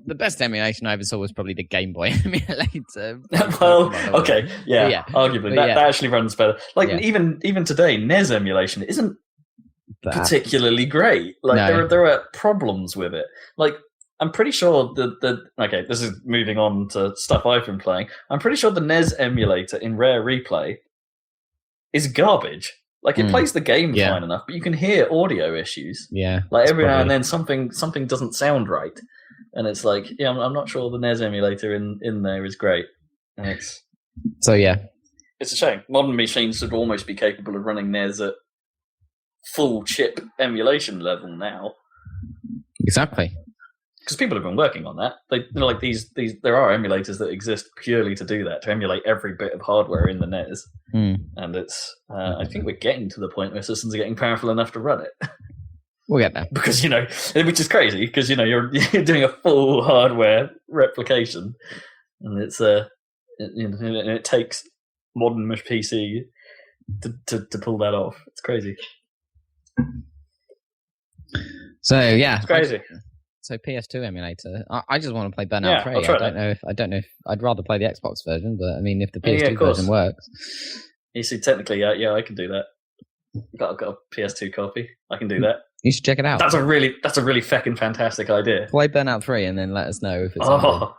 The best emulation I ever saw was probably the Game Boy emulator. Well, okay, arguably that actually runs better. Like even today, NES emulation isn't particularly great. Like there are problems with it. Like, I'm pretty sure this is moving on to stuff I've been playing. I'm pretty sure the NES emulator in Rare Replay is garbage. Like, it plays the game fine enough, but you can hear audio issues. Yeah, like every now and then something doesn't sound right. And it's like, I'm not sure the NES emulator in there is great. And it's a shame. Modern machines should almost be capable of running NES at full chip emulation level now. Exactly. Because people have been working on that. There are emulators that exist purely to do that, to emulate every bit of hardware in the NES. And it's, I think we're getting to the point where systems are getting powerful enough to run it. We'll get there. Because, which is crazy, because, you're doing a full hardware replication, and it's, it takes modern PC to pull that off. It's crazy. So, yeah. It's crazy. So PS2 emulator. I just want to play Burnout 3. I don't know if I'd rather play the Xbox version, but I mean, if the PS2 version works. You see, technically, I can do that. Got a PS2 copy. I can do that. You should check it out. That's a really fucking fantastic idea. Play Burnout 3 and then let us know if it's. Okay.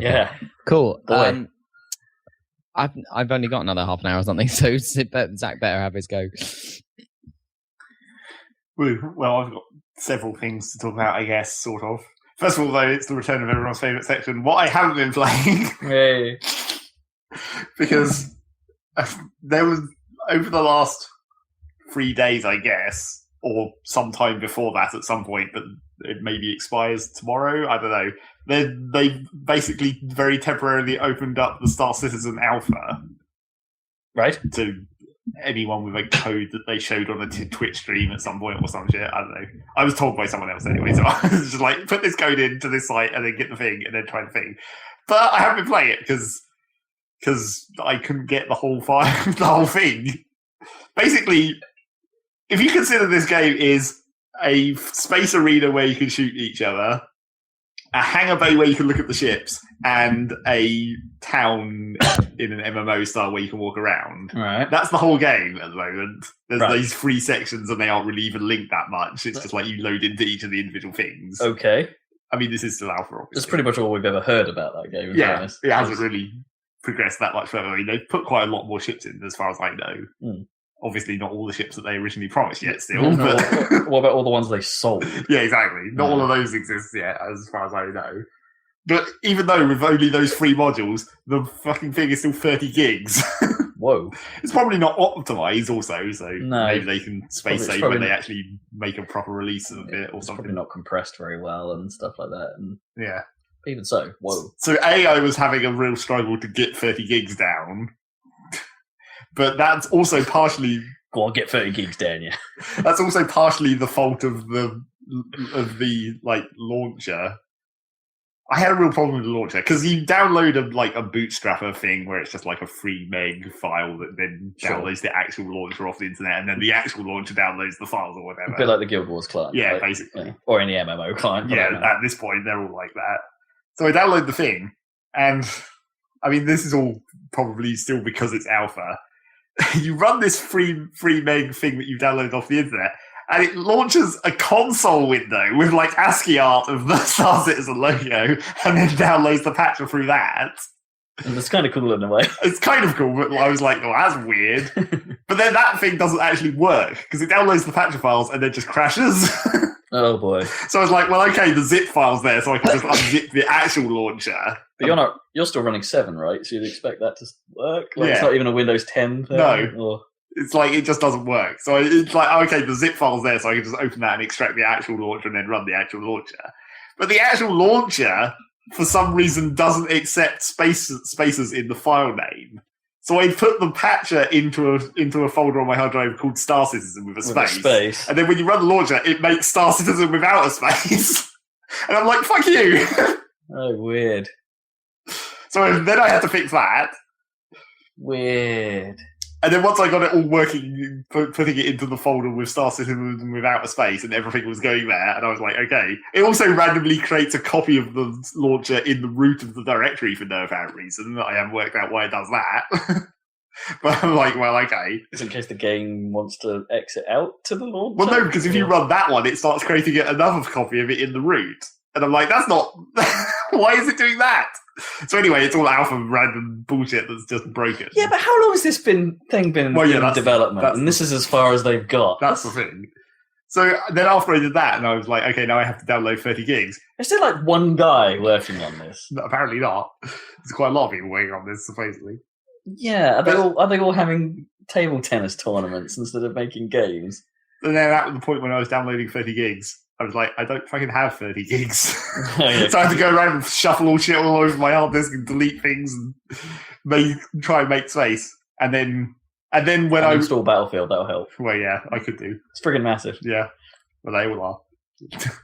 Yeah. Cool. I've only got another half an hour or something, so Zach better have his go. Well, I've got several things to talk about, I guess, sort of. First of all, though, it's the return of everyone's favourite section. What I haven't been playing. Hey. Because there was, over the last 3 days, I guess, or sometime before that at some point, but it maybe expires tomorrow, I don't know. They basically very temporarily opened up the Star Citizen Alpha. Right. To anyone with a code that they showed on a Twitch stream at some point or some shit. I don't know. I was told by someone else anyway, so I was just like, put this code into this site and then get the thing and then try the thing. But I haven't been playing it because I couldn't get the whole file, the whole thing. Basically, if you consider this game is a space arena where you can shoot each other, a hangar bay where you can look at the ships, and a town in an MMO style where you can walk around. Right. That's the whole game at the moment. There's these 3 sections and they aren't really even linked that much. It's just like you load into each of the individual things. Okay. I mean, this is still alpha, obviously. That's pretty much all we've ever heard about that game. Yeah, it hasn't really progressed that much further. I mean, they've put quite a lot more ships in, as far as I know. Obviously, not all the ships that they originally promised yet still. But what about all the ones they sold? Yeah, exactly. Not all of those exist yet, as far as I know. But even though with only those 3 modules, the fucking thing is still 30 gigs. Whoa. It's probably not optimized also, so maybe they can space save when they actually make a proper release of it or something. Probably not compressed very well and stuff like that. And yeah. Even so, whoa. So I was having a real struggle to get 30 gigs down. But that's also partially... Go on, get 30 gigs down, yeah. That's also partially the fault of the launcher. I had a real problem with the launcher, because you download a bootstrapper thing where it's just like a 3 meg file that then downloads the actual launcher off the internet, and then the actual launcher downloads the files or whatever. A bit like the Guild Wars client. Yeah, basically. Yeah. Or any MMO client. Yeah, at this point, they're all like that. So I download the thing, and I mean, this is all probably still because it's alpha. You run this free meg thing that you downloaded off the internet, and it launches a console window with ASCII art of the Star Citizen logo, and then downloads the patcher through that. And it's kind of cool in a way. It's kind of cool, but I was like, oh, that's weird. But then that thing doesn't actually work, because it downloads the patcher files and then just crashes. Oh boy. So I was like, well, okay, the zip file's there, so I can just unzip the actual launcher. But you're still running 7, right? So you'd expect that to work? It's not even a Windows 10 thing? No. Or... It's it just doesn't work. So it's okay, the zip file's there, so I can just open that and extract the actual launcher and then run the actual launcher. But the actual launcher, for some reason, doesn't accept spaces in the file name. So I put the patcher into a folder on my hard drive called Star Citizen with a space. And then when you run the launcher, it makes Star Citizen without a space. And I'm like, fuck you. Oh, weird. So then I had to fix that. Weird. And then once I got it all working, putting it into the folder with Star Citizen without a space and everything was going there, and I was like, okay. It also randomly creates a copy of the launcher in the root of the directory for no apparent reason. I haven't worked out why it does that. But I'm like, well, okay. Just in case the game wants to exit out to the launcher? Well, no, because if you run that one, it starts creating another copy of it in the root. And I'm like, that's not... Why is it doing that? So anyway, it's all alpha random bullshit that's just broken. Yeah, but how long has this thing been in development? And this is as far as they've got. That's the thing. So then after I did that, and I was like, okay, now I have to download 30 gigs. Is there one guy working on this? No, apparently not. There's quite a lot of people working on this, supposedly. Yeah, are they all having table tennis tournaments instead of making games? then at the point when I was downloading 30 gigs, I was like, I don't fucking have 30 gigs. Yeah. So I had to go around and shuffle all shit all over my hard disk and delete things and try and make space. And then when I install Battlefield, that'll help. Well, yeah, I could do. It's friggin' massive. Yeah, well, they all are.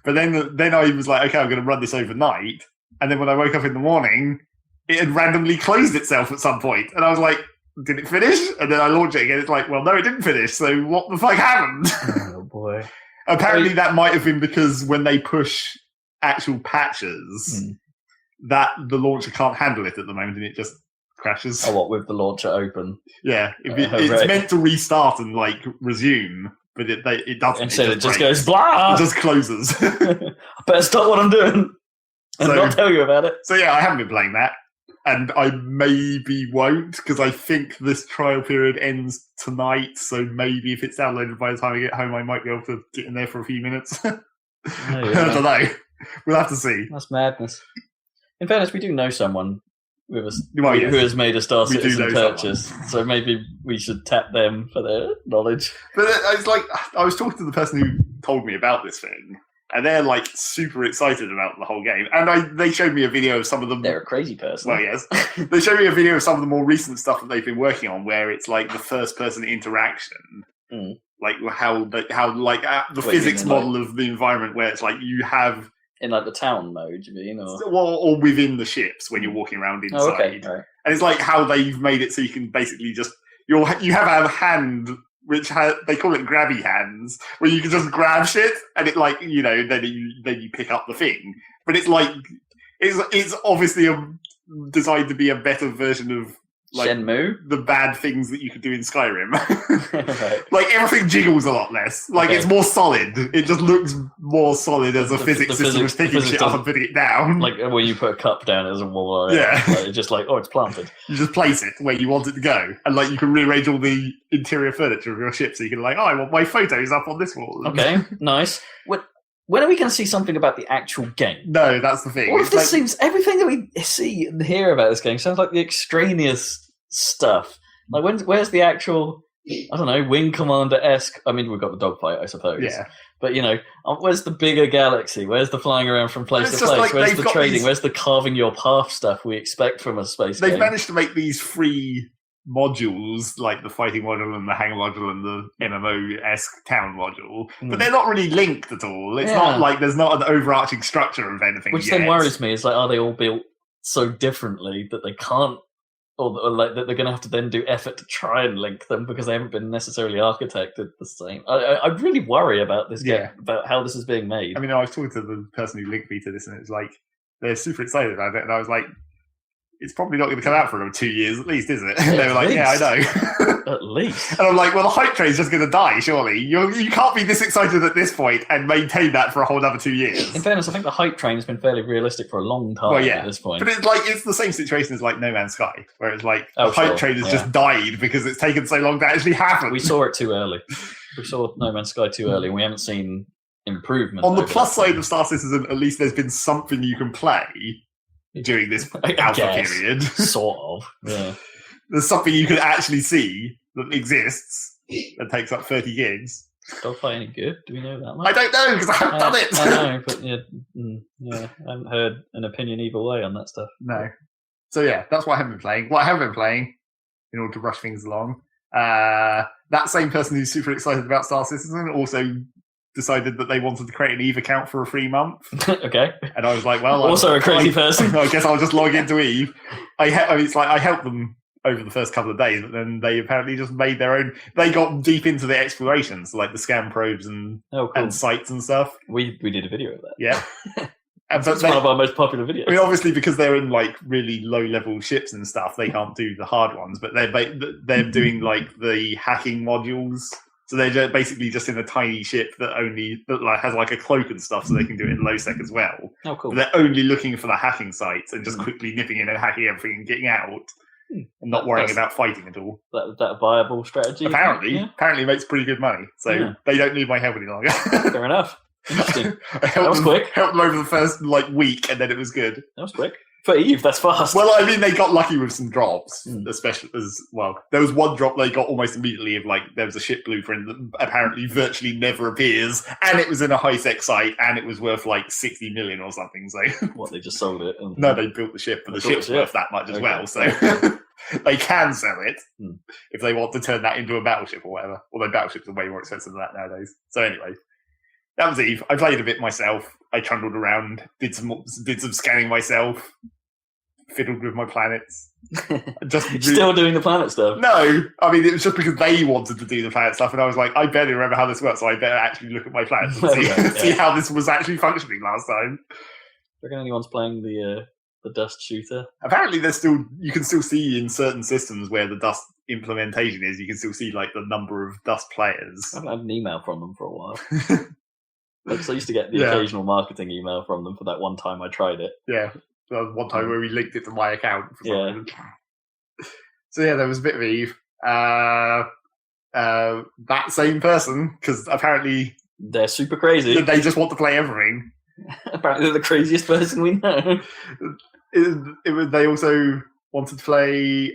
But then I was like, okay, I'm going to run this overnight. And then when I woke up in the morning, it had randomly closed itself at some point. And I was like, did it finish? And then I launched it again. It's like, well, no, it didn't finish. So what the fuck happened? Oh, boy. Apparently that might have been because when they push actual patches, that the launcher can't handle it at the moment and it just crashes. Oh, what, with the launcher open? Yeah, it's meant to restart and like resume, but it doesn't. Instead, it just goes blah. It just closes. I better stop what I'm doing and not tell you about it. So yeah, I haven't been playing that, and I maybe won't because I think this trial period ends tonight. So maybe if it's downloaded by the time I get home, I might be able to get in there for a few minutes. I don't know. We'll have to see. That's madness. In fairness, we do know someone with us who has made a Star Citizen purchase, so maybe we should tap them for their knowledge. But it's like, I was talking to the person who told me about this thing, and they're like super excited about the whole game. And they showed me a video of some of them. They're a crazy person. Well, yes. They showed me a video of some of the more recent stuff that they've been working on, where it's like the first person interaction. Like how the physics model of the environment, where it's like you have in like the town mode, you mean, or within the ships when you're walking around inside. Oh, okay. Right. And it's like how they've made it so you can basically just you have a hand which they call it grabby hands, where you can just grab shit and it like then you pick up the thing. But it's like it's obviously designed to be a better version of like Shenmue, the bad things that you could do in Skyrim. Right. Like everything jiggles a lot less. Like it's more solid. It just looks more solid as a physics system of picking shit up and putting it down. Like when you put a cup down as a wall. Yeah. Like, it's just like, it's planted. You just place it where you want it to go, and like you can rearrange all the interior furniture of your ship, so you can I want my photos up on this wall. Okay, nice. When are we going to see something about the actual game? No, that's the thing. All of this seems everything that we see and hear about this game sounds like the extraneous stuff. Like where's the actual? I don't know, Wing Commander-esque. I mean, we've got the dogfight, I suppose. Yeah. But where's the bigger galaxy? Where's the flying around from place to place? Where's the trading? Where's the carving your path stuff we expect from a space game? They've managed to make these free modules, like the fighting module and the hangar module and the MMO-esque town module, but they're not really linked at all. It's not like there's not an overarching structure of anything. Which then worries me. Is like, are they all built so differently that they can't, or like that they're going to have to then do effort to try and link them because they haven't been necessarily architected the same? I really worry about this game, about how this is being made. I mean, I was talking to the person who linked me to this, and it's like they're super excited about it, and I was like, it's probably not going to come out for another 2 years at least, is it? And they were like, yeah, I know. At least. And I'm like, well, the hype train's just going to die, surely. You can't be this excited at this point and maintain that for a whole other 2 years. In fairness, I think the hype train has been fairly realistic for a long time at this point. But it's the same situation as like No Man's Sky, where it's like the hype train has just died because it's taken so long to actually happen. We saw it too early. We saw No Man's Sky too early, and we haven't seen improvement. On the plus side of Star Citizen, at least there's been something you can play during this alpha period. Sort of. Yeah. There's something you can actually see that exists that takes up 30 gigs. Dogfight any good? Do we know that much? I don't know, because I haven't done it. I know, but I haven't heard an opinion either way on that stuff. No. So yeah, that's what I haven't been playing. What I have been playing, in order to rush things along, that same person who's super excited about Star Citizen also decided that they wanted to create an EVE account for a free month. Okay. And I was like, well... Also a crazy person. I guess I'll just log into EVE. I helped them over the first couple of days, but then they apparently just made their own... They got deep into the explorations, like the scan probes and sites and stuff. We did a video of that. Yeah. It's one of our most popular videos. I mean, obviously, because they're in like really low-level ships and stuff, they can't do the hard ones. But they're doing like the hacking modules. So they're basically just in a tiny ship that has like a cloak and stuff, so they can do it in low sec as well. Oh, cool! But they're only looking for the hacking sites and just quickly nipping in and hacking everything and getting out, and not worrying about fighting at all. That a viable strategy? Apparently, it makes pretty good money, so they don't need my help any longer. Fair enough. Interesting. That was quick. Helped them over the first week, and then it was good. That was quick. For Eve, that's fast. Well, I mean, they got lucky with some drops, especially as well. There was one drop they got almost immediately of like there was a ship blueprint that apparently virtually never appears, and it was in a high-tech site, and it was worth like 60 million or something. So what, they just sold it? No, they built the ship, but the ship's worth that much as well. So they can sell it if they want to turn that into a battleship or whatever. Although battleships are way more expensive than that nowadays. So anyway, that was Eve. I played a bit myself. I trundled around, did some scanning myself, fiddled with my planets. Still doing the planet stuff? No, I mean, it was just because they wanted to do the planet stuff, and I was like, I barely remember how this works, so I better actually look at my planets and see how this was actually functioning last time. Do you reckon anyone's playing the dust shooter? Apparently, you can still see in certain systems where the dust implementation is, you can still see like the number of dust players. I haven't had an email from them for a while. So I used to get the occasional marketing email from them for that one time I tried it. Yeah, one time where we linked it to my account. For some reason. So yeah, there was a bit of Eve. That same person, because apparently they're super crazy. They just want to play everything. Apparently they're the craziest person we know. They also wanted to play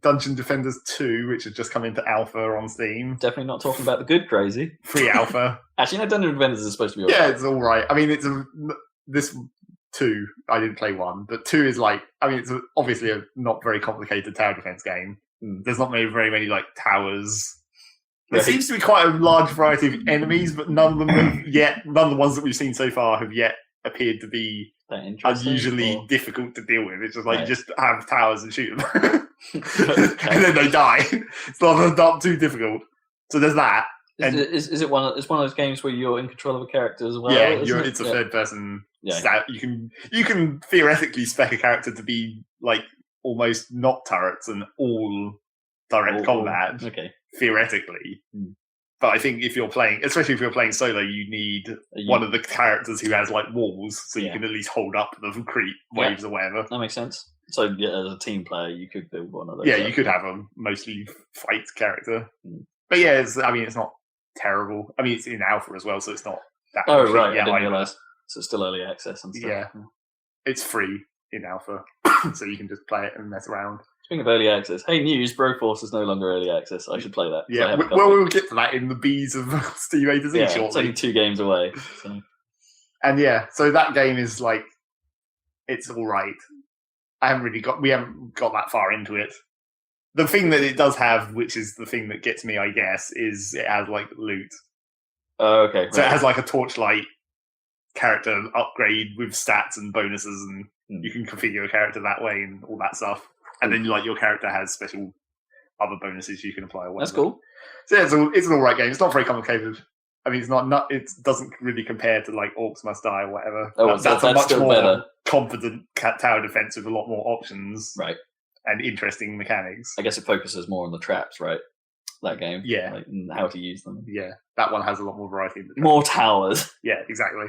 Dungeon Defenders 2, which has just come into alpha on Steam. Definitely not talking about the good crazy. Free alpha. Actually, no, Dungeon Defenders is supposed to be alright. Yeah, it's alright. I mean, this 2, I didn't play 1, but 2 is like, I mean, it's obviously a not very complicated tower defense game. There's not very many like towers. There seems to be quite a large variety of enemies, but none of the ones that we've seen so far have yet appeared to be unusually difficult to deal with. It's just like, just have towers and shoot them. And then they die. It's not too difficult. So there's that. Is it one of those games where you're in control of a character as well? Yeah, it's a third person. Yeah. You can theoretically spec a character to be like almost not turrets and all direct combat. Okay. Theoretically. But I think especially if you're playing solo, you need one of the characters who has like walls, so you can at least hold up the creep waves or whatever. That makes sense. So as a team player, you could build one of those. Yeah, you could have a mostly fight character. But yeah, it's not terrible. I mean, it's in alpha as well, so it's not that. Oh right, I didn't realise. So it's still early access and stuff. Yeah, it's free in alpha, so you can just play it and mess around. Speaking of early access, hey news, Broforce is no longer early access. I should play that. Yeah, we'll get to that in the bees of Steve A to Z shortly. It's only 2 games away. So. And so that game is like, it's all right. We haven't got that far into it. The thing that it does have, which is the thing that gets me, I guess, is it has like loot. Oh, okay. Right. So it has like a torchlight character upgrade with stats and bonuses, and you can configure a character that way and all that stuff. And then like your character has special other bonuses you can apply. Or whatever. That's cool. So yeah, it's an all right game. It's not very complicated. I mean, it doesn't really compare to like Orcs Must Die or whatever. Oh, that's a much more better. Confident tower defense with a lot more options, right? And interesting mechanics. I guess it focuses more on the traps, right? That game, yeah, and how to use them. Yeah, that one has a lot more variety. More towers. Yeah, exactly.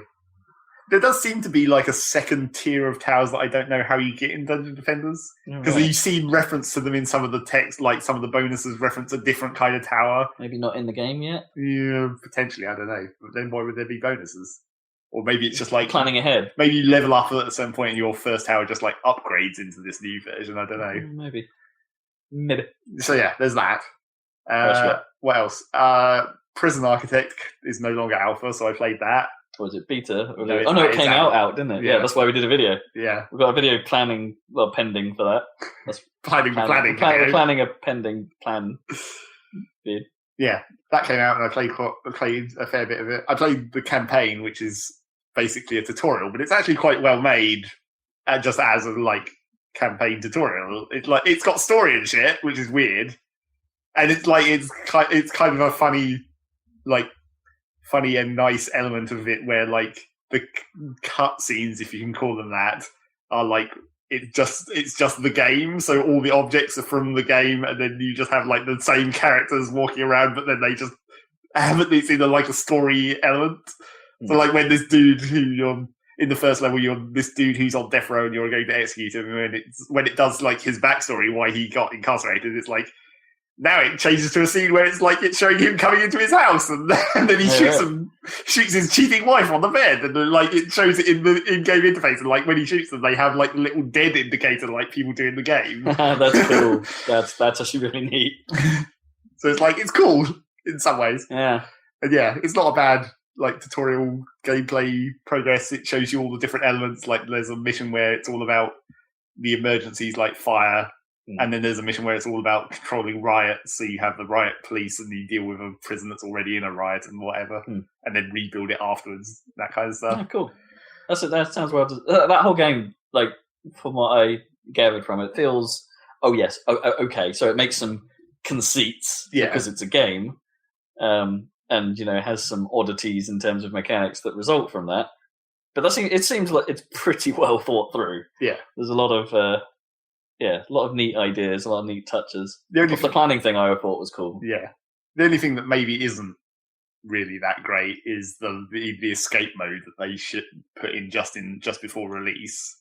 There does seem to be like a second tier of towers that I don't know how you get in Dungeon Defenders, because you've seen reference to them in some of the text, like some of the bonuses reference a different kind of tower. Maybe not in the game yet. Yeah, potentially. I don't know. But then why would there be bonuses? Or maybe it's just like planning ahead. Maybe you level up at a certain point and your first tower just like upgrades into this new version. I don't know. Maybe. So yeah, there's that. What else? Prison Architect is no longer alpha, so I played that. Was it beta? It came out, didn't it? Yeah, that's why we did a video. Yeah. We've got a video pending for that. That's planning a pending plan. Yeah, that came out and I played a fair bit of it. I played the campaign, which is basically a tutorial, but it's actually quite well made, just as a like campaign tutorial. It's got story and shit, which is weird, and it's kind of a funny and nice element of it, where like the cutscenes, if you can call them that, are like it's just the game. So all the objects are from the game, and then you just have like the same characters walking around, but then they just haven't seen like a story element. So like when this dude who you're in the first level, you're this dude who's on death row and you're going to execute him, and when it does like his backstory, why he got incarcerated, it's like now it changes to a scene where it's like it's showing him coming into his house, and then he shoots his cheating wife on the bed, and then, like it shows it in the in-game interface, and like when he shoots them, they have like a little dead indicator like people do in the game. That's cool. That's actually really neat. So it's like it's cool in some ways. Yeah, and yeah, it's not a bad like tutorial gameplay progress. It shows you all the different elements. Like there's a mission where it's all about the emergencies, like fire. And then there's a mission where it's all about controlling riots. So you have the riot police and you deal with a prison that's already in a riot and whatever, and then rebuild it afterwards. That kind of stuff. Oh, cool. That sounds well. That whole game, like from what I gathered from it, feels. Oh yes. Okay. So it makes some conceits because it's a game, and it has some oddities in terms of mechanics that result from that. But it seems like it's pretty well thought through. Yeah. There's a lot of. A lot of neat ideas, a lot of neat touches. The planning thing I thought was cool. Yeah. The only thing that maybe isn't really that great is the escape mode that they should put in just before release,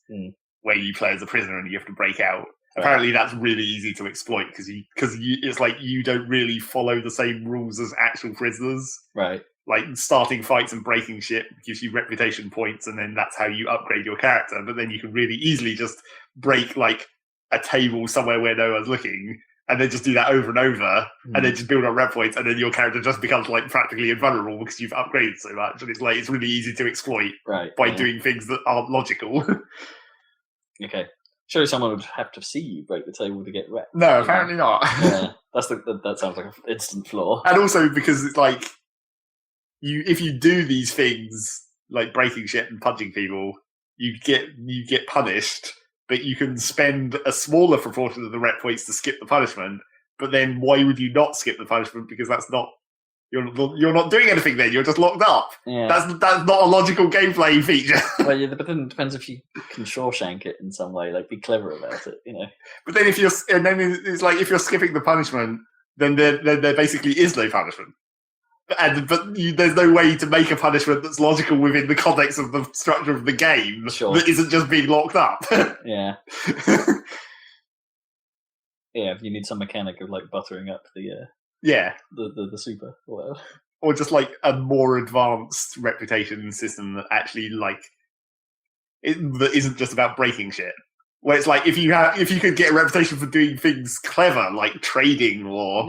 where you play as a prisoner and you have to break out. Apparently that's really easy to exploit because it's like you don't really follow the same rules as actual prisoners. Right. Like starting fights and breaking shit gives you reputation points, and then that's how you upgrade your character. But then you can really easily just break like a table somewhere where no one's looking, and then just do that over and over, and then just build up rep points, and then your character just becomes like practically invulnerable because you've upgraded so much, and it's really easy to exploit by doing things that aren't logical. Okay, surely someone would have to see you break the table to get rep. No, apparently not. Yeah, that sounds like an instant flaw. And also because it's like if you do these things like breaking shit and punching people, you get punished. But you can spend a smaller proportion of the rep points to skip the punishment. But then why would you not skip the punishment? Because that's not you're not doing anything then. You're just locked up. Yeah. That's not a logical gameplay feature. Well, yeah, but then it depends if you can Shawshank it in some way, like be clever about it, But then it's like if you're skipping the punishment, then there basically is no punishment. There's no way to make a punishment that's logical within the context of the structure of the game that isn't just being locked up. Yeah. Yeah, you need some mechanic of like buttering up the super or whatever. Or just like a more advanced reputation system that actually like that isn't just about breaking shit. Where it's like if you could get a reputation for doing things clever, like trading or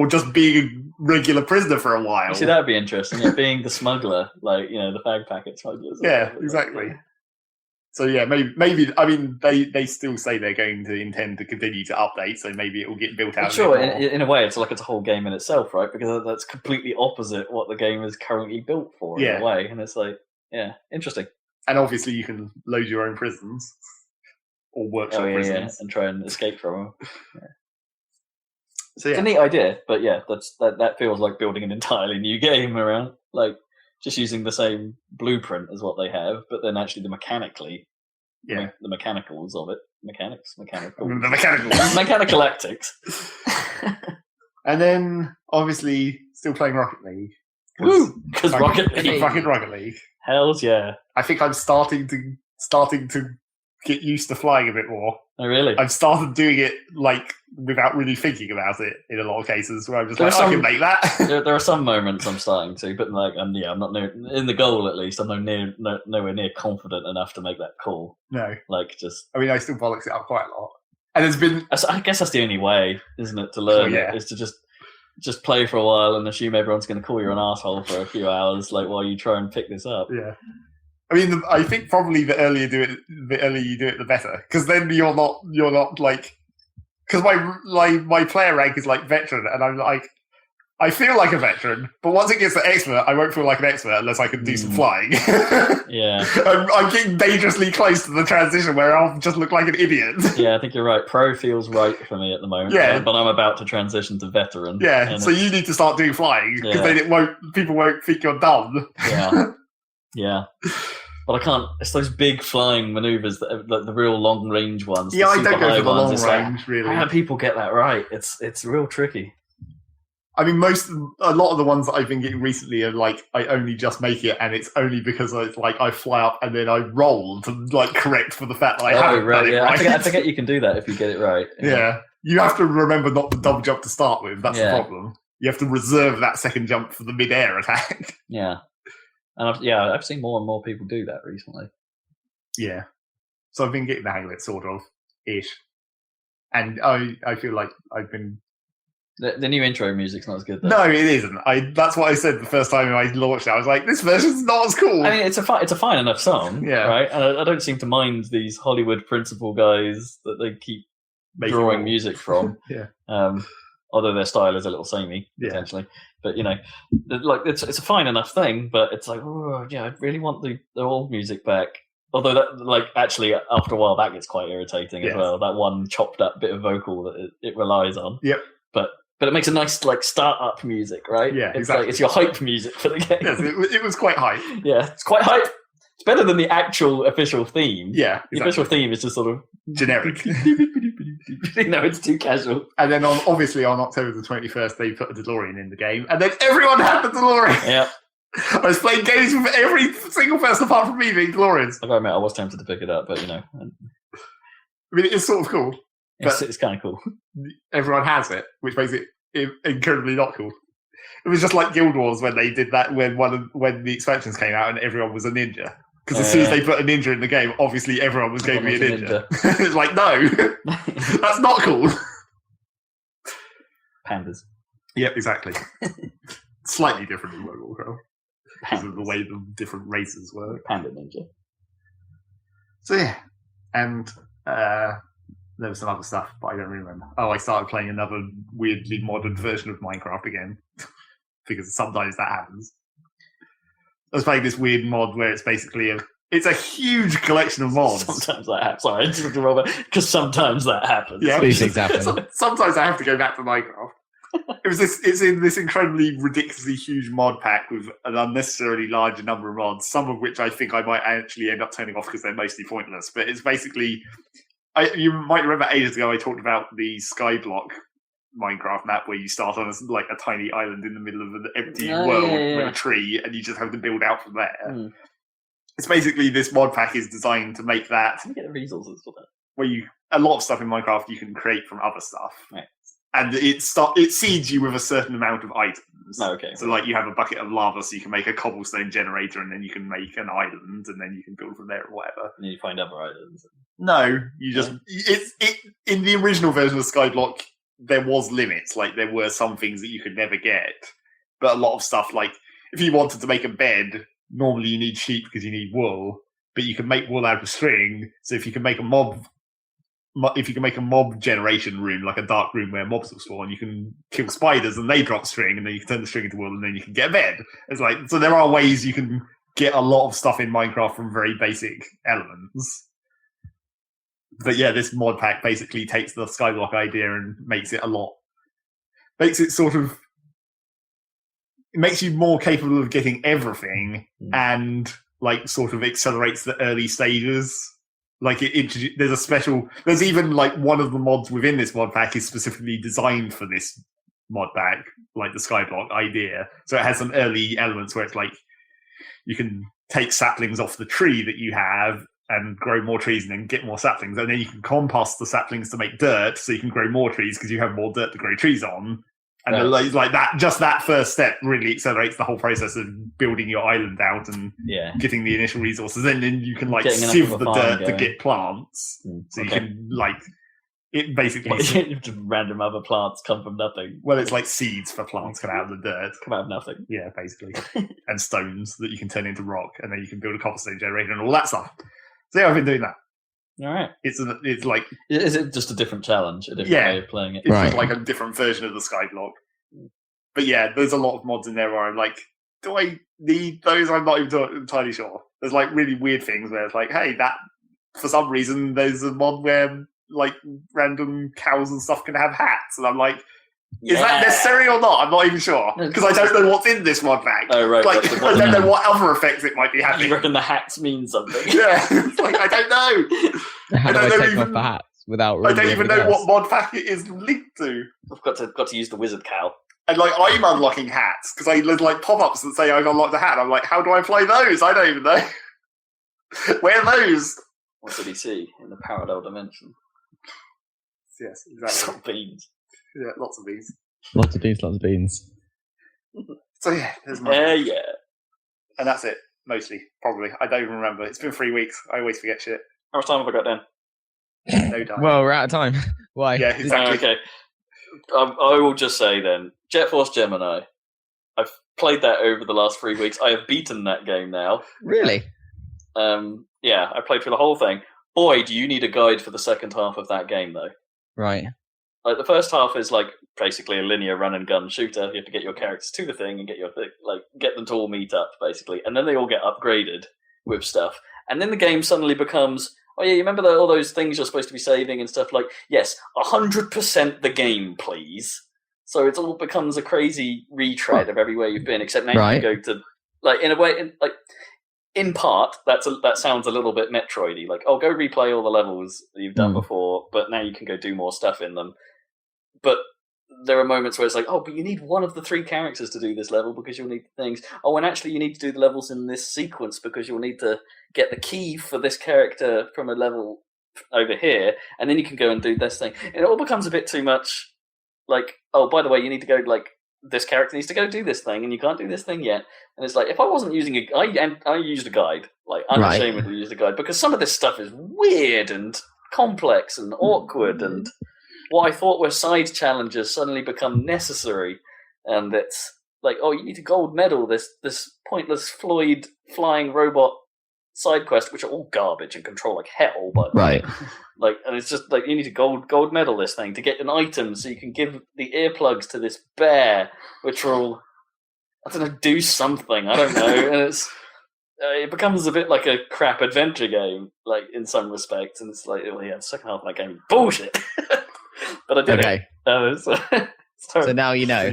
just being a regular prisoner for a while. You see, that'd be interesting. Yeah, being the smuggler, like the fag packet smugglers. Yeah, exactly. So yeah, maybe. I mean, they still say they're going to intend to continue to update, so maybe it will get built out. Sure, in a way, it's like it's a whole game in itself, right? Because that's completely opposite what the game is currently built for. In a way, and it's like, interesting. And obviously, you can load your own prisons. Or workshop prisons. And try and escape from them. Yeah. So it's a neat idea, but that feels like building an entirely new game around, like just using the same blueprint as what they have, but then actually the mechanicals of it, mechanical tactics. And then obviously still playing Rocket League. Because Rocket League, fucking Rocket League. Hells yeah! I think I'm starting to get used to flying a bit more. Oh, really? I've started doing it like without really thinking about it in a lot of cases where I'm just I can make that. There are some moments I'm starting to, but like, I'm not near, in the goal at least. I'm nowhere near confident enough to make that call. No, like just. I mean, I still bollocks it up quite a lot, and there's been. I guess that's the only way, isn't it, to learn? Is to just play for a while and assume everyone's going to call you an asshole for a few hours, like while you try and pick this up. Yeah. I mean, I think probably the earlier you do it, the better. Because then you're not like, because my player rank is like veteran, and I'm like, I feel like a veteran, but once it gets to expert, I won't feel like an expert unless I can do some flying. Yeah, I'm getting dangerously close to the transition where I'll just look like an idiot. Yeah, I think you're right. Pro feels right for me at the moment. Yeah, but I'm about to transition to veteran. Yeah, so you need to start doing flying because then people won't think you're dumb. Yeah. Yeah, but I can't. It's those big flying maneuvers that like the real long range ones. Yeah, I don't go for the long range really. How do people get that right? It's real tricky. I mean, a lot of the ones that I've been getting recently are like I only just make it, and it's only because it's like I fly up and then I roll to like correct for the fact that I haven't done it right. I forget you can do that if you get it right. Yeah. You have to remember not to double jump to start with. That's the problem. You have to reserve that second jump for the mid-air attack. Yeah. And I've seen more and more people do that recently. Yeah. So I've been getting the hang of it, sort of, ish. And I feel like I've been... The new intro music's not as good, though. No, it isn't. That's what I said the first time I launched it. I was like, this version's not as cool. I mean, it's a fine enough song, right? And I don't seem to mind these Hollywood principal guys that they keep drawing music from. Although their style is a little samey, potentially. But, like it's a fine enough thing, but it's like, I really want the old music back. Although that, like, actually, after a while, that gets quite irritating as well. That one chopped up bit of vocal that it relies on. Yep. But it makes a nice, like, start-up music, right? Yeah, it's exactly. Like, it's your hype music for the game. Yes, it was quite hype. Yeah, it's quite hype. It's better than the actual official theme. Yeah, The official theme is just sort of... generic. It's too casual. And then, obviously, on October the 21st, they put a DeLorean in the game. And then everyone had the DeLorean. Yeah. I was playing games with every single person apart from me being DeLoreans. I gotta admit, I was tempted to pick it up, but, I mean, it's sort of cool. It's kind of cool. Everyone has it, which makes it incredibly not cool. It was just like Guild Wars when they did that when the expansions came out and everyone was a ninja. Because as soon as they put a ninja in the game, obviously everyone was going to be a ninja. It's like, no, that's not cool. Pandas. Yep, exactly. Slightly different in World of Warcraft. Because of the way the different races work. Panda ninja. So yeah, and there was some other stuff, but I don't remember. Oh, I started playing another weirdly modern version of Minecraft again. Because sometimes that happens. I was playing this weird mod where it's basically it's a huge collection of mods. Sometimes that happens. Sorry, I just have to roll back because sometimes that happens. Yeah, these things happen. Sometimes I have to go back to Minecraft. It's in this incredibly ridiculously huge mod pack with an unnecessarily large number of mods, some of which I think I might actually end up turning off because they're mostly pointless. But it's basically, you might remember ages ago I talked about the Skyblock Minecraft map where you start on a tiny island in the middle of an empty world with a tree, and you just have to build out from there. It's basically this mod pack is designed to make that. Can you get the resources for that? Where a lot of stuff in Minecraft you can create from other stuff. Right. And it seeds you with a certain amount of items. Oh, okay. So, like, you have a bucket of lava, so you can make a cobblestone generator, and then you can make an island, and then you can build from there or whatever. And you find other islands. No, you just in the original version of Skyblock, there was limits. Like, there were some things that you could never get, but a lot of stuff, like if you wanted to make a bed, normally you need sheep because you need wool, but you can make wool out of string. So if you can make a mob generation room, like a dark room where mobs will spawn, you can kill spiders and they drop string, and then you can turn the string into wool, and then you can get a bed. It's like, so there are ways you can get a lot of stuff in Minecraft from very basic elements. But yeah, this mod pack basically takes the Skyblock idea and makes it makes you more capable of getting everything, and like sort of accelerates the early stages. Like there's even like one of the mods within this mod pack is specifically designed for this mod pack, like the Skyblock idea. So it has some early elements where it's like you can take saplings off the tree that you have and grow more trees and then get more saplings. And then you can compost the saplings to make dirt, so you can grow more trees because you have more dirt to grow trees on. And like that, just that first step really accelerates the whole process of building your island out and getting the initial resources. And then you can like sieve the dirt to get plants. So you can like it basically just random other plants come from nothing. Well, it's like seeds for plants come out of the dirt. Come out of nothing. Yeah, basically. And stones that you can turn into rock, and then you can build a cobblestone generator and all that stuff. So yeah, I've been doing that. All right. It's like... Is it just a different challenge, a different way of playing it? It's just like a different version of the Skyblock. But yeah, there's a lot of mods in there where I'm like, do I need those? I'm not even entirely sure. There's like really weird things where it's like, hey, that for some reason there's a mod where like random cows and stuff can have hats, and I'm like, is that necessary or not? I'm not even sure because I don't know what's in this mod pack. Oh right, like I don't know what other effects it might be having. You reckon the hats mean something? Yeah, it's like I don't know. How do I take off the hats without? I don't even know what mod pack it is linked to. I've got to use the wizard cow. And like I'm unlocking hats because there's like pop-ups that say I've unlocked a hat. I'm like, how do I play those? I don't even know. Where are those? What did he see in the parallel dimension? Yes, exactly. Some beans. Yeah, lots of beans. Lots of beans. So yeah, there's my Yeah. And that's it, mostly, probably. I don't even remember. It's been 3 weeks. I always forget shit. How much time have I got then? No time. Well, we're out of time. Why? Yeah, exactly. Okay. I will just say then, Jet Force Gemini. I've played that over the last 3 weeks. I have beaten that game now. Really? Yeah, I played through the whole thing. Boy, do you need a guide for the second half of that game, though. Right. Like, the first half is like basically a linear run and gun shooter. You have to get your characters to the thing and get them to all meet up, basically, and then they all get upgraded with stuff. And then the game suddenly becomes, oh yeah, you remember all those things you're supposed to be saving and stuff? Like, yes, 100% the game, please. So it all becomes a crazy retread of everywhere you've been, except now you can go to, like, in a way, in part, that sounds a little bit Metroidy. Like, oh, go replay all the levels that you've done before, but now you can go do more stuff in them. But there are moments where it's like, oh, but you need one of the 3 characters to do this level because you'll need things. Oh, and actually you need to do the levels in this sequence because you'll need to get the key for this character from a level over here, and then you can go and do this thing. And it all becomes a bit too much like, oh, by the way, you need to go, like, this character needs to go do this thing, and you can't do this thing yet. And it's like, if I wasn't using I used a guide, like, unashamedly used a guide, because some of this stuff is weird and complex and awkward, and what I thought were side challenges suddenly become necessary, and it's like, oh, you need a gold medal, this pointless Floyd flying robot side quest, which are all garbage and control like hell, but right. Like, and it's just like, you need a gold medal this thing to get an item so you can give the earplugs to this bear, which will, I don't know, do something, I don't know, and it becomes a bit like a crap adventure game, like, in some respects, and it's like, oh yeah, the second half of that game is bullshit. But I did it. So now you know.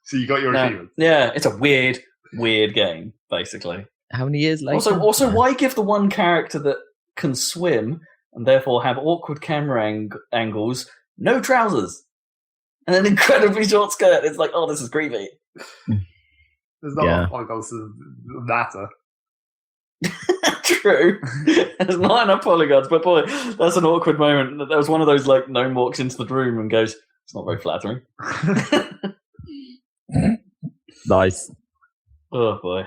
So you got your achievement. Yeah, it's a weird game, basically. How many years later? Also, why give the one character that can swim and therefore have awkward camera angles no trousers and an incredibly short skirt? It's like, oh, this is creepy. There's not polygons to matter. True. There's not enough polygons, but boy, that's an awkward moment. There was one of those, like, gnome walks into the room and goes, it's not very flattering. Nice. Oh boy.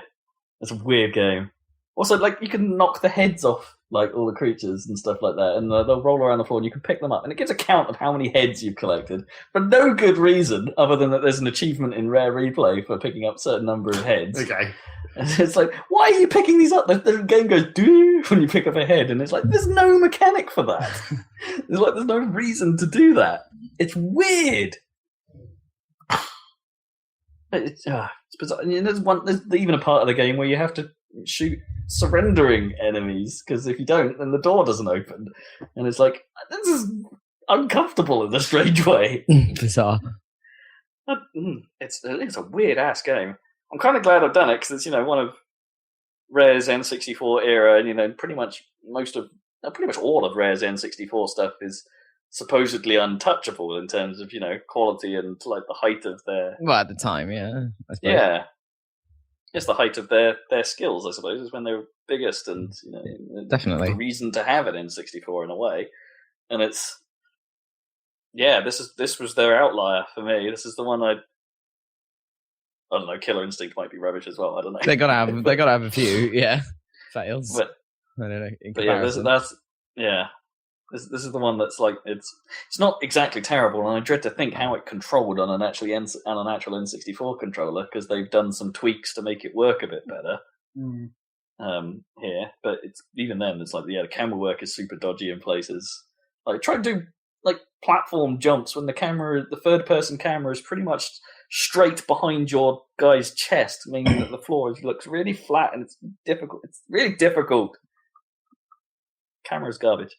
It's a weird game. Also, like, you can knock the heads off, like, all the creatures and stuff like that, and they'll roll around the floor and you can pick them up, and it gives a count of how many heads you've collected for no good reason other than that there's an achievement in Rare Replay for picking up a certain number of heads. Okay. And it's like, why are you picking these up? The game goes doo when you pick up a head, and it's like, there's no mechanic for that. There's no reason to do that. It's weird. It's bizarre. And there's even a part of the game where you have to shoot surrendering enemies, because if you don't, then the door doesn't open. And it's like, this is uncomfortable in a strange way. Bizarre. It's a weird ass game. I'm kind of glad I've done it, because it's, one of Rare's N64 era, and pretty much all of Rare's N64 stuff is supposedly untouchable in terms of, quality and, like, the height of their... Well, at the time, yeah. I suppose. Yeah. It's the height of their skills, I suppose, is when they were biggest, and, definitely the reason to have it in 64 in a way. And it's... Yeah, this was their outlier for me. This is the one I don't know, Killer Instinct might be rubbish as well, I don't know. They gotta have a few, yeah. Fails. But, I don't know. But yeah, This is the one that's like, it's not exactly terrible, and I dread to think how it controlled on an actual N64 controller, because they've done some tweaks to make it work a bit better here. But it's even then, it's like, the camera work is super dodgy in places. Like, try to do, like, platform jumps when the third person camera is pretty much straight behind your guy's chest, meaning that the floor looks really flat, and it's difficult. It's really difficult. Camera's garbage.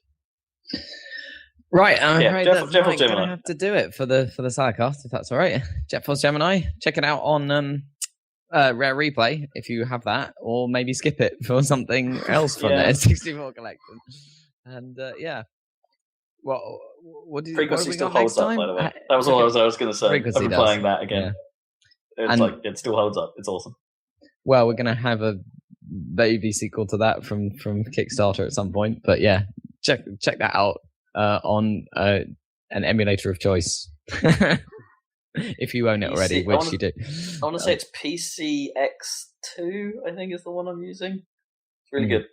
Right, I'm afraid that's Jet Force going Gemini. to have to do it for the Saladcast, if that's all right. Jet Force Gemini, check it out on Rare Replay if you have that, or maybe skip it for something else from the N64 collection. And well, Frequency still holds up, by the way. That was all I was going to say. I've been playing that again. Yeah. It still holds up. It's awesome. Well, we're going to have a baby sequel to that from Kickstarter at some point, but yeah. Check that out on an emulator of choice. If you own it already, which you do. I want to say it's PCX2, I think is the one I'm using. It's really good.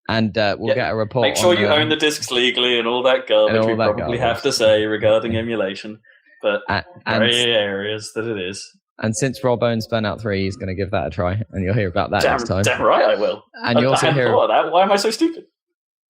And we'll get a report. Make sure you own the discs legally and all that garbage we probably have to say regarding emulation. But gray areas that it is. And since Rob owns Burnout 3, he's going to give that a try, and you'll hear about that next time. Damn right I will. And you also hear about that. Why am I so stupid?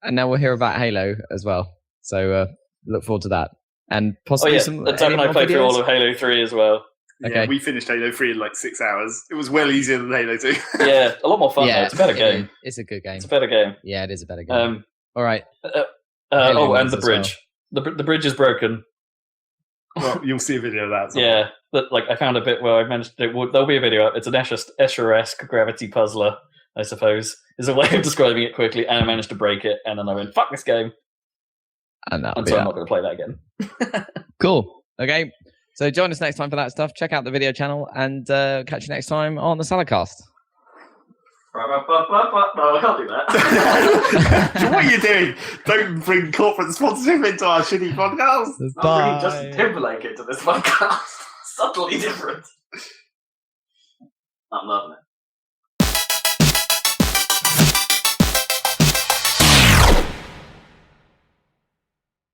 And now we'll hear about Halo as well. So look forward to that. And possibly some. Dave and I played through all of Halo 3 as well. Yeah, we finished Halo 3 in like 6 hours. It was well easier than Halo 2. Yeah, a lot more fun. Though. It's a better game. It's a good game. It's a better game. Yeah, it is a better game. All right. And the bridge. Well. The bridge is broken. Well, you'll see a video of that. Yeah, I found a bit where I managed. There'll be a video up. It's an Escher-esque gravity puzzler, I suppose, is a way of describing it quickly. And I managed to break it, and then I went, "Fuck this game," and so I'm not going to play that again. Cool. Okay. So join us next time for that stuff. Check out the video channel, and catch you next time on the Saladcast. No, I can't do that. So what are you doing? Don't bring corporate sponsorship into our shitty podcast. I'm bringing Justin Timberlake into this podcast. Subtly different. I'm loving it.